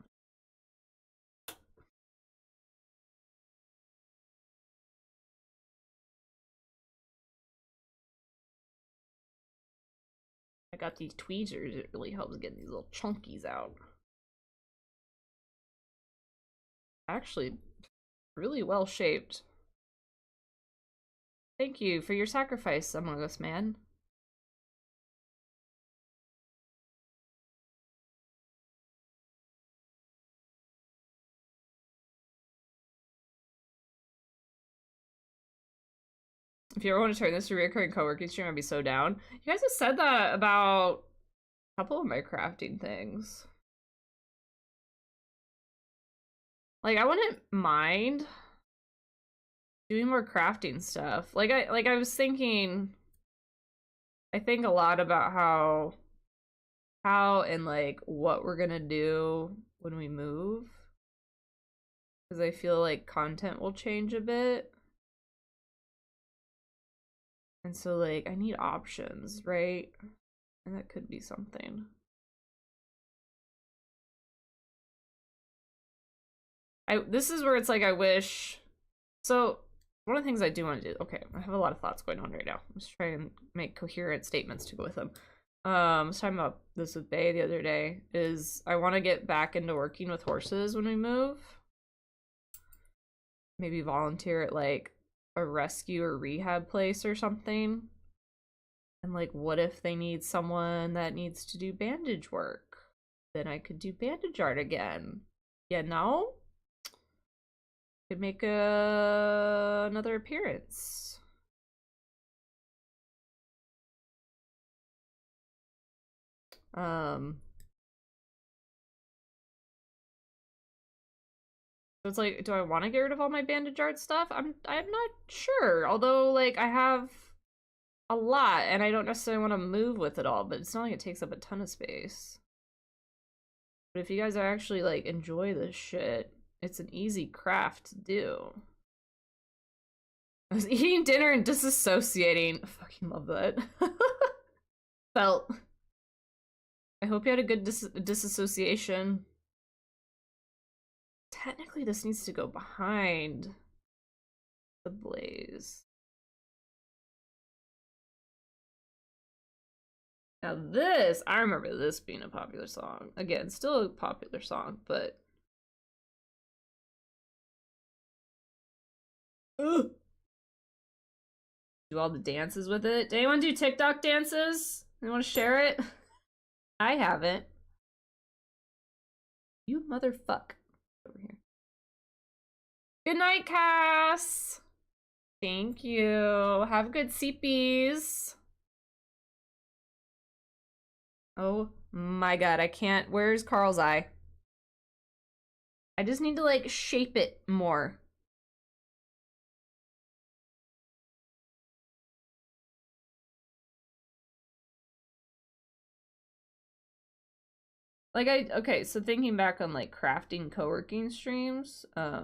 got these tweezers, it really helps get these little chunkies out. Actually, really well shaped. Thank you for your sacrifice, Among Us man. If you ever want to turn this to a recurring co-working stream, I'd be so down. You guys have said that about a couple of my crafting things. Like, I wouldn't mind doing more crafting stuff. Like I was thinking, I think a lot about how and like what we're gonna do when we move. Because I feel like content will change a bit. And so like I need options, right? And that could be something. This is where it's like I wish. So one of the things I do want to do, okay, I have a lot of thoughts going on right now. I'm just trying to make coherent statements to go with them. I was talking about this with Bay the other day, is I want to get back into working with horses when we move. Maybe volunteer at like a rescue or rehab place or something. And like, what if they need someone that needs to do bandage work? Then I could do bandage art again. You know? Could make another appearance. So it's like, do I want to get rid of all my bandage art stuff? I'm not sure. Although like I have a lot and I don't necessarily want to move with it all, but it's not like it takes up a ton of space. But if you guys are actually like enjoy this shit, it's an easy craft to do. I was eating dinner and disassociating. I fucking love that. Felt. I hope you had a good disassociation. Technically, this needs to go behind the blaze. Now this, I remember this being a popular song. Again, still a popular song, but... Ugh. Do all the dances with it. Did anyone do TikTok dances? Anyone want to share it? I haven't. You motherfuck. Over here. Good night, Cass. Thank you. Have good CPs. Oh my god, I can't. Where's Carl's eye? I just need to like shape it more. Like okay, so thinking back on like crafting co-working streams, I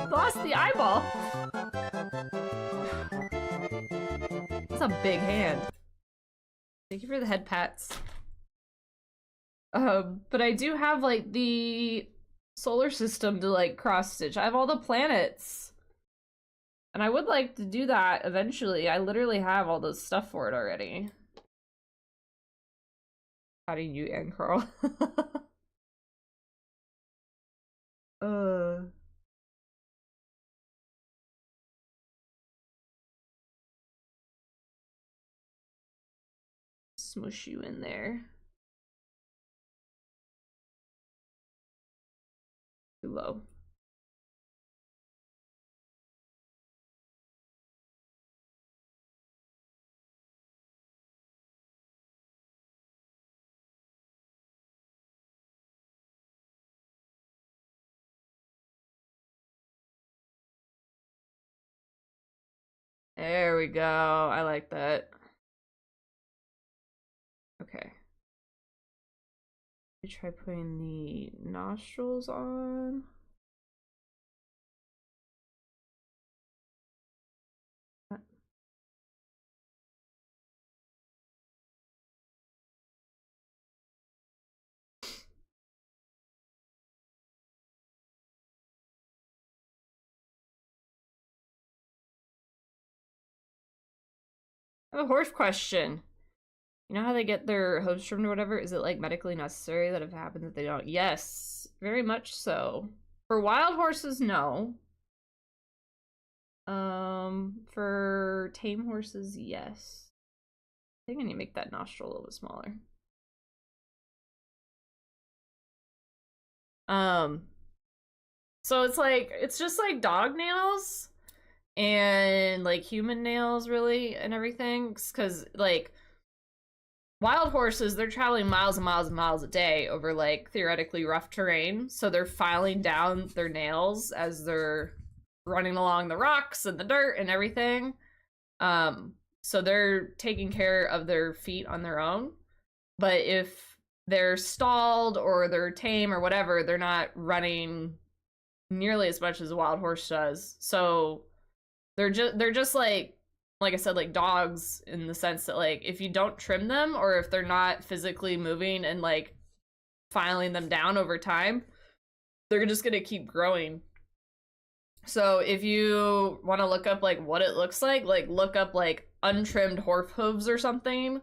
lost the eyeball. That's a big hand. Thank you for the head pats. But I do have like the solar system to like cross stitch. I have all the planets. And I would like to do that eventually. I literally have all this stuff for it already. How do you and Carl? Smush you in there. Too low. There we go. I like that. Okay. Let me try putting the nostrils on. I have a horse question. You know how they get their hooves trimmed or whatever? Is it like medically necessary that if it happens that they don't? Yes, very much so. For wild horses, no. For tame horses, yes. I think I need to make that nostril a little bit smaller. So it's just like dog nails and like human nails really and everything, because like wild horses, they're traveling miles and miles and miles a day over like theoretically rough terrain, so they're filing down their nails as they're running along the rocks and the dirt and everything. So they're taking care of their feet on their own. But if they're stalled or they're tame or whatever, they're not running nearly as much as a wild horse does. So they're just like I said, like dogs, in the sense that like if you don't trim them or if they're not physically moving and like filing them down over time, they're just gonna keep growing. So if you want to look up like what it looks like look up like untrimmed horse hooves or something,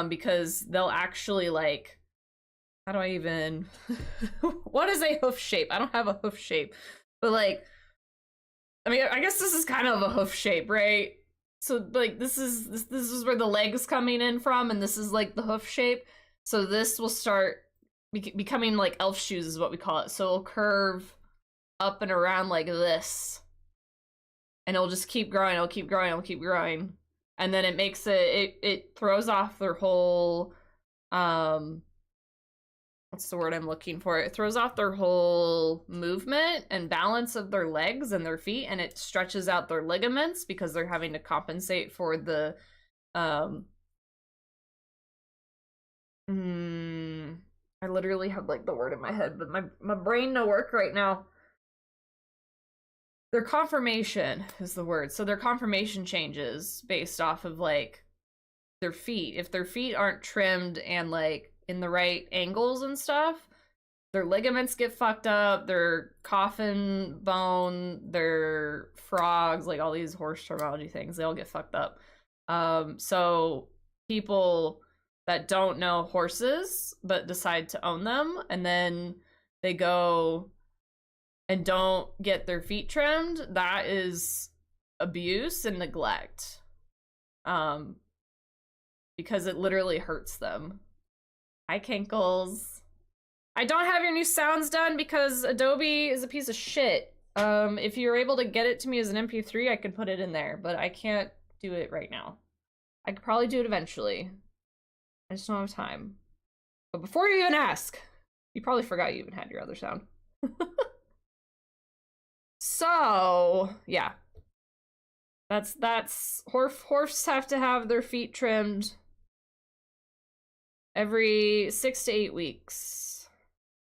because they'll actually like, how do I even what is a hoof shape? I don't have a hoof shape, but like, I mean, I guess this is kind of a hoof shape, right? So like this is where the leg's coming in from, and this is like the hoof shape. So this will start becoming like elf shoes is what we call it. So it'll curve up and around like this, and it'll just keep growing, it'll keep growing, it'll keep growing, and then it makes it throws off their whole what's the word I'm looking for? It throws off their whole movement and balance of their legs and their feet, and it stretches out their ligaments because they're having to compensate for the I literally have like the word in my head, but my brain no work right now. Their conformation is the word. So their conformation changes based off of like their feet. If their feet aren't trimmed and like in the right angles and stuff, their ligaments get fucked up, their coffin bone, their frogs, like all these horse terminology things, they all get fucked up. So people that don't know horses but decide to own them, and then they go and don't get their feet trimmed, that is abuse and neglect. Because it literally hurts them. Hi, Kinkles. I don't have your new sounds done because Adobe is a piece of shit. If you're able to get it to me as an MP3, I could put it in there, but I can't do it right now. I could probably do it eventually. I just don't have time. But before you even ask, you probably forgot you even had your other sound. So, yeah. That's horses have to have their feet trimmed every 6 to 8 weeks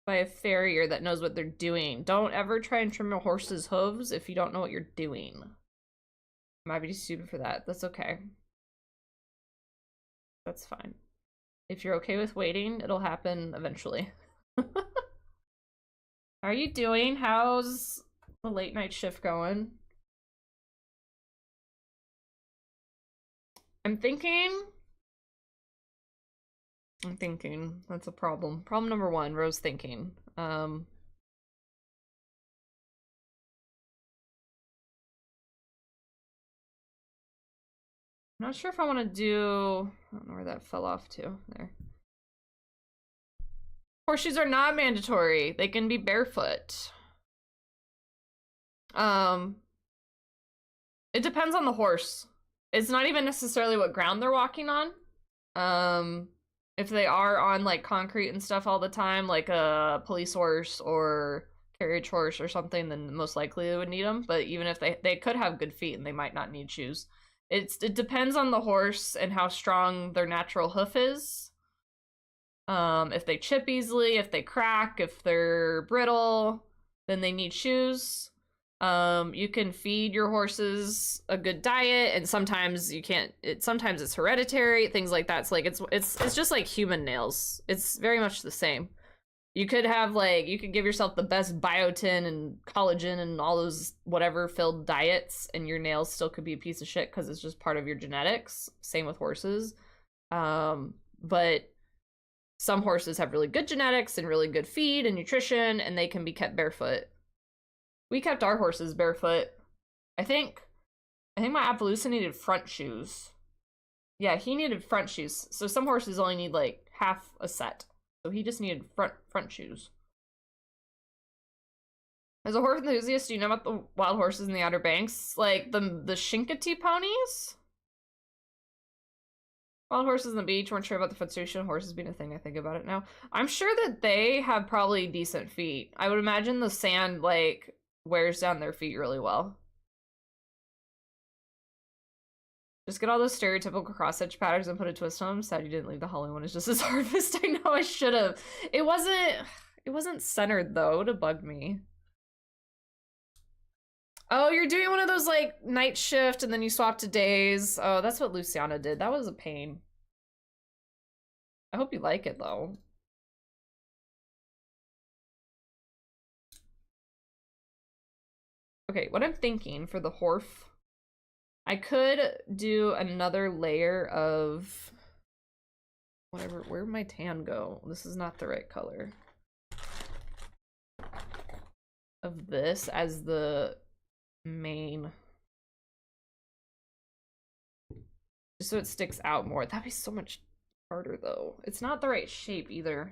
by a farrier that knows what they're doing. Don't ever try and trim a horse's hooves if you don't know what you're doing. I might be too stupid for that. That's okay. That's fine. If you're okay with waiting, it'll happen eventually. How are you doing? How's the late night shift going? I'm thinking. That's a problem. Problem number one, Rose thinking. I'm not sure if I want to do... I don't know where that fell off to. There. Horseshoes are not mandatory. They can be barefoot. It depends on the horse. It's not even necessarily what ground they're walking on. If they are on like concrete and stuff all the time, like a police horse or carriage horse or something, then most likely they would need them. But even if they could have good feet and they might not need shoes. It depends on the horse and how strong their natural hoof is. If they chip easily, if they crack, if they're brittle, then they need shoes. You can feed your horses a good diet, and sometimes you can't. Sometimes it's hereditary, things like that. It's like it's just like human nails. It's very much the same. You could have like, you could give yourself the best biotin and collagen and all those whatever filled diets, and your nails still could be a piece of shit because it's just part of your genetics. Same with horses. But some horses have really good genetics and really good feed and nutrition, and they can be kept barefoot. We kept our horses barefoot. I think my Appaloosa needed front shoes. Yeah, he needed front shoes. So some horses only need like half a set. So he just needed front shoes. As a horse enthusiast, do you know about the wild horses in the Outer Banks? Like the Shinkati ponies? Wild horses on the beach, weren't sure about the foot station. Horses being a thing, I think about it now. I'm sure that they have probably decent feet. I would imagine the sand, like, wears down their feet really well. Just get all those stereotypical cross-stitch patterns and put a twist on them. Sad you didn't leave the Holly one. It's just as harvest. I know I should have. It wasn't centered though. It would have bugged me. Oh, you're doing one of those like night shift and then you swap to days. Oh, that's what Luciana did. That was a pain. I hope you like it though. Okay, what I'm thinking for the Horf, I could do another layer of whatever. Where'd my tan go? This is not the right color. Of this as the main. Just so it sticks out more. That'd be so much harder though. It's not the right shape either.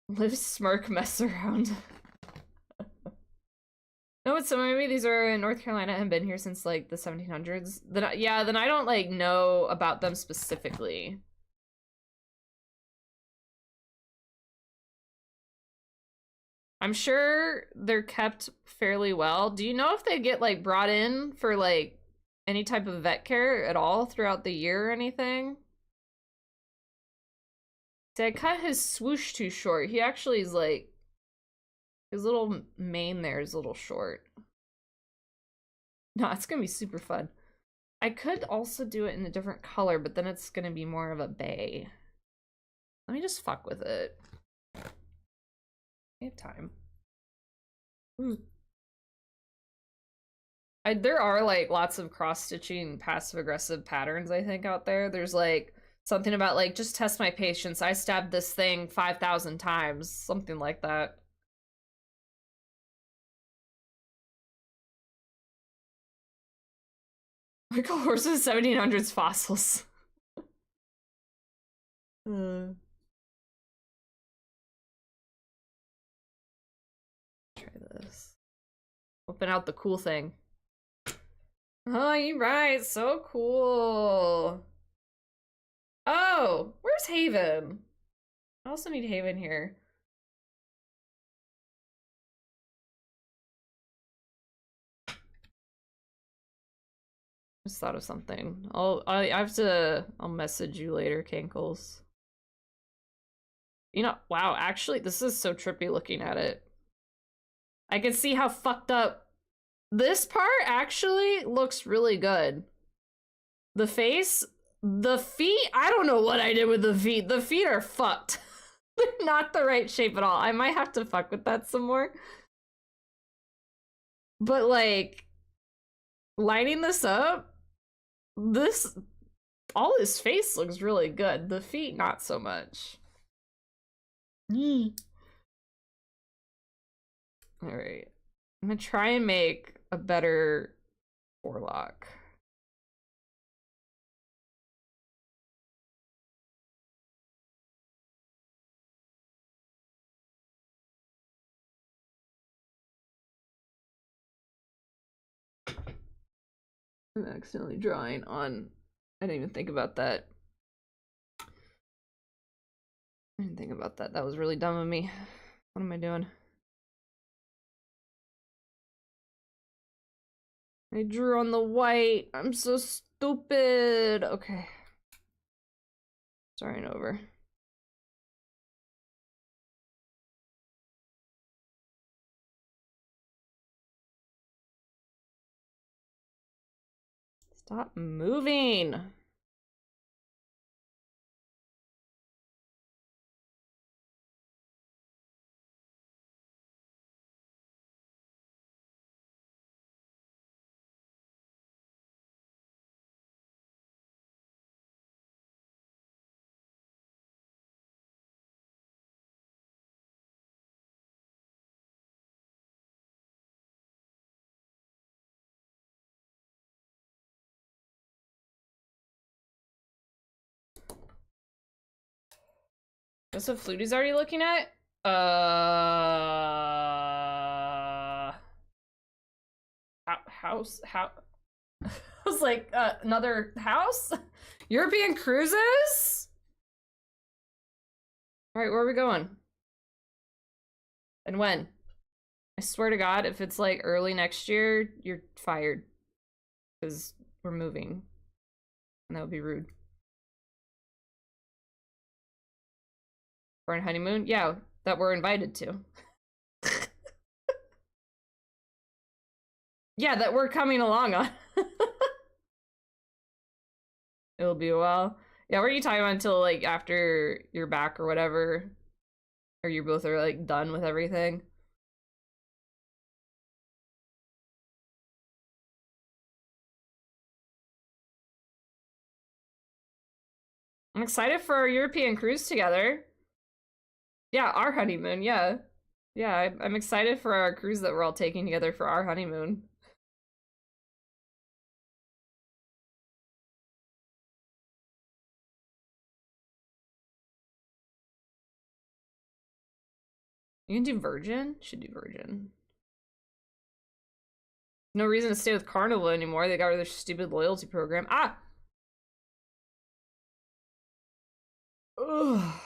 Live, smirk, mess around. No, it's so maybe these are in North Carolina and been here since like the 1700s. Then yeah, then I don't like know about them specifically. I'm sure they're kept fairly well. Do you know if they get like brought in for like any type of vet care at all throughout the year or anything? See, I cut his swoosh too short. He actually is like, his little mane there is a little short. No, it's gonna be super fun. I could also do it in a different color, but then it's gonna be more of a bay. Let me just fuck with it. We have time. There are like lots of cross-stitching passive-aggressive patterns, I think, out there. There's like something about like, just test my patience. I stabbed this thing 5,000 times. Something like that. Michael Horse's 1700s fossils. Try this. Open out the cool thing. Oh, you're right. So cool. Oh, where's Haven? I also need Haven here. Just thought of something. I'll message you later, Cankles. You know, wow, actually, this is so trippy looking at it. I can see how fucked up this part actually looks really good. The face, the feet, I don't know what I did with the feet. The feet are fucked. They're not the right shape at all. I might have to fuck with that some more. But like, lining this up, all his face looks really good. The feet, not so much. Alright. I'm gonna try and make a better forelock. I'm accidentally drawing on. I didn't even think about that. I didn't think about that. That was really dumb of me. What am I doing? I drew on the white. I'm so stupid. Okay. Starting over. Stop moving. That's what Flutie's already looking at? House? How? I was like, another house? European cruises? Alright, where are we going? And when? I swear to God, if it's like early next year, you're fired. Because we're moving. And that would be rude. Foreign honeymoon? Yeah, that we're invited to. Yeah, that we're coming along on. It'll be a while. Yeah, what are you talking about until like after you're back or whatever? Or you both are like done with everything? I'm excited for our European cruise together. Yeah, our honeymoon, yeah. Yeah, I'm excited for our cruise that we're all taking together for our honeymoon. You can do Virgin? Should do Virgin. No reason to stay with Carnival anymore. They got rid of their stupid loyalty program. Ah! Ugh.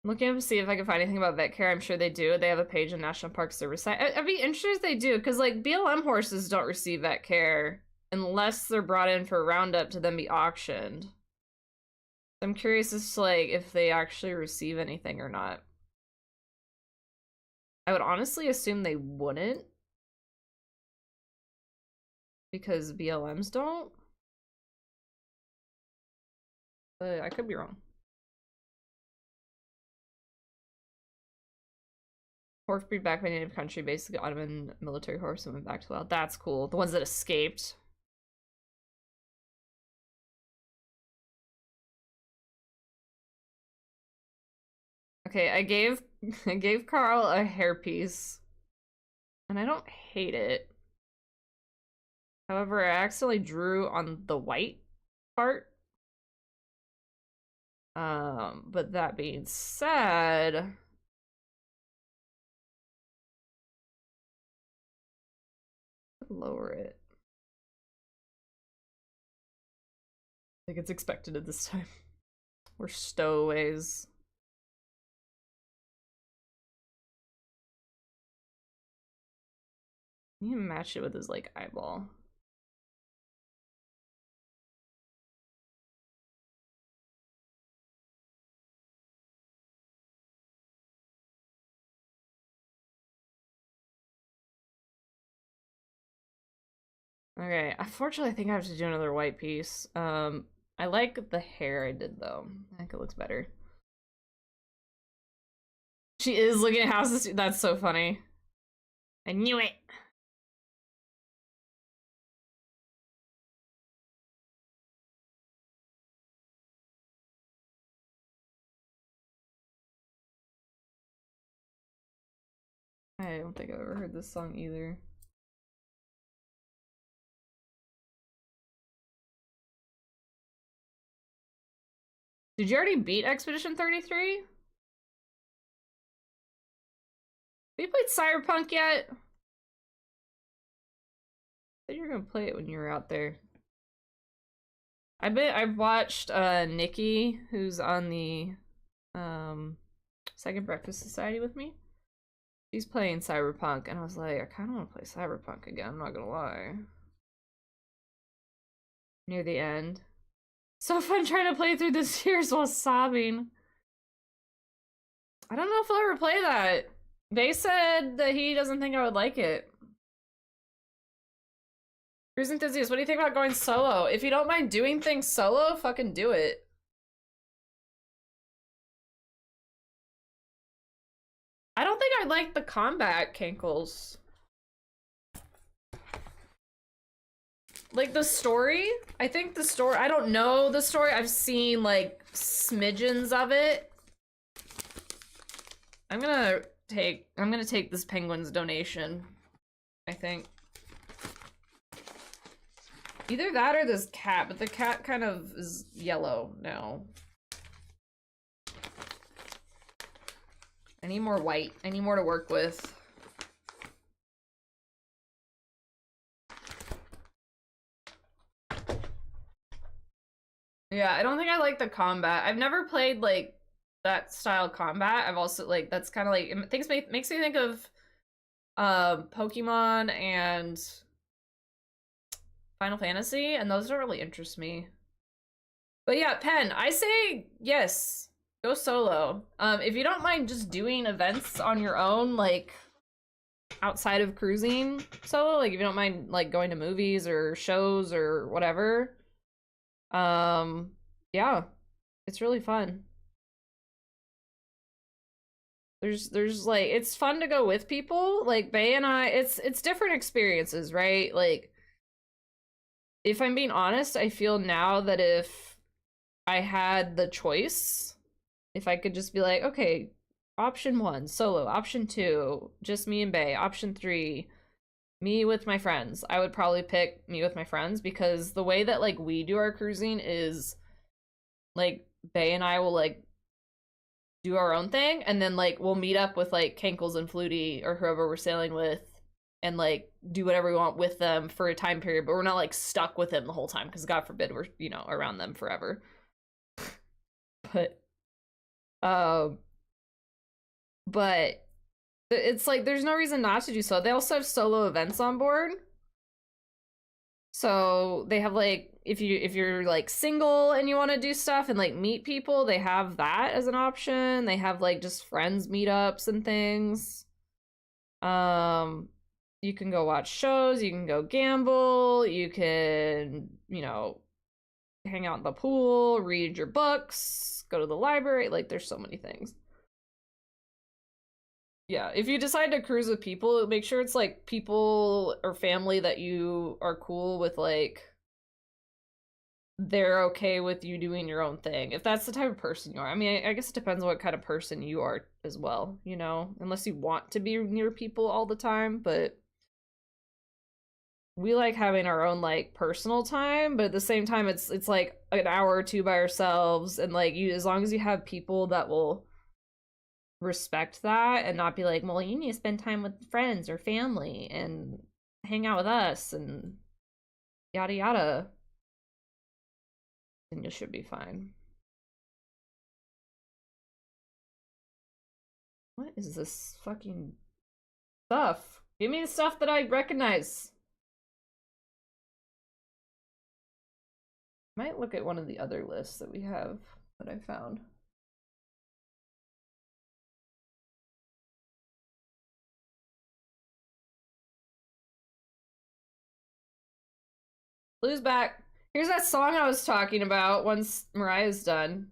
I'm looking up to see if I can find anything about vet care. I'm sure they do. They have a page on National Park Service site. I'd be interested if they do, because like BLM horses don't receive vet care unless they're brought in for a roundup to then be auctioned. I'm curious as to like if they actually receive anything or not. I would honestly assume they wouldn't, because BLMs don't. But I could be wrong. Horse breed back by native country, basically Ottoman military horse and went back to the wild. That's cool. The ones that escaped. Okay, I gave Carl a hairpiece. And I don't hate it. However, I accidentally drew on the white part. But that being said, lower it. I think it's expected at this time. We're stowaways. I need to match it with his like eyeball. Okay, unfortunately I think I have to do another white piece. I like the hair I did though. I think it looks better. She is looking at houses. That's so funny. I knew it. I don't think I've ever heard this song either. Did you already beat Expedition 33? Have you played Cyberpunk yet? I thought you were gonna play it when you were out there. I've watched Nikki, who's on the Second Breakfast Society with me. She's playing Cyberpunk, and I was like, I kind of want to play Cyberpunk again, I'm not gonna lie. Near the end. So fun trying to play through the series while sobbing. I don't know if I'll ever play that. They said that he doesn't think I would like it. Cruise Enthusiast, what do you think about going solo? If you don't mind doing things solo, fucking do it. I don't think I like the combat cankles. Like the story, I think the story, I don't know the story, I've seen like smidgens of it. I'm gonna take this penguin's donation, I think. Either that or this cat, but the cat kind of is yellow now. need more white. I need more to work with. Yeah, I don't think I like the combat. I've never played like that style combat. I've also like that's kind of like it makes me think of Pokemon and Final Fantasy, and those don't really interest me. But yeah, Pen, I say yes. Go solo. If you don't mind just doing events on your own, like outside of cruising solo, like if you don't mind like going to movies or shows or whatever, yeah, it's really fun. There's like it's fun to go with people. Like Bae and I, it's different experiences, right? Like if I'm being honest, I feel now that if I had the choice, if I could just be like, okay, option 1, solo, option 2, just me and Bae, option 3, me with my friends, I would probably pick me with my friends, because the way that like we do our cruising is like Bae and I will like do our own thing, and then like we'll meet up with like Kankles and Flutie or whoever we're sailing with and like do whatever we want with them for a time period, but we're not like stuck with them the whole time, because God forbid we're, you know, around them forever. But it's like there's no reason not to do so. They also have solo events on board. So they have like if you're like single and you want to do stuff and like meet people, they have that as an option. They have like just friends meetups and things. You can go watch shows, you can go gamble, you can, you know, hang out in the pool, read your books, go to the library, like there's so many things. Yeah, if you decide to cruise with people, make sure it's like people or family that you are cool with, like they're okay with you doing your own thing. If that's the type of person you are. I mean, I guess it depends on what kind of person you are as well, you know, unless you want to be near people all the time, but we like having our own like personal time, but at the same time it's like an hour or two by ourselves, and like you, as long as you have people that will respect that and not be like, well, you need to spend time with friends or family and hang out with us and yada yada, then you should be fine. What is this fucking stuff? Give me the stuff that I recognize. Might look at one of the other lists that we have that I found. Blue's back. Here's that song I was talking about once Mariah's done.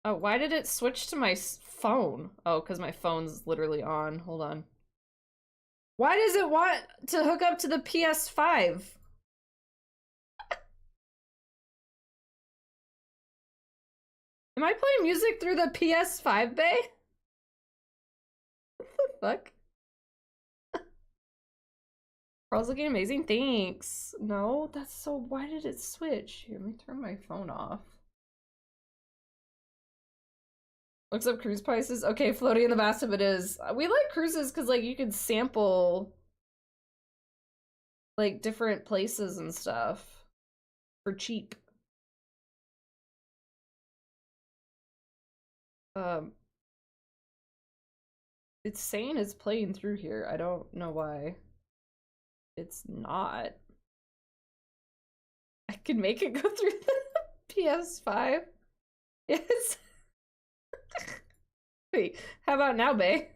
Oh, why did it switch to my phone? Oh, because my phone's literally on. Hold on. Why does it want to hook up to the PS5? Am I playing music through the PS5 bay? What the fuck? Carl's looking amazing, thanks. No, that's so, why did it switch? Here, let me turn my phone off. Looks up cruise prices. Okay, floating in the bathtub it is. We like cruises because like you can sample like different places and stuff for cheap. It's saying it's playing through here. I don't know why it's not. I can make it go through the PS5. Yes. Wait, how about now, bae?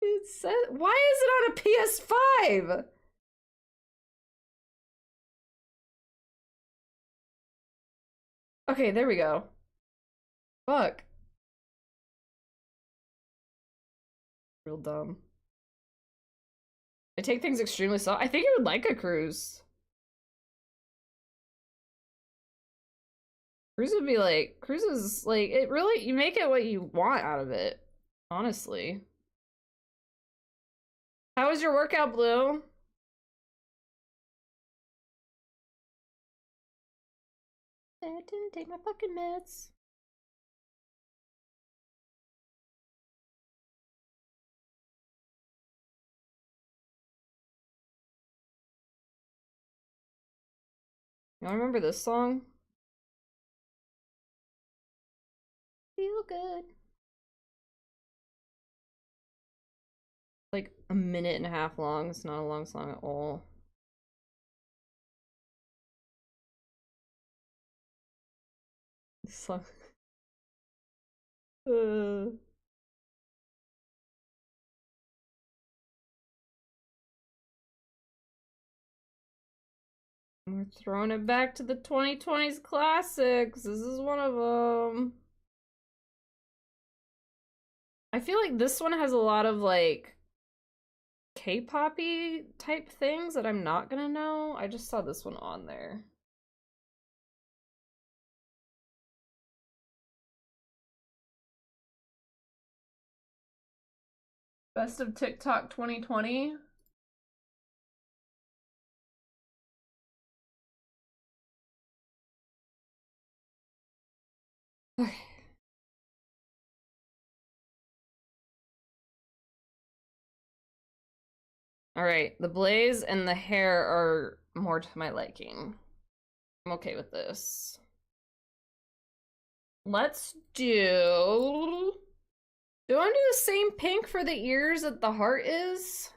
It says, why is it on a PS5? Okay, there we go. Fuck. Real dumb. I take things extremely slow. I think I would like a cruise. Cruise would be like, cruises, like, it really, you make it what you want out of it, honestly. How was your workout, Blue? I didn't take my fucking meds. Y'all remember this song? Feel good. Like a minute and a half long. It's not a long song at all. This song. We're throwing it back to the 2020s classics. This is one of them. I feel like this one has a lot of like K-poppy type things that I'm not gonna know. I just saw this one on there. Best of TikTok 2020. Okay. Alright, the blaze and the hair are more to my liking. I'm okay with this. Let's do... Do I want to do the same pink for the ears that the heart is?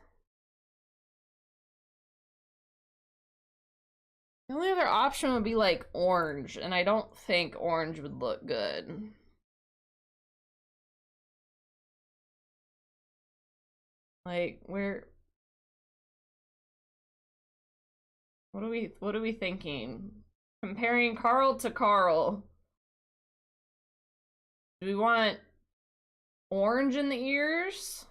The only other option would be like orange, and I don't think orange would look good. Like, where... What are we thinking? Comparing Carl to Carl. Do we want orange in the ears?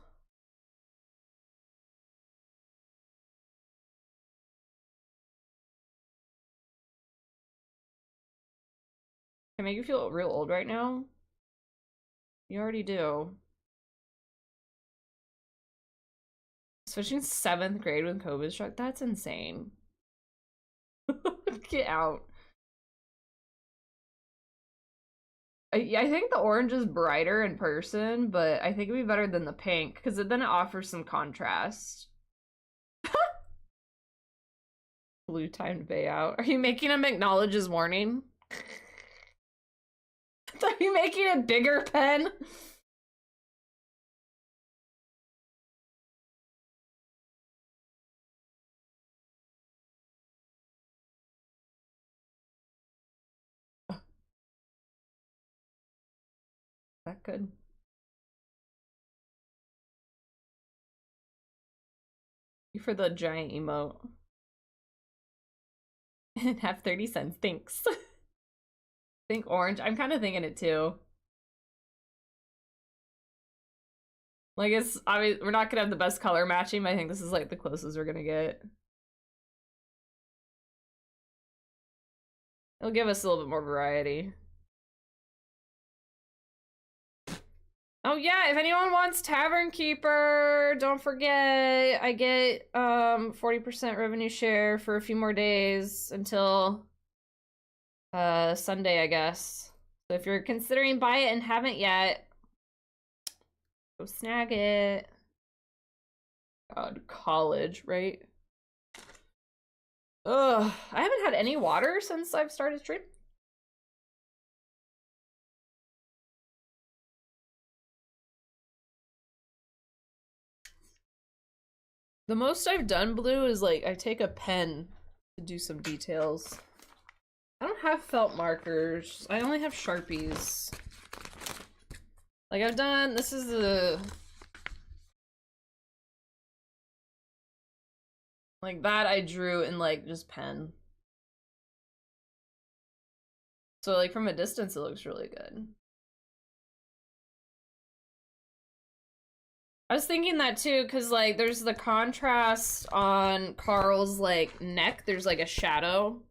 Can I make you feel real old right now? You already do. Switching 7th grade when COVID struck, that's insane. Get out. I think the orange is brighter in person, but I think it'd be better than the pink, because then it offers some contrast. Blue timed payout. Are you making him acknowledge his warning? Are you making a bigger pen? That good. For the giant emote. And have 30 cents, thanks. Think orange. I'm kind of thinking it too. Like, it's, I mean, we're not gonna have the best color matching, but I think this is like the closest we're gonna get. It'll give us a little bit more variety. Oh yeah, if anyone wants Tavern Keeper, don't forget I get 40% revenue share for a few more days until Sunday, I guess. So if you're considering buy it and haven't yet, go snag it. God, college, right? Ugh, I haven't had any water since I've started stream. The most I've done blue is like I take a pen to do some details. I don't have felt markers. I only have Sharpies. Like I've done, this is the... Like that I drew in like just pen. So like from a distance it looks really good. I was thinking that too, because like there's the contrast on Carl's like neck. There's like a shadow.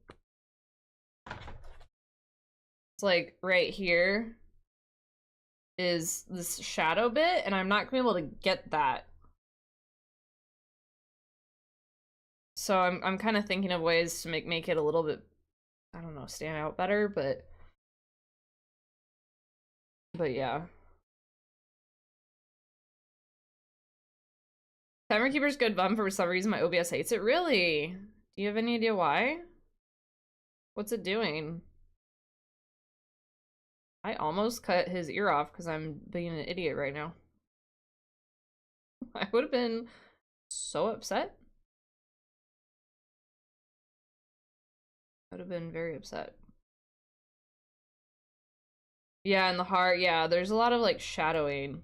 It's like right here is this shadow bit, and I'm not gonna be able to get that. So I'm kind of thinking of ways to make it a little bit I don't know, stand out better, but yeah. Timer Keeper's good bum. For some reason my OBS hates it. Really? Do you have any idea why? What's it doing? I almost cut his ear off because I'm being an idiot right now. I would have been so upset. I would have been very upset. Yeah, in the heart, yeah, there's a lot of like shadowing.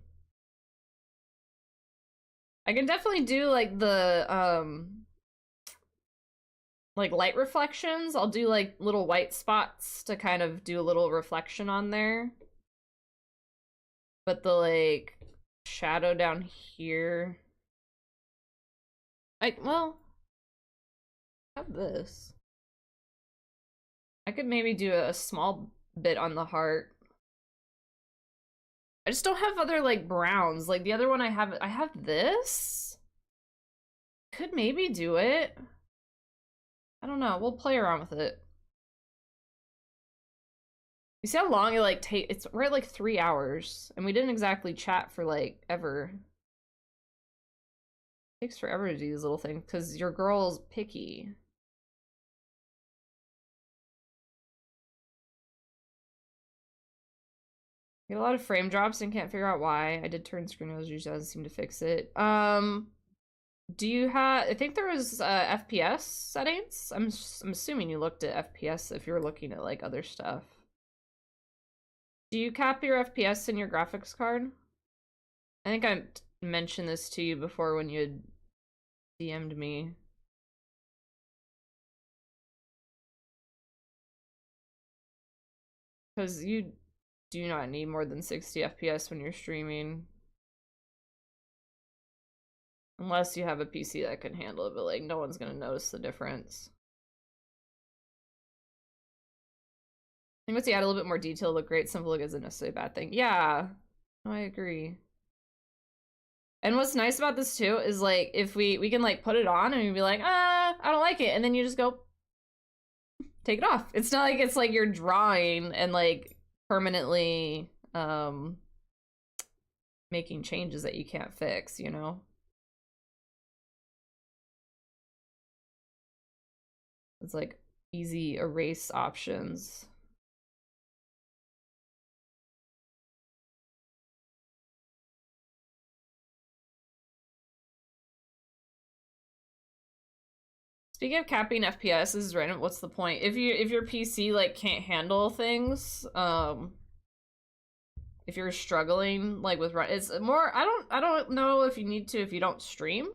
I can definitely do like the like light reflections. I'll do like little white spots to kind of do a little reflection on there. But the like shadow down here, well, I have this. I could maybe do a small bit on the heart. I just don't have other like browns. Like the other one I have this. Could maybe do it. I don't know. We'll play around with it. You see how long it like we're at like 3 hours and we didn't exactly chat for like ever. It takes forever to do these little things because your girl's picky. Get a lot of frame drops and can't figure out why. I did turn screen resolution, doesn't seem to fix it. Do you have? I think there was FPS settings. I'm assuming you looked at FPS if you were looking at like other stuff. Do you cap your FPS in your graphics card? I think I mentioned this to you before when you had DM'd me. Because you do not need more than 60 FPS when you're streaming. Unless you have a PC that can handle it, but like no one's gonna notice the difference. I think once you add a little bit more detail, look great. Simple look isn't necessarily a bad thing. Yeah, no, I agree. And what's nice about this too is like if we can like put it on and we'd be like, I don't like it, and then you just go take it off. It's not like it's like you're drawing and like permanently making changes that you can't fix, you know? It's like easy erase options. Speaking of capping FPS, this is random. What's the point? If your PC like can't handle things, if you're struggling like with run, it's more. I don't know if you need to if you don't stream,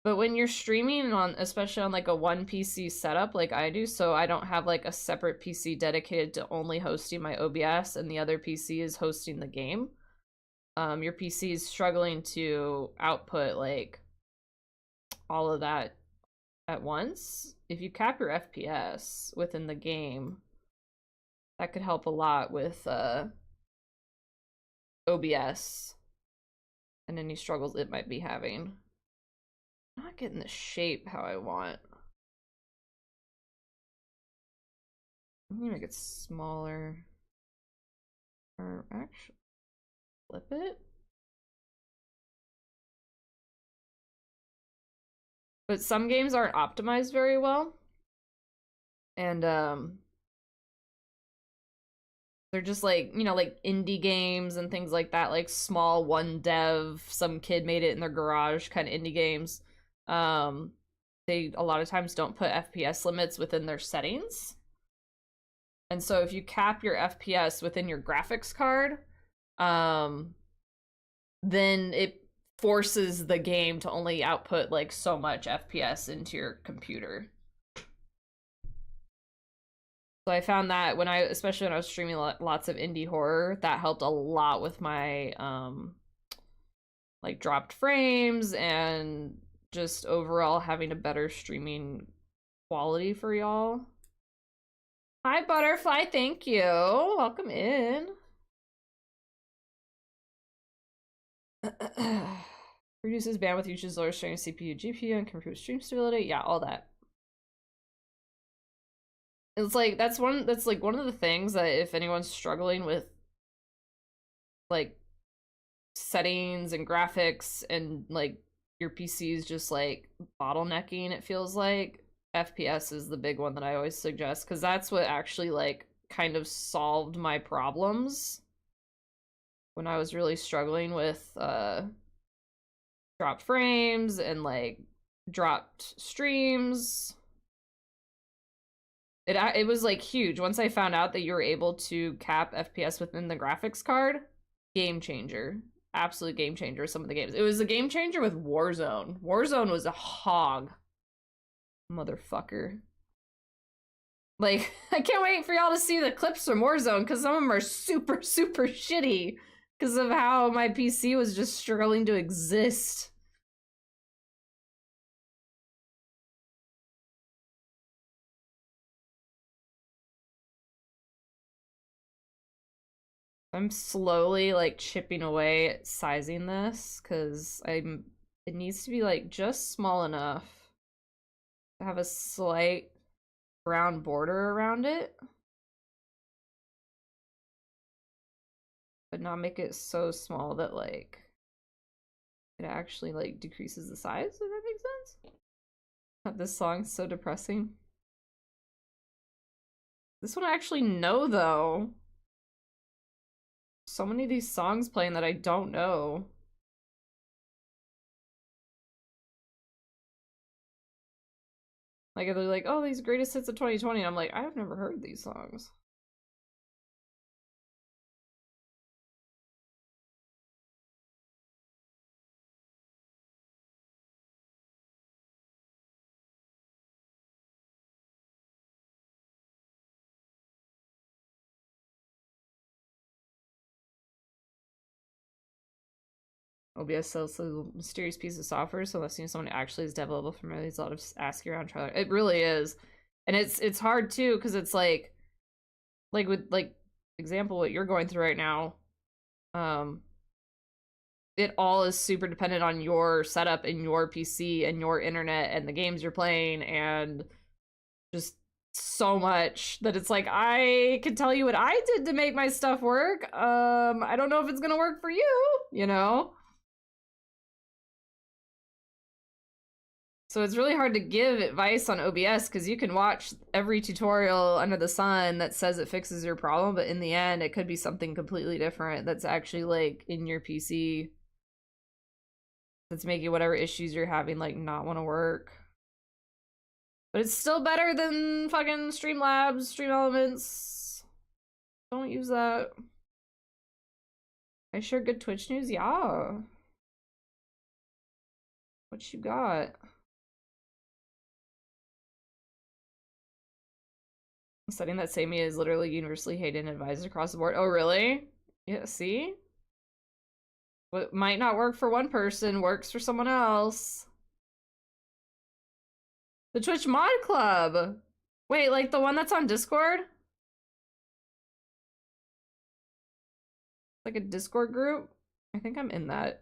but when you're streaming on, especially on like a one PC setup like I do, so I don't have like a separate PC dedicated to only hosting my OBS and the other PC is hosting the game. Your PC is struggling to output like all of that at once. If you cap your FPS within the game, that could help a lot with OBS and any struggles it might be having. I'm not getting the shape how I want. I'm gonna make it smaller. Or actually flip it. But some games aren't optimized very well. And they're just like, you know, like indie games and things like that, like small one dev, some kid made it in their garage kind of indie games. They a lot of times don't put FPS limits within their settings. And so if you cap your FPS within your graphics card, then it forces the game to only output like so much FPS into your computer. So I found that especially when I was streaming lots of indie horror, that helped a lot with my like dropped frames and just overall having a better streaming quality for y'all. Hi Butterfly, thank you. Welcome in. Reduces bandwidth, uses lower strain of CPU, GPU, and can improve stream stability. Yeah, all that. It's like that's one of the things that if anyone's struggling with like settings and graphics and like your PC is just like bottlenecking, it feels like FPS is the big one that I always suggest, because that's what actually like kind of solved my problems when I was really struggling with dropped frames and like dropped streams. It was like huge once I found out that you were able to cap FPS within the graphics card. Game changer. Absolute game changer. Some of the games. It was a game changer with Warzone. Warzone was a hog. Motherfucker. Like, I can't wait for y'all to see the clips from Warzone, because some of them are super, super shitty because of how my PC was just struggling to exist. I'm slowly like chipping away at sizing this because it needs to be like just small enough to have a slight brown border around it, but not make it so small that like it actually like decreases the size, if that makes sense. God, this song's so depressing. This one I actually know though. So many of these songs playing that I don't know. Like, they're like, oh, these greatest hits of 2020. And I'm like, I've never heard these songs. OBS sells a mysterious piece of software, so unless you know someone actually is dev level familiar, there's a lot of asking around trial. It really is. And it's hard too, because it's like with like example what you're going through right now, it all is super dependent on your setup and your PC and your internet and the games you're playing, and just so much that it's like, I can tell you what I did to make my stuff work. I don't know if it's gonna work for you, you know? So it's really hard to give advice on OBS, because you can watch every tutorial under the sun that says it fixes your problem, but in the end it could be something completely different that's actually like in your PC that's making whatever issues you're having like not want to work. But it's still better than fucking Streamlabs, Stream Elements. Don't use that. I share good Twitch news? Yeah. What you got? Studying that Sammy is literally universally hated and advised across the board. Oh, really? Yeah, see? What might not work for one person works for someone else. The Twitch Mod Club! Wait, like the one that's on Discord? Like a Discord group? I think I'm in that.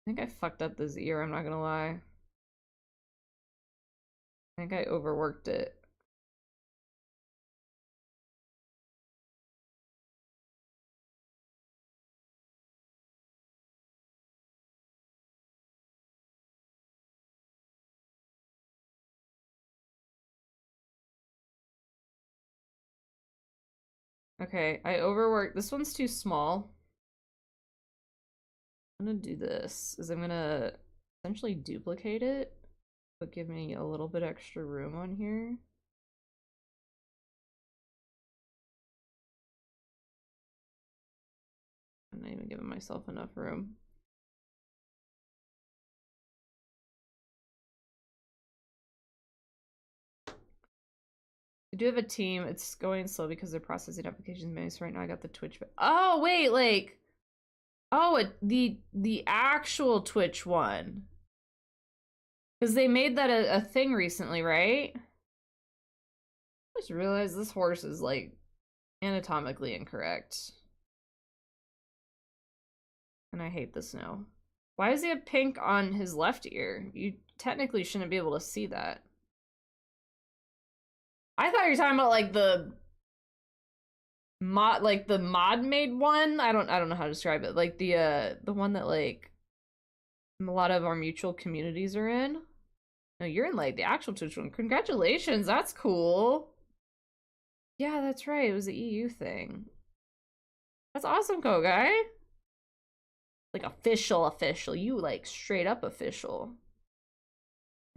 I think I fucked up this year, I'm not gonna lie. I think I overworked it. Okay, I overworked. This one's too small. I'm gonna do this, is I'm gonna essentially duplicate it, but give me a little bit extra room on here. I'm not even giving myself enough room. I do have a team. It's going slow because they're processing applications manually. So right now I got the Twitch. Oh wait, like, oh, the actual Twitch one, because they made that a thing recently, right? I just realized this horse is like anatomically incorrect, and I hate the snow. Why does he have pink on his left ear? You technically shouldn't be able to see that. I thought you were talking about like the mod made one. I don't know how to describe it. Like the one that like a lot of our mutual communities are in. No, you're in like the actual Twitch one. Congratulations, that's cool. Yeah, that's right. It was the EU thing. That's awesome, Kogai. Like official. You like straight up official.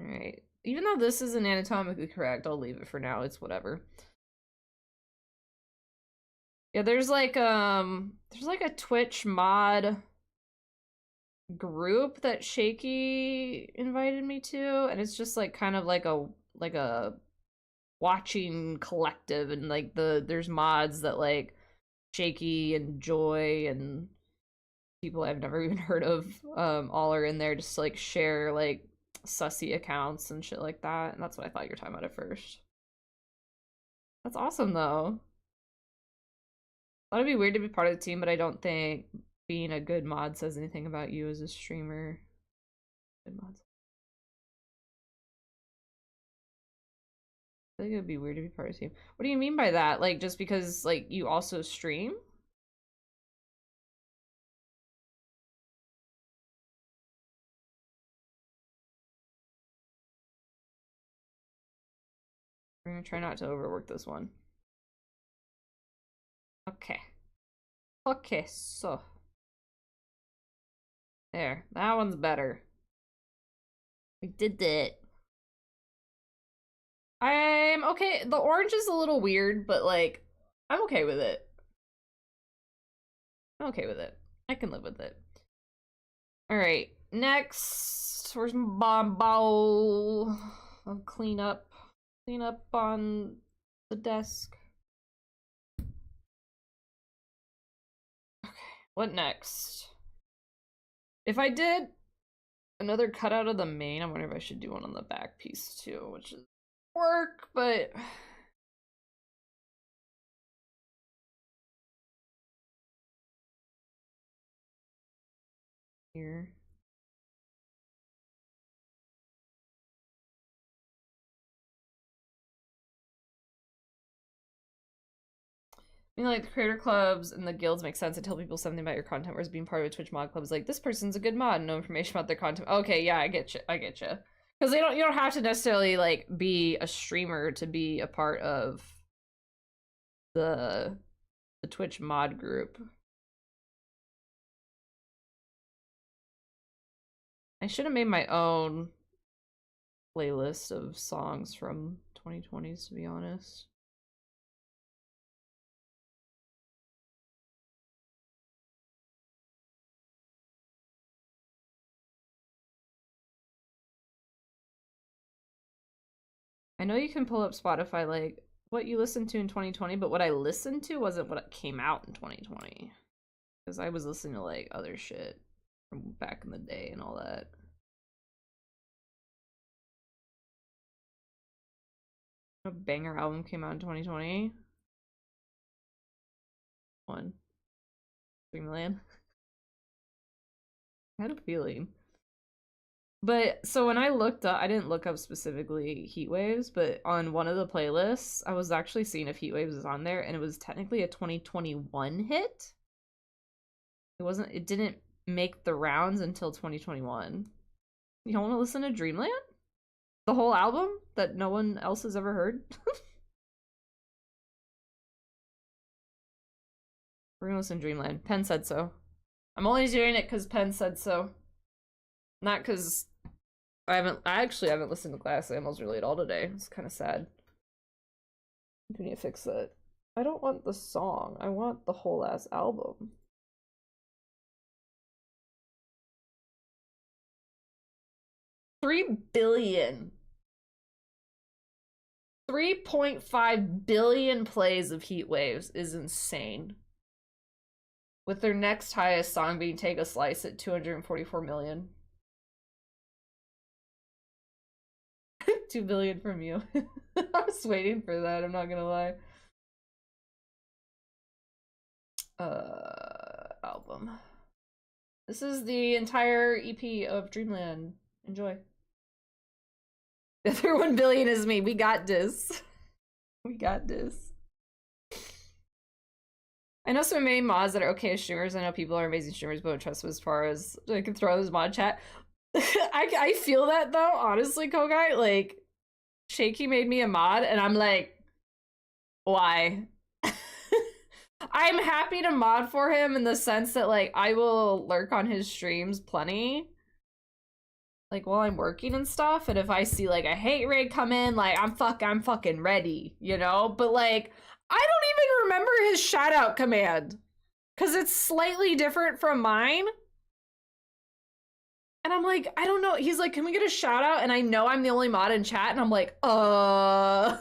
Alright. Even though this isn't anatomically correct, I'll leave it for now. It's whatever. Yeah, there's like a Twitch mod group that Shaky invited me to, and it's just like kind of like a watching collective, and like there's mods that like Shaky and Joy and people I've never even heard of all are in there just to like share like sussy accounts and shit like that, and that's what I thought you were talking about at first. That's awesome though. I thought it'd be weird to be part of the team, but I don't think being a good mod says anything about you as a streamer. Good mods. I think it'd be weird to be part of the team. What do you mean by that? Like, just because, like, you also stream? We're gonna try not to overwork this one. Okay. Okay, so. There. That one's better. We did it. I'm okay. The orange is a little weird, but like, I'm okay with it. I'm okay with it. I can live with it. Alright, next. Where's my bomb bowl? I'll clean up on the desk. Okay, what next? If I did another cutout of the main, I wonder if I should do one on the back piece too, which is work, but here. I mean, like, the creator clubs and the guilds make sense to tell people something about your content, whereas being part of a Twitch mod club is like, this person's a good mod, no information about their content. Okay, yeah, I get you. Because you don't have to necessarily, like, be a streamer to be a part of the Twitch mod group. I should have made my own playlist of songs from 2020s, to be honest. I know you can pull up Spotify, like, what you listened to in 2020, but what I listened to wasn't what came out in 2020. Because I was listening to, like, other shit from back in the day and all that. A banger album came out in 2020. One. Dreamland. I had a feeling. But so when I looked up, I didn't look up specifically Heat Waves, but on one of the playlists, I was actually seeing if Heat Waves was on there, and it was technically a 2021 hit. It didn't make the rounds until 2021. You don't want to listen to Dreamland? The whole album that no one else has ever heard? We're gonna listen to Dreamland. Penn said so. I'm only doing it because Penn said so. Not because I actually haven't listened to Glass Animals really at all today. It's kind of sad. We need to fix that. I don't want the song. I want the whole ass album. $3 billion. 3.5 billion plays of Heat Waves is insane. With their next highest song being Take a Slice at 244 million. 2 billion from you. I was waiting for that, I'm not gonna lie. Album. This is the entire EP of Dreamland. Enjoy. The other 1 billion is me. We got this. We got this. I know some main mods that are okay as streamers. I know people are amazing streamers, but don't trust them as far as I can throw this mod chat. I feel that though, honestly, Kogai. Like, Shaky made me a mod, and I'm like, why? I'm happy to mod for him in the sense that, like, I will lurk on his streams plenty. Like, while I'm working and stuff, and if I see, like, a hate raid come in, like, I'm fucking ready, you know? But, like, I don't even remember his shout-out command. Because it's slightly different from mine. And I'm like, I don't know. He's like, can we get a shout-out? And I know I'm the only mod in chat, and I'm like, I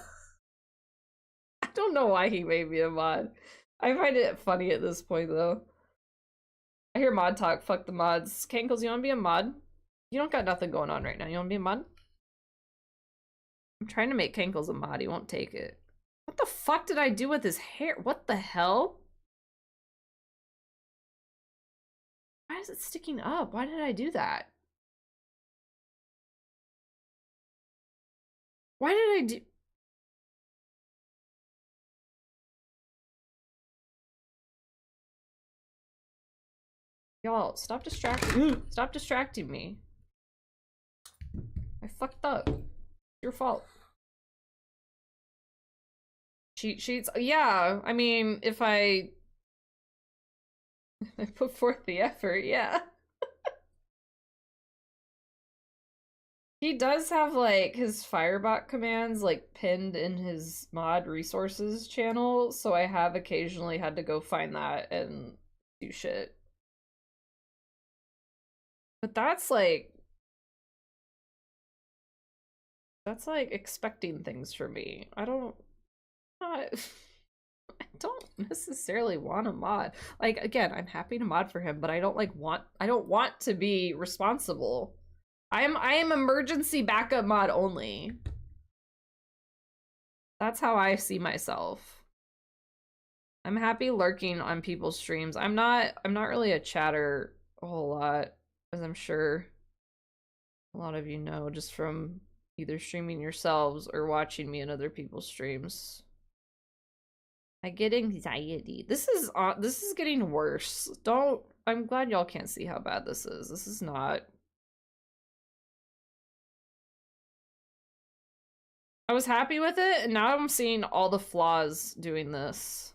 don't know why he made me a mod. I find it funny at this point, though. I hear mod talk, fuck the mods. Kankles, you wanna be a mod? You don't got nothing going on right now. You wanna be a mod? I'm trying to make Kankles a mod. He won't take it. What the fuck did I do with his hair? What the hell? Why is it sticking up? Why did I do that? Why did I do... Y'all, stop distracting me. I fucked up. It's your fault. Cheat sheets? Yeah, I mean, if I put forth the effort, yeah. He does have, like, his Firebot commands, like, pinned in his mod resources channel, so I have occasionally had to go find that and do shit. But that's like expecting things from me. I don't necessarily want a mod. Like, again, I'm happy to mod for him, but I don't want to be responsible. I am emergency backup mod only. That's how I see myself. I'm happy lurking on people's streams. I'm not really a chatter a whole lot, as I'm sure a lot of you know just from either streaming yourselves or watching me in other people's streams. I get anxiety. This is getting worse. I'm glad y'all can't see how bad this is. This is not. I was happy with it, and now I'm seeing all the flaws doing this.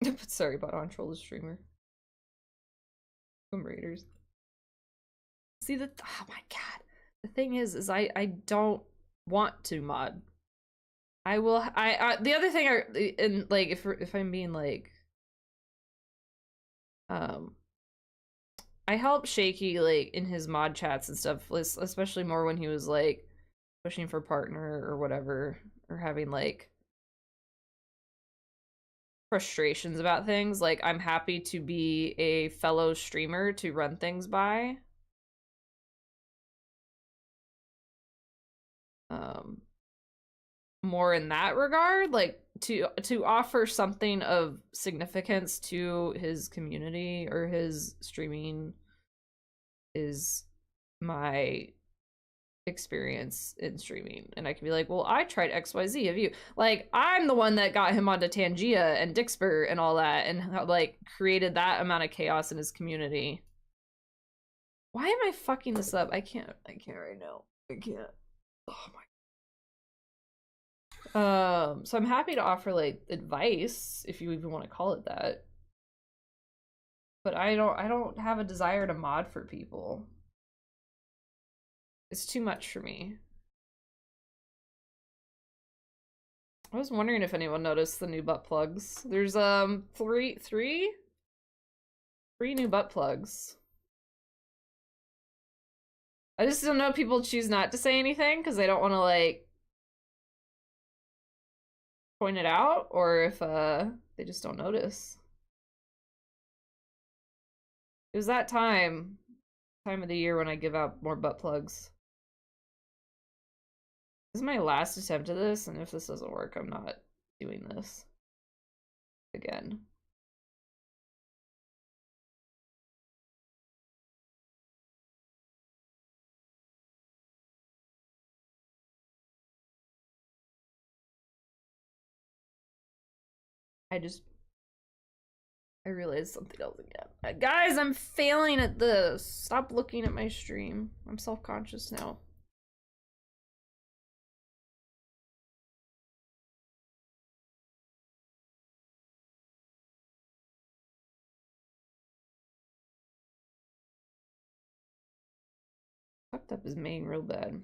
But sorry about on troll the streamer. Tomb Raiders. See the oh my god. The thing is I don't want to mod. I will the other thing and like if I'm being like I help Shaky like in his mod chats and stuff, especially more when he was like pushing for partner or whatever, or having like frustrations about things. Like, I'm happy to be a fellow streamer to run things by. More in that regard, like to offer something of significance to his community or his streaming is my experience in streaming. And I can be like, well, I tried XYZ. Have you? Like, I'm the one that got him onto Tangia and Dixper and all that, and like created that amount of chaos in his community. Why am I fucking this up? I can't right now. I can't. Oh my. So I'm happy to offer like advice, if you even want to call it that. But I don't have a desire to mod for people. It's too much for me. I was wondering if anyone noticed the new butt plugs. There's three new butt plugs. I just don't know if people choose not to say anything because they don't want to like point it out, or if they just don't notice. It was that time of the year when I give out more butt plugs. This is my last attempt at this, and if this doesn't work, I'm not doing this again. I realized something else again. Guys, I'm failing at this. Stop looking at my stream. I'm self-conscious now. Fucked up his main real bad.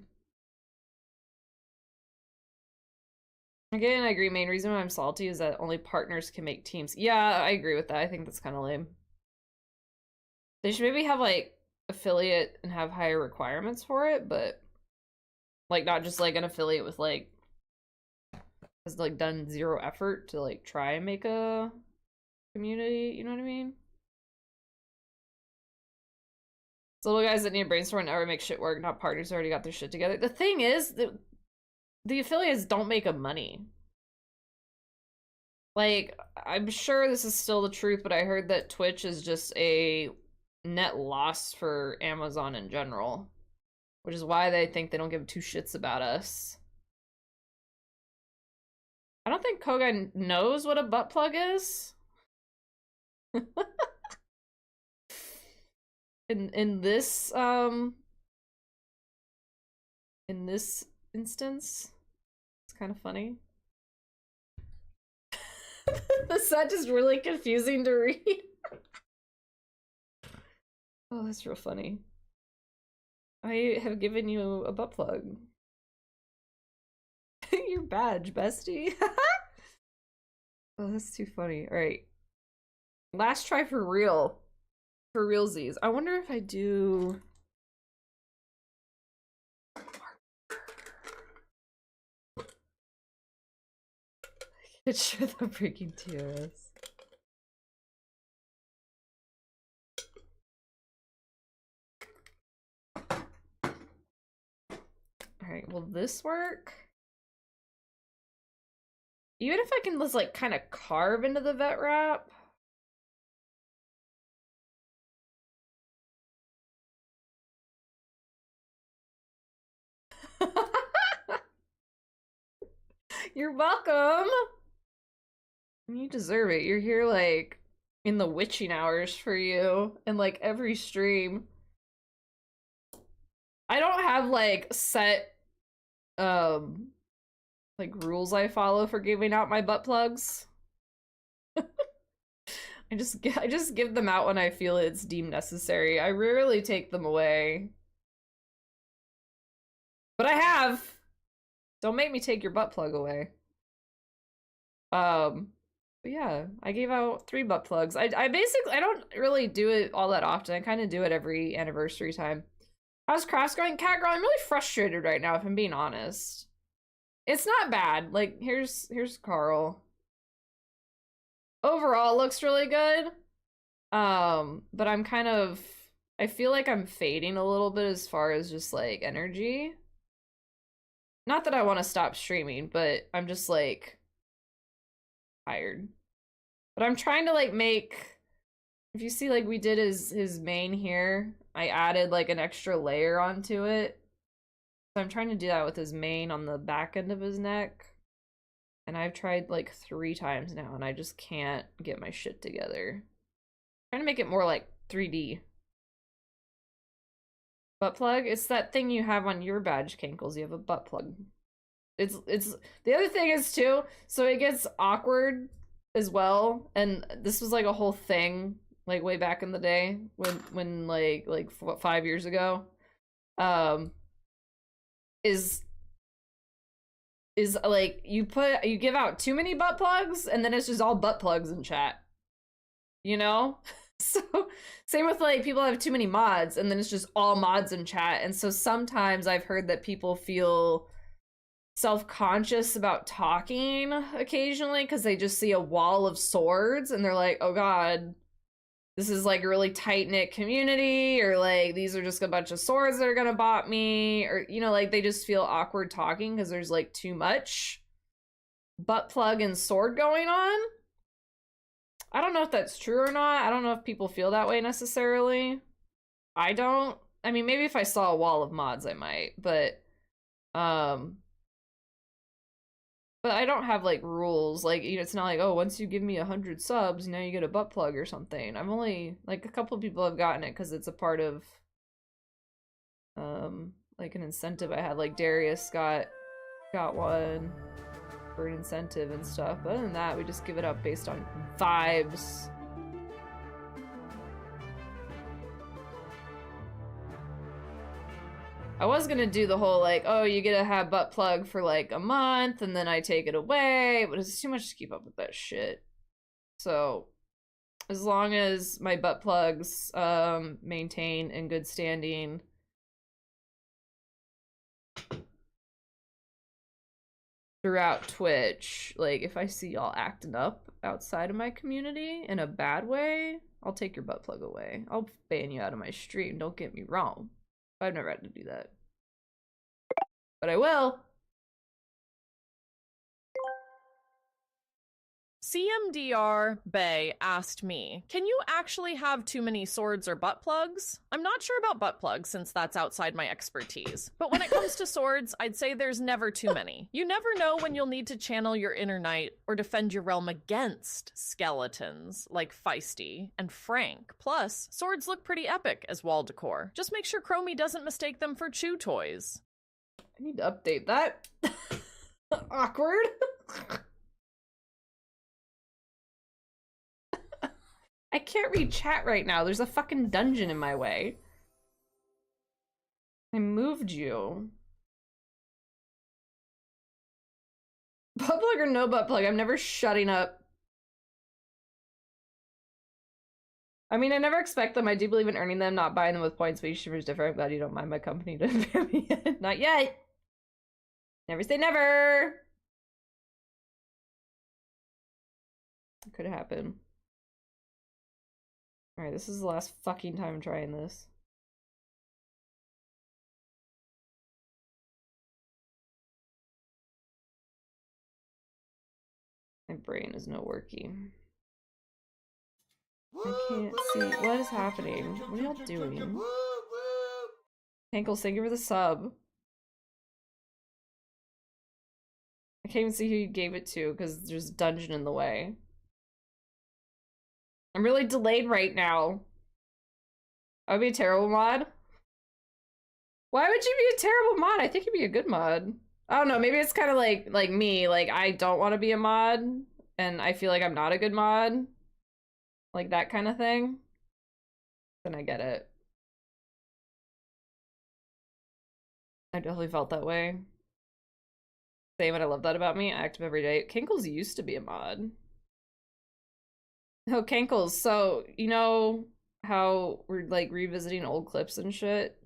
Again, I agree. Main reason why I'm salty is that only partners can make teams. Yeah, I agree with that. I think that's kind of lame. They should maybe have, like, affiliate and have higher requirements for it, but, like, not just, like, an affiliate with, like, has, like, done zero effort to, like, try and make a community, you know what I mean? It's little guys that need a brainstorm and never make shit work, not partners who already got their shit together. The thing is, the affiliates don't make a money. Like, I'm sure this is still the truth, but I heard that Twitch is just a net loss for Amazon in general, which is why they think they don't give two shits about us. I don't think Koga knows what a butt plug is. in this instance, it's kind of funny. The set is really confusing to read. Oh, that's real funny. I have given you a butt plug. Your badge, bestie. Oh, that's too funny. All right. Last try for real. For realsies. I wonder if I do... It's sure the breaking tears. Alright, will this work? Even if I can just, like, kind of carve into the vet wrap? You're welcome! You deserve it. You're here, like, in the witching hours for you, and, like, every stream. I don't have, like, set, like, rules I follow for giving out my butt plugs. I just give them out when I feel it's deemed necessary. I rarely take them away. But I have! Don't make me take your butt plug away. But yeah, I gave out 3 butt plugs. I don't really do it all that often. I kind of do it every anniversary time. How's crafts going? Cat girl, I'm really frustrated right now, if I'm being honest. It's not bad. Like, here's Carl. Overall, it looks really good. But I'm kind of... I feel like I'm fading a little bit as far as just, like, energy. Not that I want to stop streaming, but I'm just, like, tired. But I'm trying to, like, make... If you see, like, we did his mane here. I added, like, an extra layer onto it. So I'm trying to do that with his mane on the back end of his neck. And I've tried, like, 3 times now, and I just can't get my shit together. I'm trying to make it more, like, 3D. Butt plug? It's that thing you have on your badge, Cankles. You have a butt plug. It's the other thing is too, so it gets awkward as well, and this was like a whole thing, like way back in the day when like 5 years ago, is like you give out too many butt plugs and then it's just all butt plugs in chat, you know? So same with like people have too many mods and then it's just all mods in chat, and so sometimes I've heard that people feel self-conscious about talking occasionally because they just see a wall of swords and they're like, oh god, this is like a really tight-knit community, or like these are just a bunch of swords that are gonna bot me, or you know, like they just feel awkward talking because there's like too much butt plug and sword going on. I don't know if that's true or not. I don't know if people feel that way necessarily. I don't. I mean, maybe if I saw a wall of mods I might, but I don't have like rules. Like, you know, it's not like, oh, once you give me 100 subs, now you get a butt plug or something. I've only, like, a couple of people have gotten it because it's a part of like an incentive I had. Like Darius got one for an incentive and stuff. But other than that, we just give it up based on vibes. I was gonna do the whole like, oh, you get to have butt plug for like a month and then I take it away, but it's too much to keep up with that shit. So as long as my butt plugs maintain in good standing, throughout Twitch, like if I see y'all acting up outside of my community in a bad way, I'll take your butt plug away. I'll ban you out of my stream, don't get me wrong. I've never had to do that. But I will. CMDR Bay asked me, can you actually have too many swords or butt plugs? I'm not sure about butt plugs since that's outside my expertise. But when it comes to swords, I'd say there's never too many. You never know when you'll need to channel your inner knight or defend your realm against skeletons like Feisty and Frank. Plus, swords look pretty epic as wall decor. Just make sure Chromie doesn't mistake them for chew toys. I need to update that. Awkward. I can't read chat right now. There's a fucking dungeon in my way. I moved you. Butt plug or no butt plug? I'm never shutting up. I mean, I never expect them. I do believe in earning them, not buying them with points, but each streamer is different. I'm glad you don't mind my company to ban me yet. Not yet. Never say never. It could happen. Alright, this is the last fucking time I'm trying this. My brain is not working. I can't see. What is happening? What are y'all doing? Hankles, thank you for the sub. I can't even see who you gave it to because there's a dungeon in the way. I'm really delayed right now. I would be a terrible mod. Why would you be a terrible mod? I think you'd be a good mod. I don't know, maybe it's kind of like me. Like, I don't want to be a mod, and I feel like I'm not a good mod. Like, that kind of thing. Then I get it. I definitely felt that way. Same, and I love that about me. I active every day. Kinkles used to be a mod. Oh, Kankles, so, you know how we're, like, revisiting old clips and shit?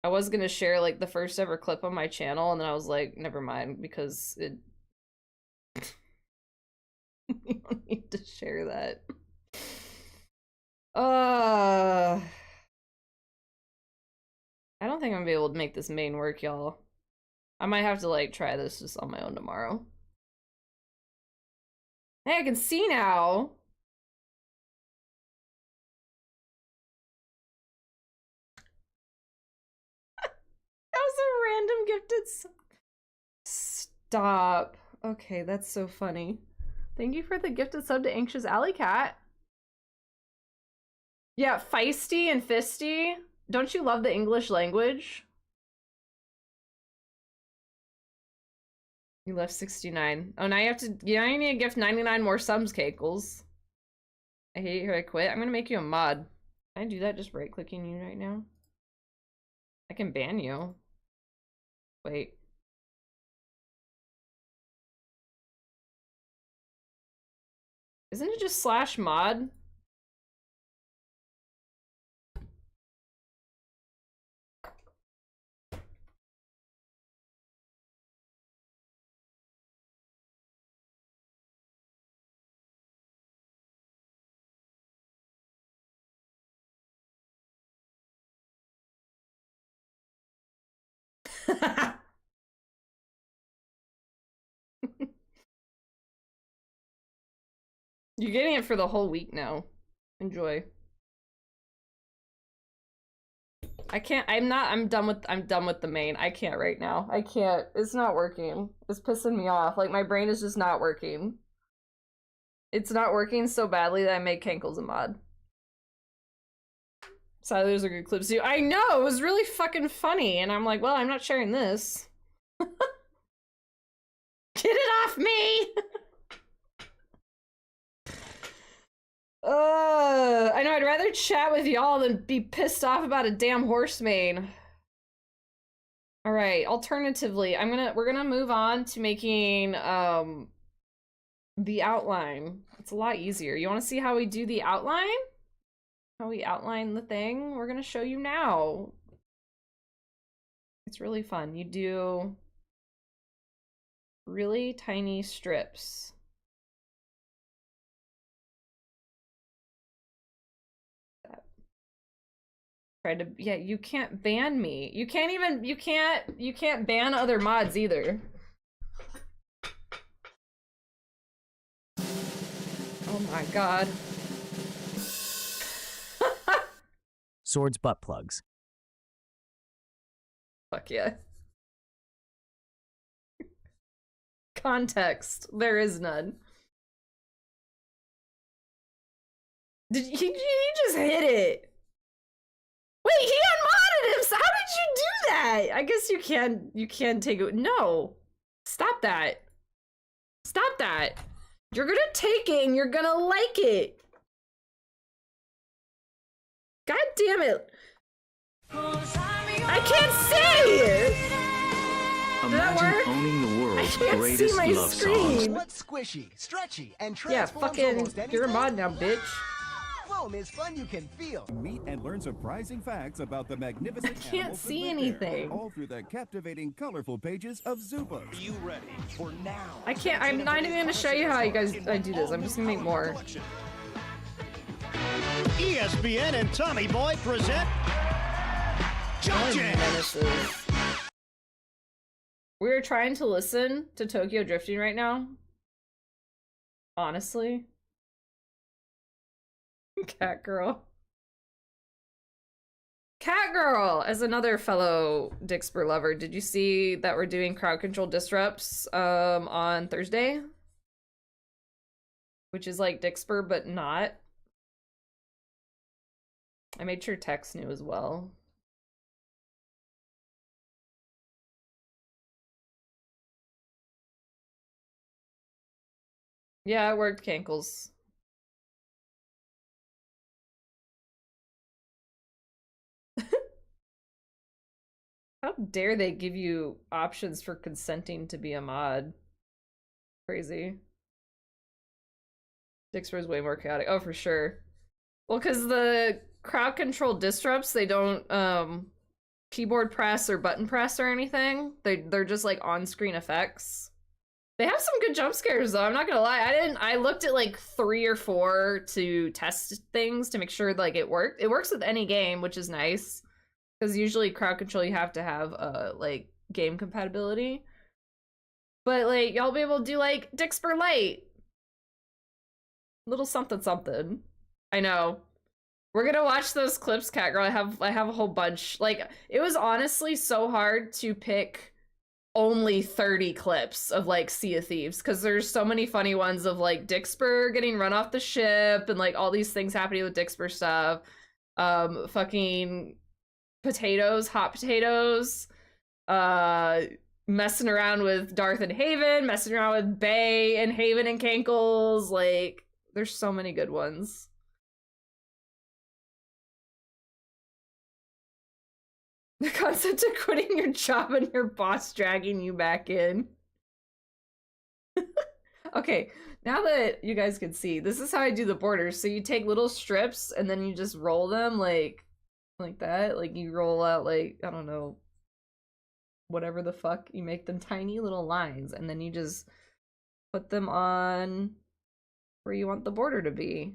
I was gonna share, like, the first ever clip on my channel, and then I was like, never mind, because it... You don't need to share that. I don't think I'm gonna be able to make this main work, y'all. I might have to, like, try this just on my own tomorrow. Hey, I can see now! That was a random gifted Stop. Okay, that's so funny. Thank you for the gifted sub to Anxious Alley Cat. Yeah, Feisty and Fisty. Don't you love the English language? You left 69. Oh, now you have to, yeah, you need to gift 99 more subs, Kakels. I hate you, I quit. I'm gonna make you a mod. Can I do that just right-clicking you right now? I can ban you. Wait. Isn't it just /mod? You're getting it for the whole week now. Enjoy. I can't, I'm done with the main. I can't right now. I can't. It's not working. It's pissing me off. Like, my brain is just not working. It's not working so badly that I made Cankles a mod. So those are good clips too. I know, it was really fucking funny, and I'm like, well, I'm not sharing this. Get it off me! I know, I'd rather chat with y'all than be pissed off about a damn horse mane. Alright, alternatively, we're gonna move on to making, the outline. It's a lot easier. You wanna see how we do the outline? How we outline the thing? We're gonna show you now. It's really fun. You do really tiny strips. Try to, yeah, you can't ban me. You can't ban other mods either. Oh my god. Swords butt plugs. Fuck yeah. Context. There is none. Did he just hit it? Wait, he unmodded him! So how did you do that? I guess you can take it. No. Stop that. Stop that. You're gonna take it and you're gonna like it. God damn it. I can't see! Did that work? Owning the I world's can't see greatest my love screen. songs. What's squishy, stretchy, and Yeah, transforms fucking, almost you're a anything? mod now, bitch. Foam is fun you can feel. Meet and learn surprising facts about the magnificent I can't animals that see live there, anything. all through the captivating, colorful pages of Zupas. Are you ready for now? I can't, I'm not even gonna show you how you guys do this. I'm just gonna make more. ESPN and Tommy Boy present Jump Jam. Menaces. We're trying to listen to Tokyo Drifting right now. Honestly. Cat Girl. Cat Girl as another fellow Dixper lover. Did you see that we're doing crowd control disrupts on Thursday? Which is like Dixper but not. I made sure Tex knew as well. Yeah, it worked, Cankles. How dare they give you options for consenting to be a mod? Crazy. Dixper is way more chaotic. Oh, for sure. Well, because the crowd control disrupts, they don't keyboard press or button press or anything. They're just like on-screen effects. They have some good jump scares though, I'm not gonna lie. I looked at like 3 or 4 to test things to make sure like it worked. It works with any game, which is nice. Because usually crowd control you have to have like game compatibility. But like y'all be able to do like Dixper Light. Little something something. I know. We're gonna watch those clips, Cat Girl. I have a whole bunch. Like, it was honestly so hard to pick only 30 clips of like Sea of Thieves because there's so many funny ones of like Dixper getting run off the ship and like all these things happening with Dixper stuff. Fucking potatoes, hot potatoes, messing around with Darth and Haven, messing around with Bay and Haven and Cankles. Like, there's so many good ones. The concept of quitting your job and your boss dragging you back in. Okay, now that you guys can see, this is how I do the borders. So you take little strips and then you just roll them like that. Like you roll out like, I don't know, whatever the fuck. You make them tiny little lines and then you just put them on where you want the border to be.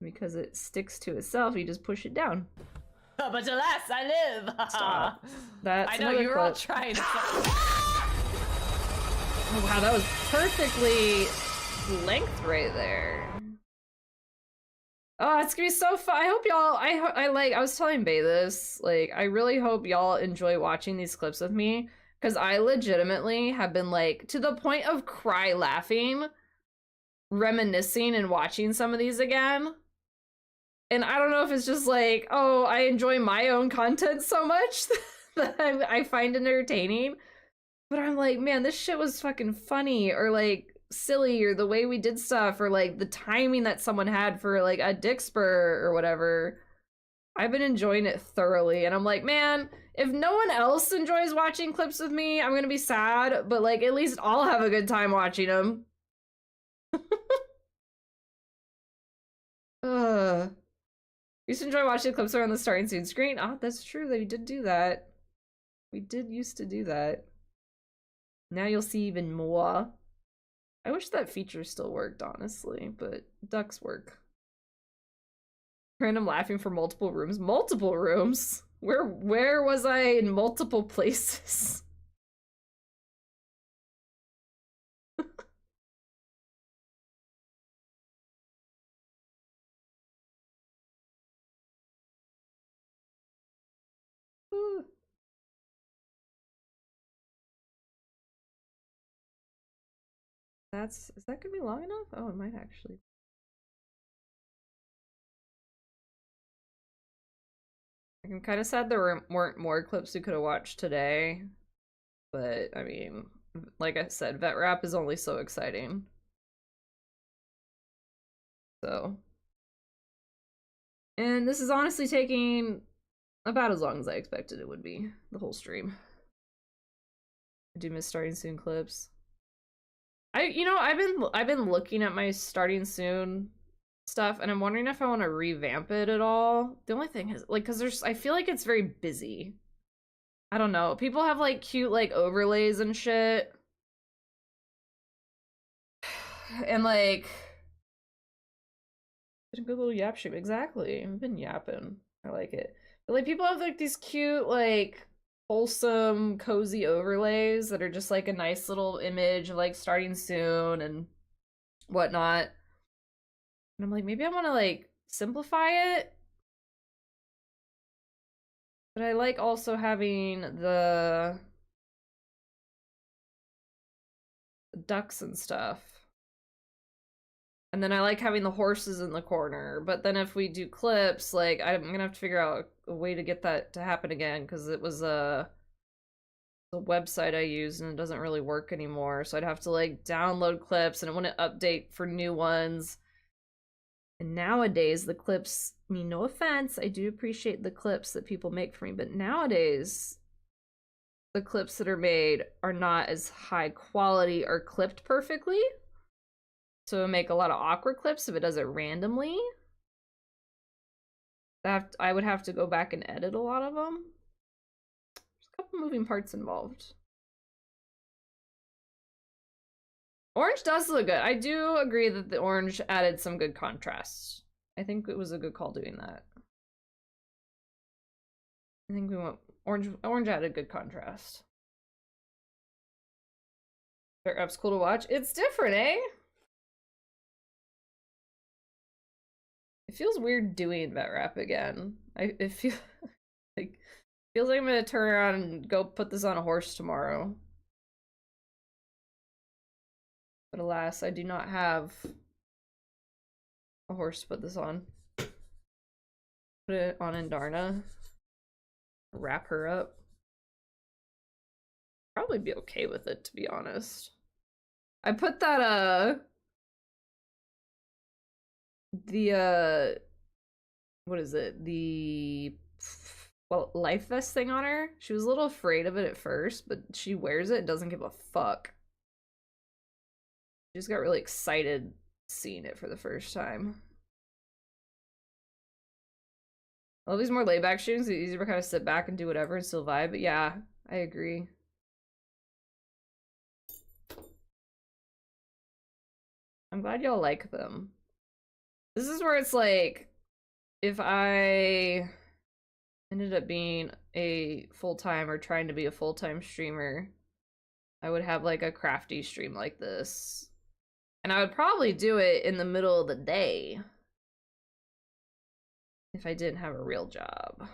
Because it sticks to itself, you just push it down. But alas, I live. Stop. That's I know another you were all clip. trying to. Oh wow, that was perfectly length right there. Oh, it's gonna be so fun. I hope y'all, I was telling Bae this, like, I really hope y'all enjoy watching these clips with me, because I legitimately have been, like, to the point of cry laughing, reminiscing and watching some of these again. And I don't know if it's just like, oh, I enjoy my own content so much that I find it entertaining. But I'm like, man, this shit was fucking funny, or like silly, or the way we did stuff, or like the timing that someone had for like a dick spur or whatever. I've been enjoying it thoroughly, and I'm like, man, if no one else enjoys watching clips with me, I'm gonna be sad, but like at least I'll have a good time watching them. Used to enjoy watching clips around the starting scene screen. Ah, that's true, we did do that. We did used to do that. Now you'll see even more. I wish that feature still worked, honestly, but ducks work. Random laughing for multiple rooms. Multiple rooms? Where was I in multiple places? Is that gonna be long enough? Oh, it might actually. I'm kind of sad there weren't more clips we could have watched today, but I mean, like I said, vet rap is only so exciting. So, and this is honestly taking about as long as I expected it would be, the whole stream. I do miss starting soon clips. I've been looking at my starting soon stuff, and I'm wondering if I want to revamp it at all. The only thing is, like, because I feel like it's very busy. I don't know. People have like cute like overlays and shit, and like, a good little yap stream. Exactly. I've been yapping. I like it. But like, people have like these cute like wholesome cozy overlays that are just like a nice little image of like starting soon and whatnot. And I'm like, maybe I want to like simplify it, but I like also having the ducks and stuff, and then I like having the horses in the corner. But then if we do clips, like, I'm gonna have to figure out a way to get that to happen again, because it was the website I used and it doesn't really work anymore, so I'd have to like download clips and it wouldn't update for new ones. And nowadays the clips, I mean, no offense, I do appreciate the clips that people make for me, but nowadays the clips that are made are not as high quality or clipped perfectly, so it'll make a lot of awkward clips if it does it randomly. I would have to go back and edit a lot of them. There's a couple moving parts involved. Orange does look good. I do agree that the orange added some good contrast. I think it was a good call doing that. I think we want orange added good contrast. Vet rap's cool to watch. It's different, eh? It feels weird doing vet rap again. It feels like I'm gonna turn around and go put this on a horse tomorrow. But alas, I do not have a horse to put this on. Put it on Indarna. Wrap her up. Probably be okay with it, to be honest. I put that, what is it? Well, life vest thing on her. She was a little afraid of it at first, but she wears it and doesn't give a fuck. She just got really excited seeing it for the first time. I love these more laid back streams. It's easier to kind of sit back and do whatever and still vibe, but yeah, I agree. I'm glad y'all like them. This is where it's like, if I ended up being a full-time or trying to be a full-time streamer, I would have like a crafty stream like this. And I would probably do it in the middle of the day if I didn't have a real job. I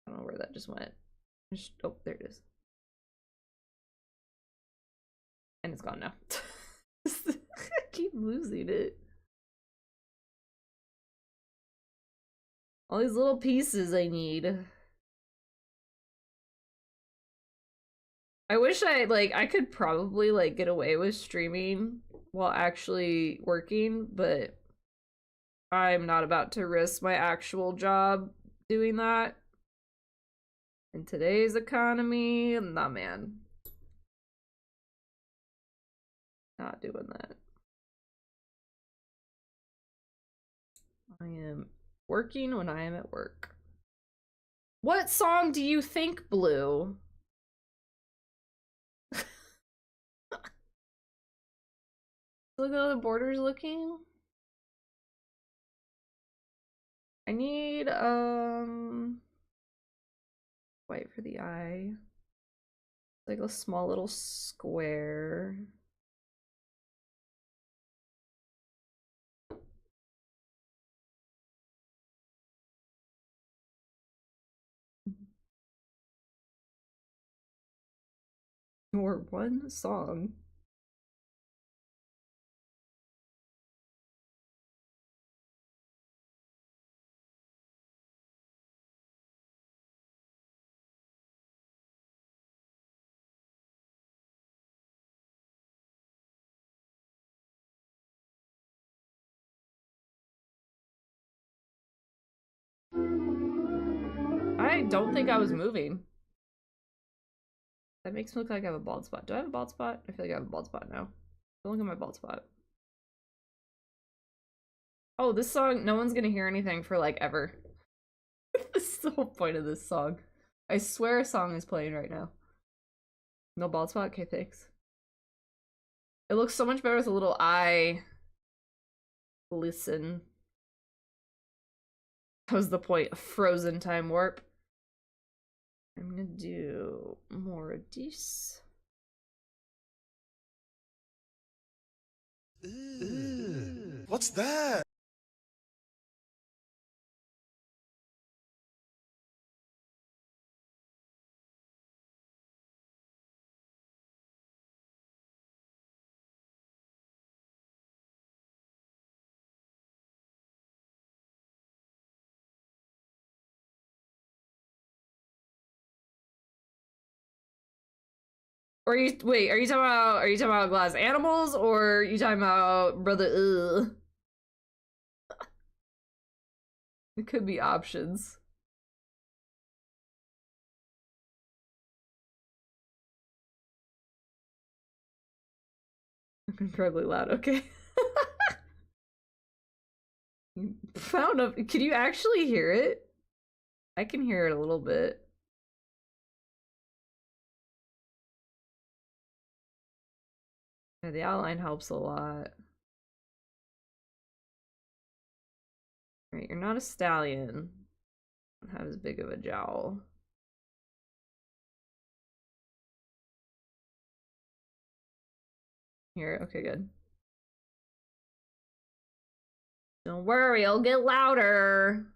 don't know where that just went. Oh, there it is. And it's gone now. I keep losing it. All these little pieces I need. I wish I could probably like get away with streaming while actually working, but I'm not about to risk my actual job doing that. In today's economy, nah man. Not doing that. I am working when I am at work. What song do you think blew? Look at the borders looking. I need white for the eye. Like a small little square. Or one song. I don't think I was moving. That makes me look like I have a bald spot. Do I have a bald spot? I feel like I have a bald spot now. Don't look at my bald spot. Oh, this song, no one's gonna hear anything for like ever. This is the whole point of this song. I swear a song is playing right now. No bald spot? Okay, thanks. It looks so much better with a little eye. Listen. That was the point of frozen time warp. I'm gonna do more of this. Ew. What's that? Or you wait, are you talking about glass animals or are you talking about brother It could be options. Incredibly loud, okay. Found a can you actually hear it? I can hear it a little bit. Yeah, the outline helps a lot. Right, you're not a stallion. Don't have as big of a jowl. Here, okay, good. Don't worry, it'll get louder.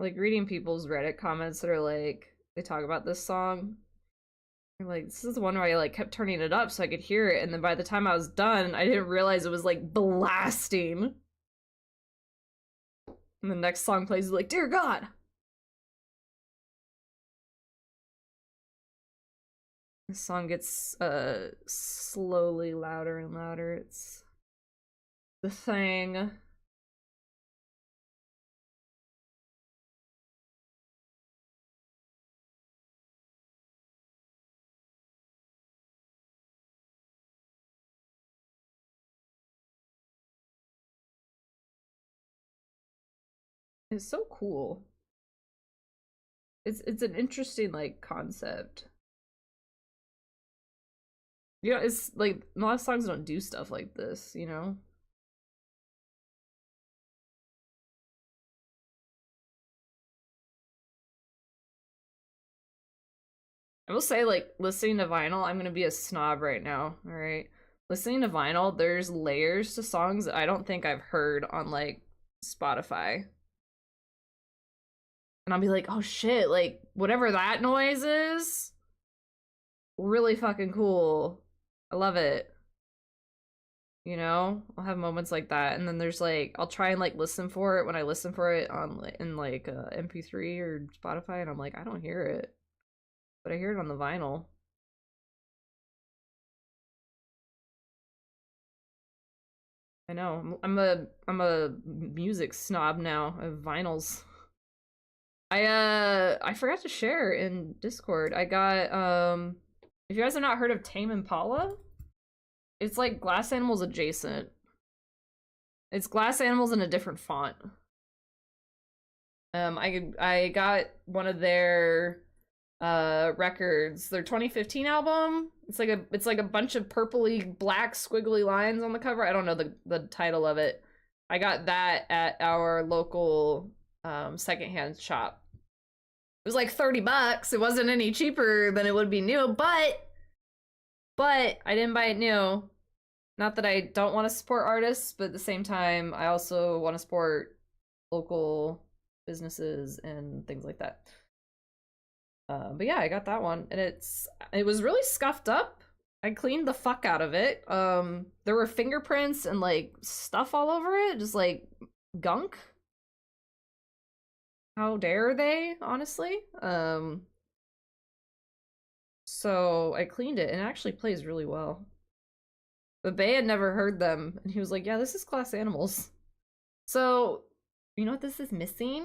Like reading people's Reddit comments that are like, they talk about this song. They're like, this is the one where I like kept turning it up so I could hear it, and then by the time I was done, I didn't realize it was like blasting. And the next song plays, like, dear God! This song gets slowly louder and louder. It's the thing. It's so cool. It's an interesting like concept. You know, it's like a lot of songs don't do stuff like this, you know? I will say, like, listening to vinyl, I'm gonna be a snob right now, alright? Listening to vinyl, there's layers to songs that I don't think I've heard on, like, Spotify. And I'll be like, oh shit, like, whatever that noise is, really fucking cool. I love it. You know? I'll have moments like that, and then there's, like, I'll try and, like, listen for it when I listen for it on, in, like, MP3 or Spotify, and I'm like, I don't hear it. But I hear it on the vinyl. I know. I'm a music snob now of vinyls. I forgot to share in Discord. I got if you guys have not heard of Tame Impala, it's like Glass Animals adjacent. It's Glass Animals in a different font. I got one of their records, their 2015 album. It's like a bunch of purpley black squiggly lines on the cover. I don't know the title of it. I got that at our local secondhand shop. It was like $30. It wasn't any cheaper than it would be new, but I didn't buy it new. Not that I don't want to support artists, but at the same time I also want to support local businesses and things like that. But yeah, I got that one, and it was really scuffed up. I cleaned the fuck out of it. There were fingerprints and like stuff all over it, just like gunk. How dare they, honestly? So I cleaned it, and it actually plays really well. But Bay had never heard them, and he was like, yeah, this is Glass Animals. So, you know what this is missing?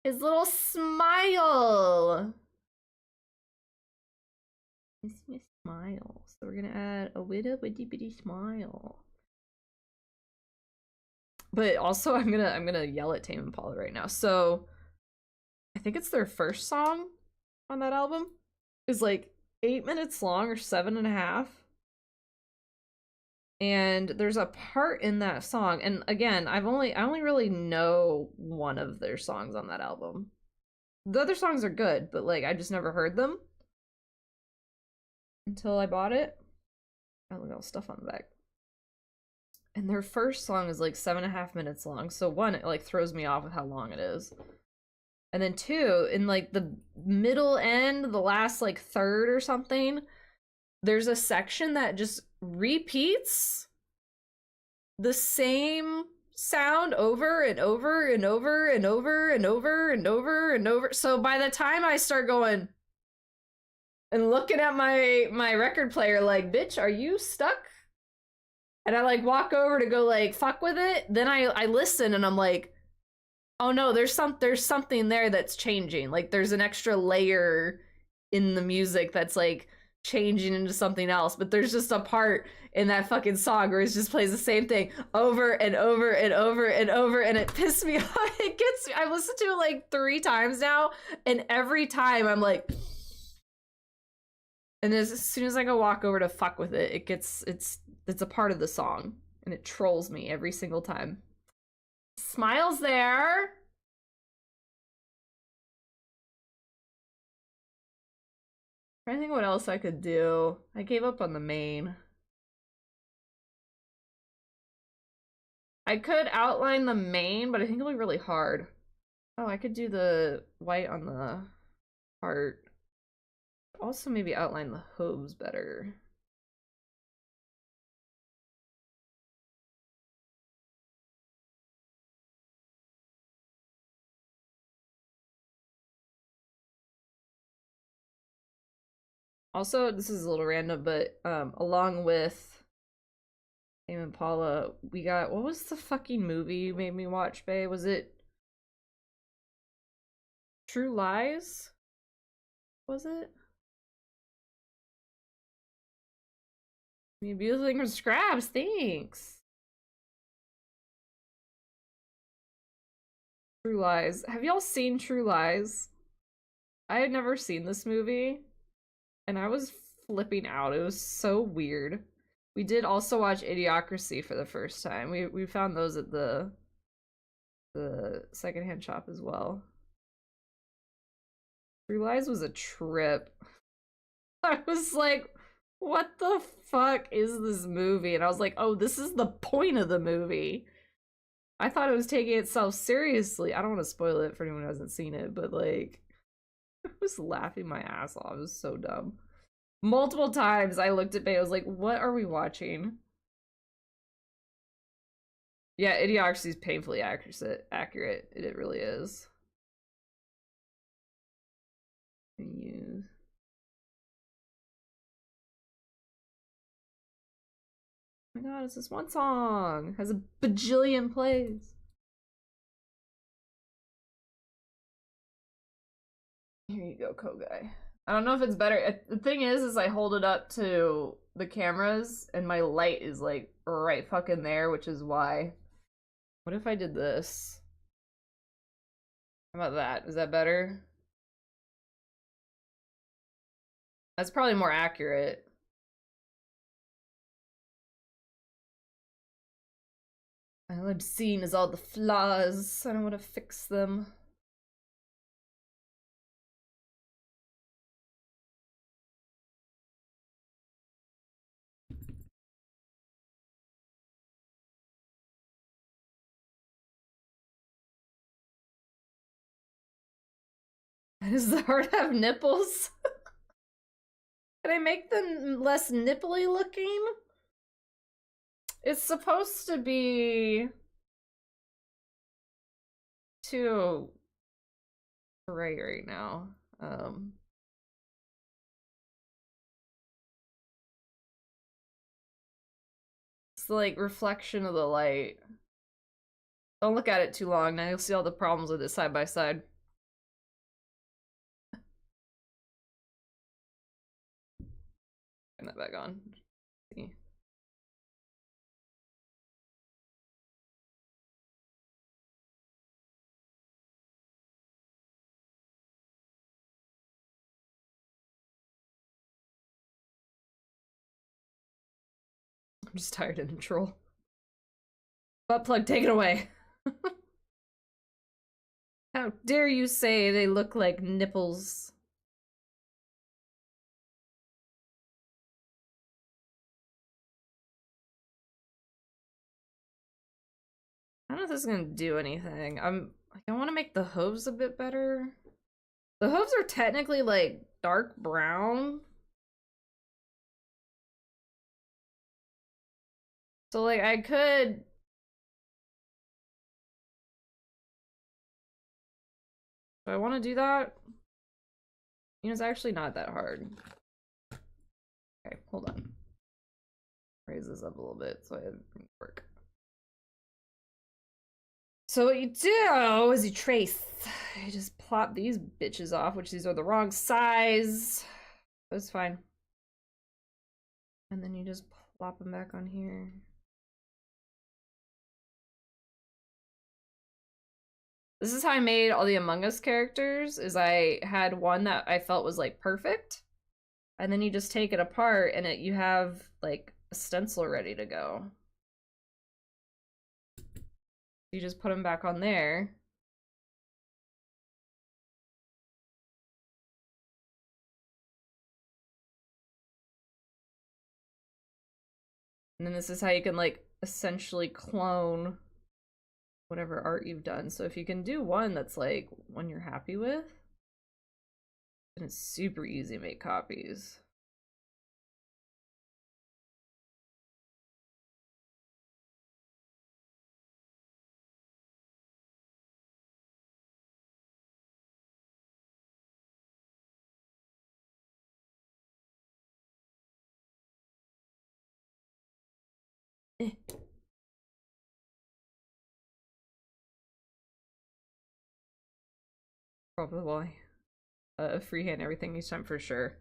His little smile! Missing a smile. So we're gonna add a little witty bitty smile. But also I'm gonna yell at Tame Impala right now. So I think it's their first song on that album is like 8 minutes long or 7.5. And there's a part in that song, and again, I only really know one of their songs on that album. The other songs are good, but like I just never heard them until I bought it. Oh, look at all the stuff on the back. And their first song is like 7.5 minutes long. So one, it like throws me off with how long it is. And then two, in like the middle end, the last like third or something, there's a section that just repeats the same sound over and over and over and over and over and over and over. So by the time I start going and looking at my record player like, bitch, are you stuck? And I like walk over to go like fuck with it, then I listen and I'm like, oh no, there's something there that's changing. Like there's an extra layer in the music that's like changing into something else, but there's just a part in that fucking song where it just plays the same thing over and over and over and over, and it pissed me off. It gets me. I've listened to it like 3 times now, and every time I'm like, and as soon as I go walk over to fuck with it, it's a part of the song, and it trolls me every single time. Smiles there. I think what else I could do. I gave up on the main. I could outline the main, but I think it'll be really hard. Oh, I could do the white on the heart. Also maybe outline the hooves better. Also, this is a little random, but along with Tame Impala, we got, what was the fucking movie you made me watch, bae? Was it True Lies? Was it? Maybe using for scraps, thanks. True Lies. Have y'all seen True Lies? I had never seen this movie, and I was flipping out. It was so weird. We did also watch Idiocracy for the first time. We found those at the secondhand shop as well. True Lies was a trip. I was like, what the fuck is this movie? And I was like, oh, this is the point of the movie. I thought it was taking itself seriously. I don't want to spoil it for anyone who hasn't seen it, but like, I was laughing my ass off. It was so dumb. Multiple times I looked at Bay, I was like, what are we watching? Yeah, Idiocracy is painfully accurate. It really is. Use. Oh my god, it's this one song. It has a bajillion plays. Here you go, Kogai. I don't know if it's better. The thing is I hold it up to the cameras and my light is like right fucking there, which is why. What if I did this? How about that? Is that better? That's probably more accurate. All I'm seeing is all the flaws. I don't want to fix them. Does the heart have nipples? Can I make them less nipply looking? It's supposed to be too gray right now. It's the, like, reflection of the light. Don't look at it too long, now you'll see all the problems with it side by side. Turn that back on. See. I'm just tired of neutral. Butt plug, take it away. How dare you say they look like nipples? I don't know if this is gonna do anything. I want to make the hooves a bit better. The hooves are technically like dark brown. So like I could do I want to do that? You know, it's actually not that hard. Okay, hold on. Raise this up a little bit so I have work. So what you do is you trace. You just plop these bitches off, which these are the wrong size. That's fine. And then you just plop them back on here. This is how I made all the Among Us characters, is I had one that I felt was like perfect. And then you just take it apart and you have like a stencil ready to go. You just put them back on there. And then this is how you can like essentially clone whatever art you've done. So if you can do one that's like one you're happy with, then it's super easy to make copies. Probably. Freehand everything each time for sure.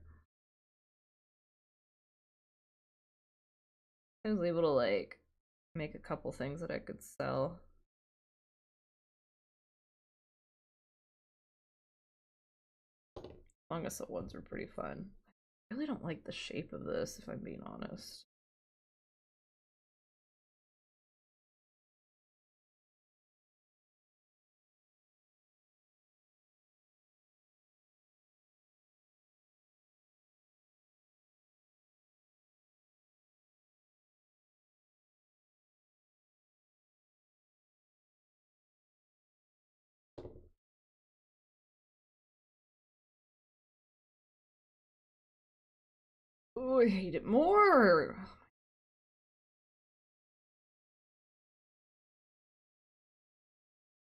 I was able to like make a couple things that I could sell. Among Us ones were pretty fun. I really don't like the shape of this, if I'm being honest. Oh, I hate it more.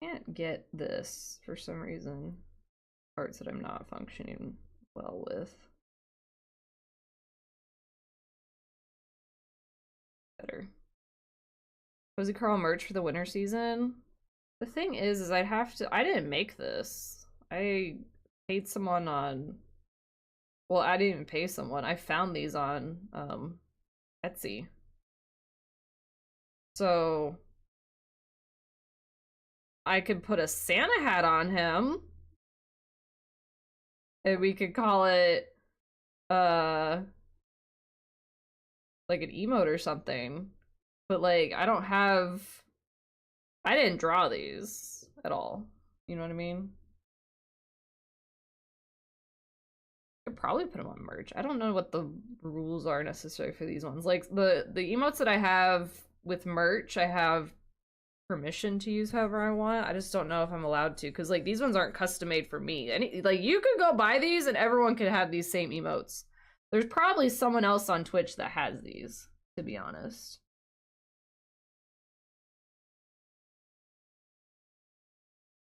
Can't get this for some reason. Parts that I'm not functioning well with. Better. Cozy Carl merch for the winter season. The thing is I didn't make this. I paid someone on, well, I didn't even pay someone. I found these on Etsy. So I could put a Santa hat on him. And we could call it like an emote or something. But like I didn't draw these at all. You know what I mean? I could probably put them on merch. I don't know what the rules are necessary for these ones. Like the emotes that I have with merch, I have permission to use however I want. I just don't know if I'm allowed to, because like these ones aren't custom made for me. Like you could go buy these and everyone could have these same emotes. There's probably someone else on Twitch that has these, to be honest.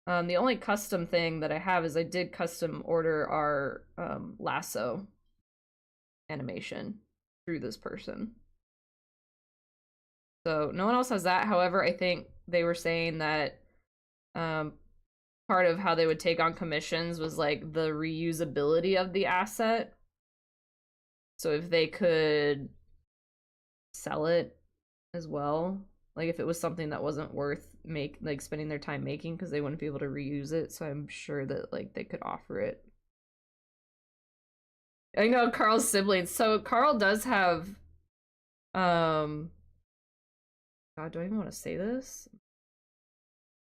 The only custom thing that I have is I did custom order our lasso animation through this person. So no one else has that. However, I think they were saying that part of how they would take on commissions was like the reusability of the asset. So if they could sell it as well, like if it was something that wasn't worth spending their time making, because they wouldn't be able to reuse it. So I'm sure that like they could offer it. I know Carl's siblings. So Carl does have God, do I even want to say this?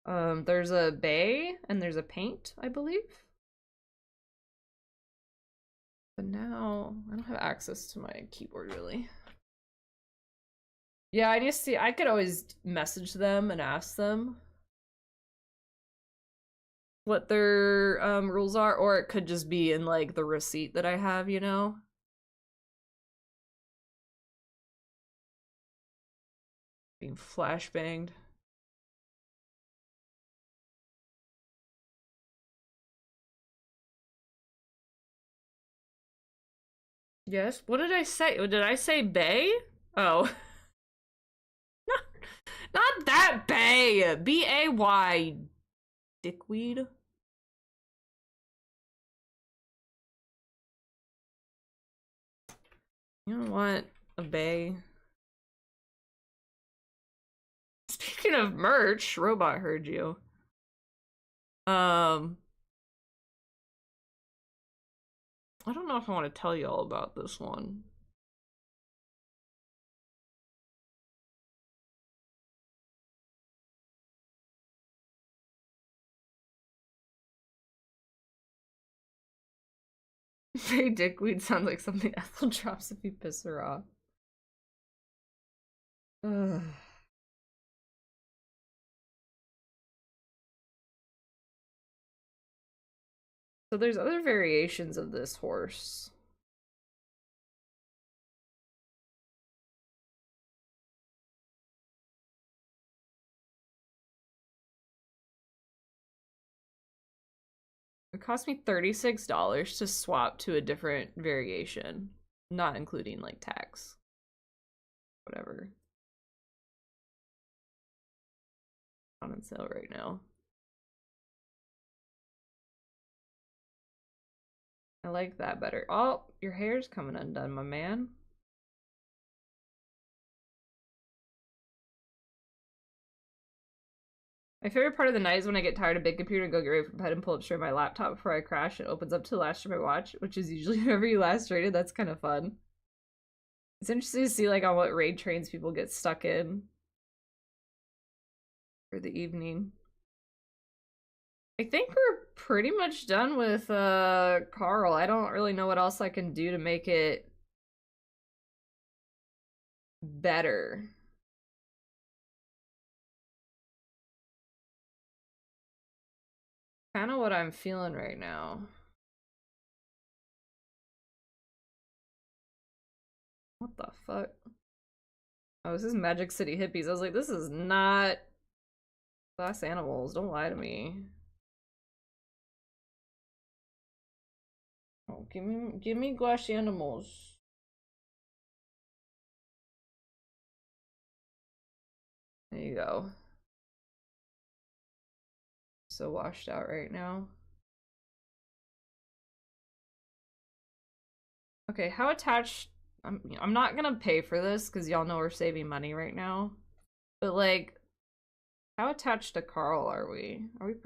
There's a bay and there's a paint, I believe. But now I don't have access to my keyboard really. Yeah, I need to see. I could always message them and ask them what their rules are, or it could just be in like the receipt that I have, you know? Being flashbanged. Yes, what did I say? Did I say bay? Oh. Not that bay! B-A-Y, dickweed. You don't want a bay. Speaking of merch, Robot heard you. I don't know if I want to tell you all about this one. Bay dickweed sounds like something Ethel drops if you piss her off. Ugh. So there's other variations of this horse. It cost me $36 to swap to a different variation, not including like tax. Whatever. On sale right now. I like that better. Oh, your hair's coming undone, my man. My favorite part of the night is when I get tired of big computer and go get ready for bed and pull up straight my laptop before I crash. It opens up to the last stream I watch, which is usually whenever you last rated. That's kind of fun. It's interesting to see like on what raid trains people get stuck in for the evening. I think we're pretty much done with Carl. I don't really know what else I can do to make it better. Kind of what I'm feeling right now. What the fuck? Oh, this is Magic City Hippies. I was like, this is not Glass Animals. Don't lie to me. Oh, give me Glass Animals. There you go. So washed out right now. Okay, how attached? I'm not gonna pay for this because y'all know we're saving money right now. But like, how attached to Carl are we? Are we pretty